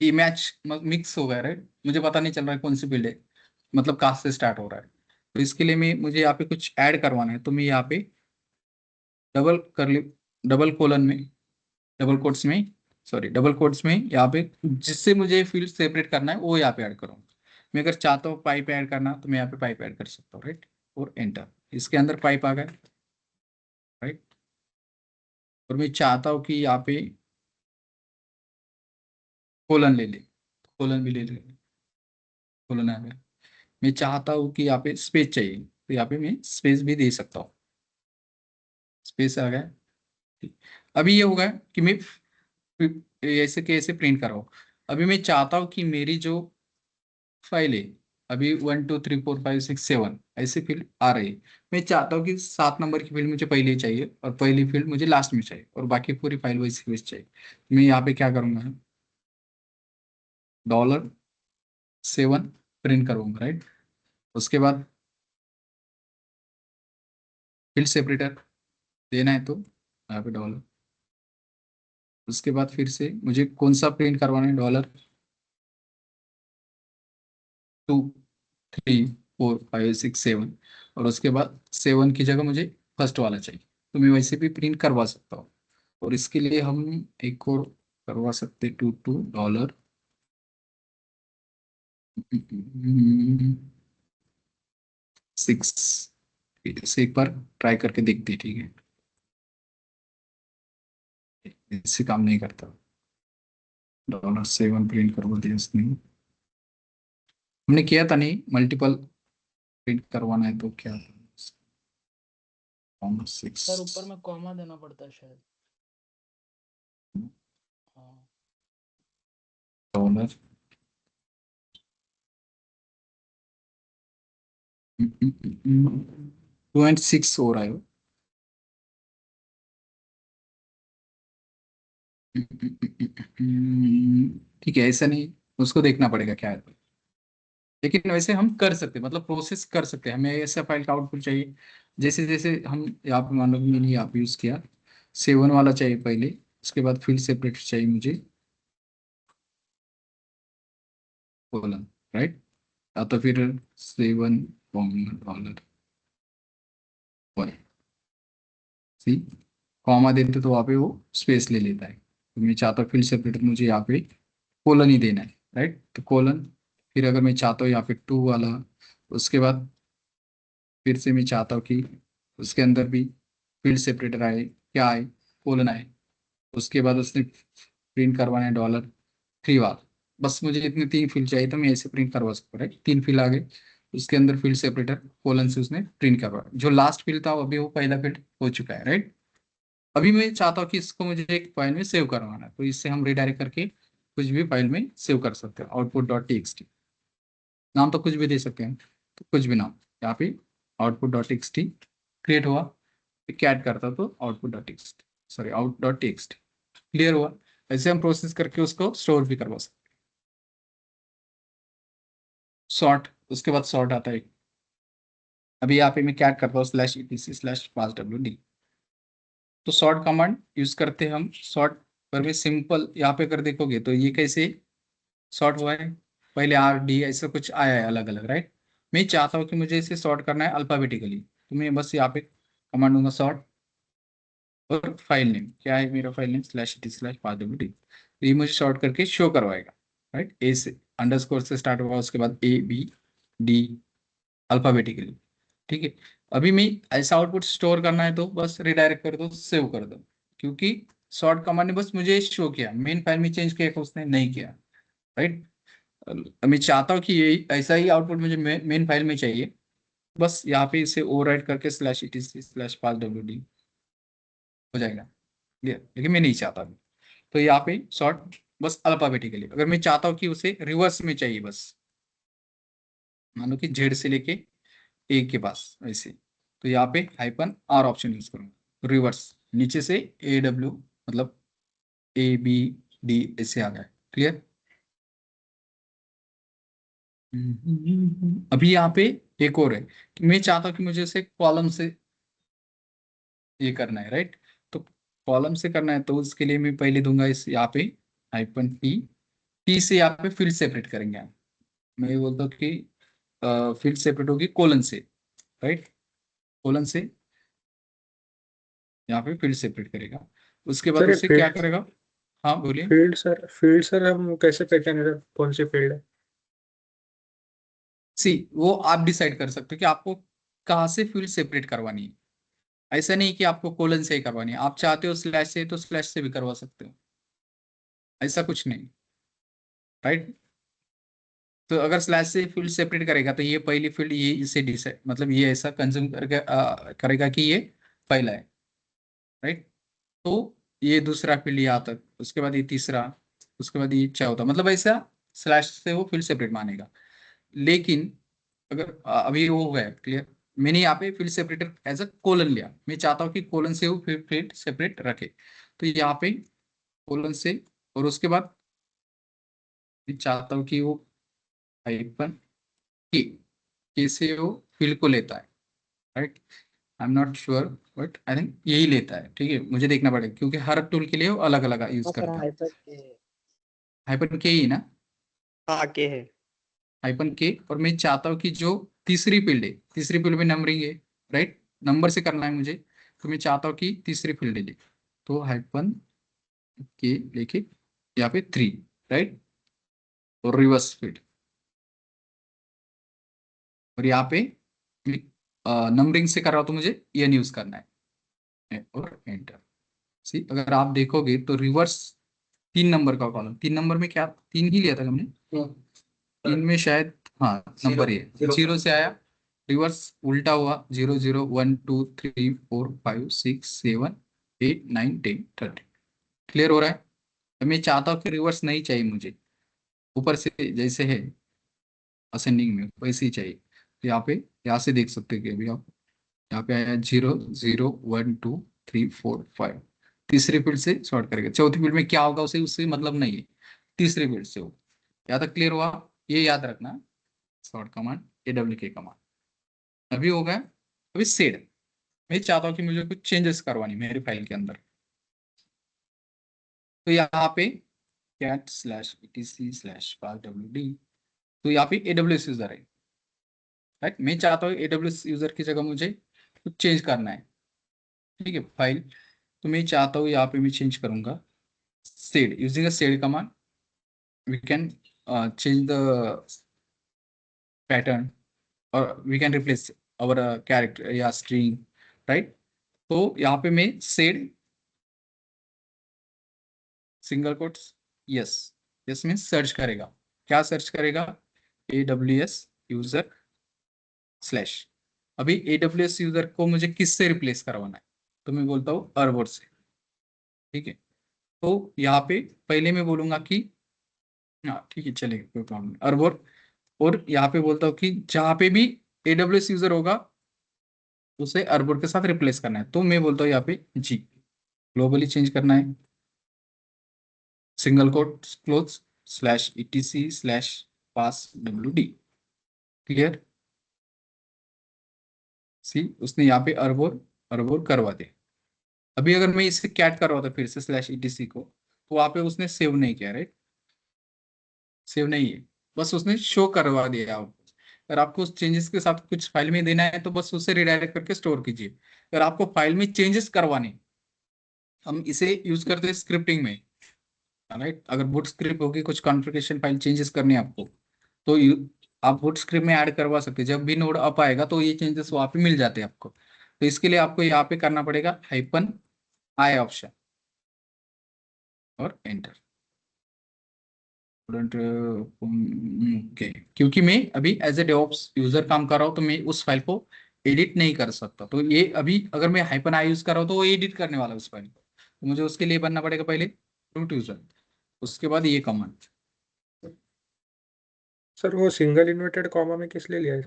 ये मैच मिक्स हो गया, राइट, मुझे पता नहीं चल रहा है कौन सी फील्ड है, मतलब कहाँ से स्टार्ट हो रहा है, तो इसके लिए मैं मुझे यहाँ पे कुछ ऐड करवाना है, तो मैं यहाँ पे डबल कोलन में, डबल कोट्स में, सॉरी डबल कोट्स में यहाँ पे जिससे मुझे फील्ड सेपरेट करना है वो यहाँ पे ऐड करूँगा, मैं अगर चाहता हूँ पाइप ऐड करना तो मैं यहाँ पे पाइप ऐड कर सकता हूँ, राइट, और एंटर। इसके अंदर पाइप आ गया, राइट, और मैं चाहता हूँ कि यहाँ पे कोलन ले ले, कोलन भी ले ले, कोलन आ गया। मैं चाहता हूँ कि यहाँ पे स्पेस चाहिए तो यहाँ पे मैं स्पेस भी दे सकता हूँ, स्पेस आ गया। ठीक। अभी ये होगा कि मैं ऐसे कैसे प्रिंट कर रहा हूँ। अभी मैं चाहता हूँ कि मेरी जो फाइल है, अभी 1 2 3 4 5 6 7 ऐसे फील्ड आ रही है, मैं चाहता हूँ कि 7 नंबर की फील्ड मुझे पहले ही चाहिए और पहली फील्ड मुझे लास्ट में चाहिए और बाकी पूरी फाइल वैसे वैसे चाहिए। मैं यहाँ पे क्या करूँगा, $7 प्रिंट करूँगा, राइट। उसके बाद फील्ड सेपरेटर देना है तो यहाँ पे डॉलर। उसके बाद फिर से मुझे कौन सा प्रिंट करवाना है, $2 3 4 5 6 7, और उसके बाद 7 की जगह मुझे फर्स्ट वाला चाहिए तो मैं वैसे भी प्रिंट करवा सकता हूँ। और इसके लिए हम एक और करवा सकते, $2 6। इसे एक बार ट्राई करके देखते हैं, ठीक है, इससे काम नहीं करता। $7 प्रिंट करवा दिया इसने, हमने किया था नहीं, मल्टीपल प्रिंट करवाना है तो क्या, सर ऊपर में कॉमा देना पड़ता है शायद। हाँ $6 2.6 हो रहा है। ठीक है, ऐसा नहीं, उसको देखना पड़ेगा क्या है। लेकिन वैसे हम कर सकते हैं, मतलब प्रोसेस कर सकते हैं। हमें ऐसा फाइल का आउटपुट चाहिए, जैसे जैसे हम यहाँ पे मान लो मैंने यहाँ पे यूज किया 7 वाला चाहिए पहले, उसके बाद फील्ड सेपरेट चाहिए मुझे कोलन, राइट, या तो फिर $7 सी कॉमा देते तो वहाँ पे वो स्पेस ले लेता है, तो मैं चाहता हूँ फील्ड सेपरेटर मुझे यहाँ पे कोलन ही देना है, राइट, तो कोलन। फिर अगर मैं चाहता हूँ यहाँ पे 2 वाला, उसके बाद फिर से मैं चाहता हूँ कि उसके अंदर भी फील्ड सेपरेटर आए, क्या आए, कोलन आए। उसके बाद उसने प्रिंट करवाना है $3 वाला, बस मुझे इतने 3 फील्ड चाहिए तो मैं ऐसे प्रिंट करवा सकता हूँ, राइट। 3 फील्ड आ गए, उसके अंदर फील्ड सेपरेटर कोलन से उसने प्रिंट करवा, जो लास्ट फील्ड था अभी वो पहला फील्ड हो चुका है, राइट। अभी मैं चाहता हूँ कि इसको मुझे एक फाइल में सेव करवाना है, तो इससे हम रिडायरेक्ट करके कुछ भी फाइल में सेव कर सकते हैं, output.txt, नाम तो कुछ भी दे सकते हैं, तो कुछ भी नाम यहाँ पे output.txt क्रिएट हुआ, कैट करता तो output.txt, सॉरी out.txt क्लियर हुआ। ऐसे हम प्रोसेस करके उसको स्टोर भी करवा सकते हैं। सॉर्ट, उसके बाद सॉर्ट आता है, अभी यहाँ पे मैं कैट करता हूँ /etc/passwd, तो सॉर्ट कमांड यूज करते हैं हम। सॉर्ट पर भी सिंपल, यहाँ पे अगर देखोगे तो ये कैसे सॉर्ट हुआ है, पहले RD ऐसा कुछ आया है अलग अलग, राइट। मैं चाहता हूँ कि मुझे इसे सॉर्ट करना है अल्फाबेटिकली, तो मैं बस यहाँ पे कमांड दूंगा सॉर्ट, और फाइल नेम क्या है, मेरा फाइल नेम /etc/passwd, तो ये मुझे सॉर्ट करके शो करवाएगा, राइट। ए से अंडरस्कोर से स्टार्ट होगा, उसके बाद ABD अल्फाबेटिकली, ठीक है। अभी मैं ऐसा आउटपुट स्टोर करना है तो बस रिडायरेक्ट कर दो, सेव कर दो, क्योंकि सॉर्ट कमांड ने बस मुझे शो किया, मेन फाइल में चेंज किया उसने नहीं किया, राइट। मैं चाहता हूँ कि ये ऐसा ही आउटपुट मुझे मेन फाइल में चाहिए, बस यहाँ पे इसे ओवरराइट करके /etc/passwd हो जाएगा, क्लियर। लेकिन मैं नहीं चाहता अभी, तो यहाँ पे सॉर्ट बस अल्फाबेटिकली। अगर मैं चाहता हूँ कि उसे रिवर्स में चाहिए, बस मान लो कि Z से लेके A के पास ऐसे, तो यहाँ पे -R ऑप्शन यूज करूंगा, रिवर्स नीचे से AW, मतलब ABD ऐसे आ गया, क्लियर। अभी यहाँ पे एक और है कि मैं चाहता हूँ कि मुझे इसे कॉलम से ये करना है, राइट। तो कॉलम से करना है तो उसके लिए मैं पहले दूंगा इस यहाँ पे -T, T से यहाँ पे फील्ड सेपरेट करेंगे हम। मैं ये बोलता हूँ कि फील्ड सेपरेट होगी कोलन से, राइट, कोलन से यहाँ पे फील्ड सेपरेट करेगा। उसके बाद सर ये उससे क्या करेगा, हाँ बोलिए। फील्ड सर हम कैसे पहचाने सर कौन सी फील्ड है? सी वो आप डिसाइड कर सकते हो कि आपको कहाँ से फील्ड सेपरेट करवानी है। ऐसा नहीं कि आपको कोलन से ही करवानी है, आप चाहते हो स्लैश से तो स्लैश से भी करवा सकते हो, ऐसा कुछ नहीं, राइट। तो अगर स्लैश से फील्ड सेपरेट करेगा तो ये पहली फील्ड ये इसे डिसाइड मतलब ये ऐसा कंज्यूम करके करेगा कि ये पहला है, राइट। तो ये दूसरा फील्ड यहाँ तक, उसके बाद ये तीसरा, उसके बाद ये चौथा, मतलब ऐसा स्लैश से वो फील्ड सेपरेट मानेगा। लेकिन अगर अभी वो हो गया क्लियर, मैंने यहाँ पे field separator as a colon लिया, मैं चाहता हूँ कि कोलन से वो फील्ड सेपरेट रखे, तो यहाँ पे कोलन से, और उसके बाद मैं चाहता हूँ कि वो हाइपन के से वो फील्ड को लेता है, right. I am not sure but I think यही लेता है, ठीक है, मुझे देखना पड़ेगा क्योंकि हर टूल के लिए वो अलग अलग यूज हाँ सर, करता है। हाइपर के है। हाइपन के ही ना, हाँ के है। हाइपन के, और मैं चाहता हूँ कि जो तीसरी फील्ड है, तीसरी फील्ड में नंबरिंग है, राइट, नंबर से करना है मुझे, तो मैं चाहता हूँ कि तीसरी फील्ड ले, तो हाइपन के लेके यहाँ पे 3, राइट, और रिवर्स फील्ड, और यहाँ पे नंबरिंग से कर रहा हूँ तो मुझे एन यूज करना है और एंटर। सी अगर आप देखोगे तो रिवर्स 3 नंबर का कॉलम, 3 नंबर में क्या 3 ही लिया था हमने, 3 में शायद, हाँ नंबर ये 0 से आया, रिवर्स उल्टा हुआ 0 0 1 2 3 4 5 6 7 8 9 10 30। क्लियर हो रहा है। तो मैं चाहता हूँ कि रिवर्स नहीं चाहिए मुझे, ऊपर से जैसे है असेंडिंग में वैसे ही चाहिए। तो यहाँ पे, यहाँ से देख सकते हैं कि अभी आप यहाँ पे आया 0 0 1 2 3 4 5, तीसरी फील्ड से सॉर्ट करेगा, चौथी फील्ड में क्या होगा उसे उससे मतलब नहीं है, तीसरी फील्ड से हो। यहाँ तक क्लियर हुआ, ये याद रखना, सॉर्ट कमांड AWK कमांड। अभी हो गया, अभी सेड, मैं चाहता हूँ कि मुझे कुछ चेंजेस करवानी मेरी फाइल के अंदर, तो यहाँ पे cat slash etc slash wd, तो यहाँ पे AWS यूजर है, राइट। मैं चाहता हूँ AWS यूजर की जगह मुझे कुछ चेंज करना है, ठीक है, फाइल, तो मैं चाहता हूँ यहाँ पे मैं चेंज करूंगा sed, using a sed command we can change the pattern और we can replace our character या स्ट्रिंग, राइट। तो यहाँ पे मैं sed single quotes yes, yes mean search करेगा, क्या सर्च करेगा, AWS यूजर स्लैश। अभी AWS यूजर को मुझे किससे रिप्लेस करवाना है, तो मैं बोलता हूँ अर्बोर से, ठीक है। तो यहाँ पे पहले मैं बोलूंगा कि हाँ ठीक है चलेगा, कोई प्रॉब्लम नहीं, अर्बोर, और यहाँ पे बोलता हूँ कि जहाँ पे भी AWS यूजर होगा उसे अर्बोर के साथ रिप्लेस करना है, तो मैं बोलता हूँ यहाँ पे जी, ग्लोबली चेंज करना है, single quote close slash etc slash pass wd। Clear, see उसने यहाँ पे अर्बोर अर्बोर करवा दे। अभी अगर मैं इसे कैट करवाता फिर से स्लैश etc को, तो वहां पे उसने सेव नहीं किया, राइट, सेव नहीं है, बस उसने शो करवा दिया आपको। अगर आपको उस चेंजेस के साथ कुछ फाइल में देना है तो बस उसे रिडायरेक्ट करके स्टोर कीजिए। अगर आपको फाइल में चेंजेस करवाने, हम इसे यूज करते हैं स्क्रिप्टिंग में, राइट। अगर बूट स्क्रिप्ट होगी, कुछ कॉन्फ़िगरेशन फाइल चेंजेस करने हैं आपको, तो आप बूट स्क्रिप्ट में ऐड करवा सकते हैं, जब भी नोड अप आएगा तो ये चेंजेस वहां पे मिल जाते हैं आपको। तो इसके लिए आपको यहाँ पे करना पड़ेगा -i ऑप्शन और एंटर। ओके, क्योंकि मैं अभी एज ए डेवऑप्स यूजर काम कर रहा हूँ तो मैं उस फाइल को एडिट नहीं कर सकता, तो ये अभी अगर मैं -i यूज कर रहा हूँ तो वो एडिट करने वाला है उस फाइल को, तो मुझे उसके लिए बनना पड़ेगा पहले रूट यूजर, उसके बाद ये कमांड। सर वो सिंगल इन्वर्टेड कॉमा में किस लिए लिया है?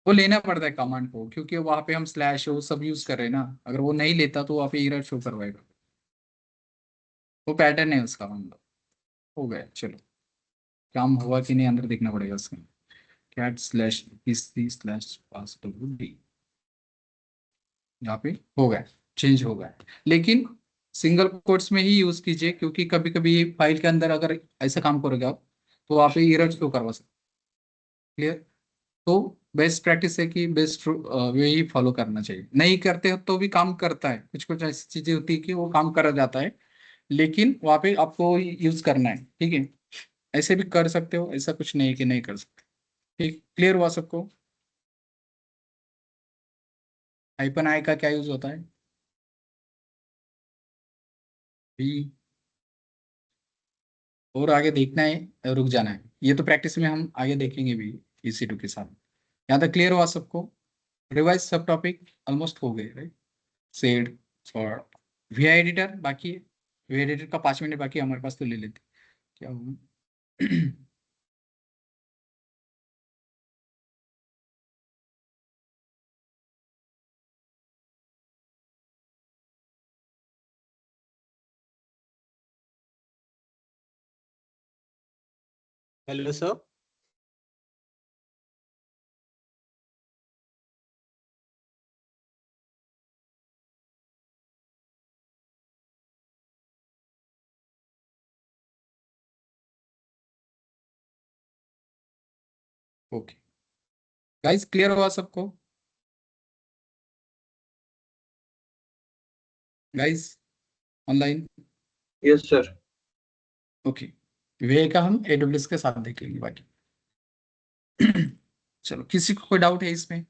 वो लेना पड़ता है कमांड को, क्योंकि वहां पे हम स्लैश वो सब यूज कर रहे हैं ना, अगर वो नहीं लेता तो वहां पे एरर शो करवाएगा, वो पैटर्न है उसका, मतलब हो गया। चलो, काम हुआ कि नहीं अंदर देखना पड़ेगा उसका, cat slash PC slash pass wd, यहाँ पे हो गया, चेंज हो गया। लेकिन सिंगल कोट्स में ही यूज कीजिए, क्योंकि कभी कभी फाइल के अंदर अगर ऐसा काम करोगे आप तो वहाँ पे एरर शो करवा सकते। क्लियर, तो बेस्ट प्रैक्टिस है कि बेस्ट वे ही फॉलो करना चाहिए, नहीं करते हो तो भी काम करता है, कुछ कुछ ऐसी चीजें होती है कि वो काम करा जाता है, लेकिन वहाँ पे आपको यूज करना है, ठीक है। ऐसे भी कर सकते हो, ऐसा कुछ नहीं है कि नहीं कर सकते। ठीक, क्लियर हुआ सबको? हाइपन आई का क्या यूज होता है? भी और आगे देखना है, रुक जाना है, ये तो प्रैक्टिस में हम आगे देखेंगे भी EC2 के साथ। यहाँ तक क्लियर हुआ सबको? रिवाइज सब टॉपिक ऑलमोस्ट हो गए, राइट? सेड और VI एडिटर बाकी है। VI एडिटर का 5 मिनट बाकी है हमारे पास, तो ले लेते क्या होगा। Hello sir. Okay guys, clear हुआ सबको? Guys online? Yes sir. Okay, VI का हम AWS के साथ देखेंगे बाकी। चलो, किसी को कोई डाउट है इसमें?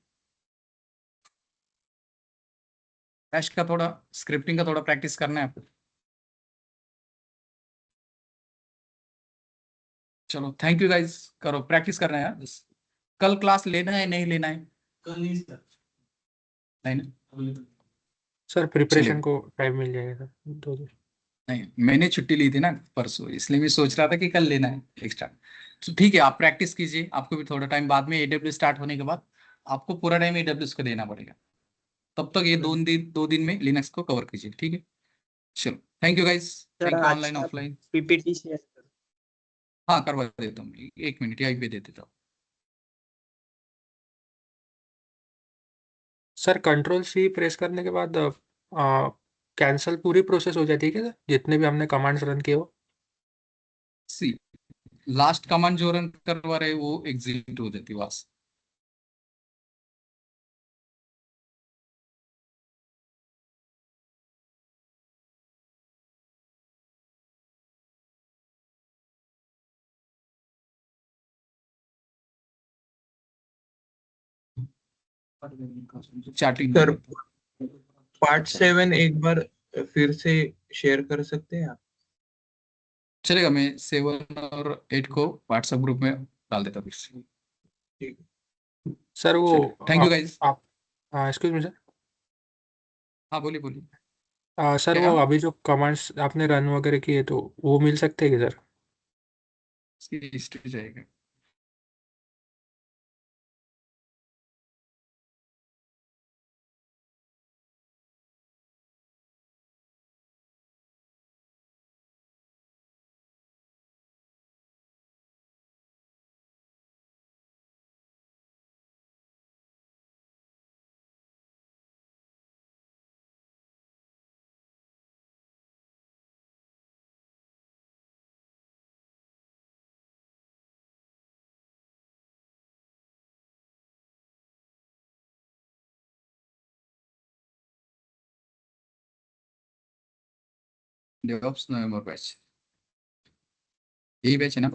बैश का थोड़ा, स्क्रिप्टिंग का थोड़ा प्रैक्टिस करना है आपको। चलो, थैंक यू गाइस, करो प्रैक्टिस करना है यार बस। कल क्लास लेना है नहीं लेना है? कल नहीं सर, नहीं ना? अगले दिन। सर प्रिपरेशन चलिए। को टाइम मिल जाएगा सर 2 दिन। नहीं, मैंने छुट्टी ली थी ना परसों, इसलिए मैं सोच रहा था कि कल लेना है एक्स्ट्रा। तो ठीक है, आप प्रैक्टिस कीजिए, आपको भी थोड़ा टाइम बाद में AWS स्टार्ट होने के बाद आपको पूरा टाइम AWS को देना पड़ेगा। तब तक ये 2 दिन में लिनक्स को कवर कीजिए, ठीक है? चलो, thank you guys, sir thank you आज ऑनलाइन का ऑफलाइन। PPT शेयर करो। हाँ, करवा देता हूँ, 1 मिनट यहीं पे दे देता हूँ। सर कंट्रोल C प्रेस करने के बाद कैंसिल पूरी प्रोसेस हो जाती है क्या सर, जितने भी हमने कमांड्स रन किए हो? सी, लास्ट कमांड जो रन करवा रहे वो एग्जीक्यूट हो जाती है वहां से। चैटिंग सर पार्ट 7 एक बार फिर से शेयर कर सकते हैं आप? चलेगा, मैं 7 और 8 को व्हाट्सएप ग्रुप में डाल देता हूँ फिर से। ठीक। सर वो चलिए, थैंक यू गाइस। आप एक्सक्यूज मी सर। हाँ, बोलिए बोलिए। सर वो क्या? अभी जो कमांड्स आपने रन वगैरह किए तो वो मिल सकते हैं क्या सर? इसकी हिस्ट्री जाएगा। डेवऑप्स नवंबर बैच, यही बैच है ना?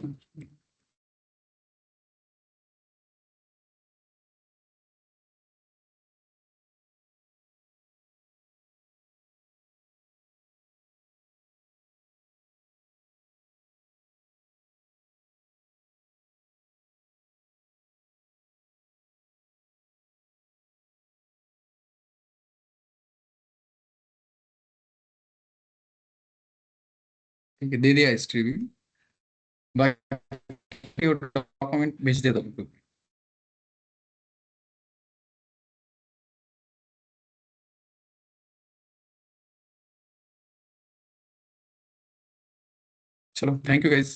ठीक है, दे दिया हिस्ट्री भी, बाकी डॉक्यूमेंट भेज देता हूँ। चलो, थैंक यू गाइस।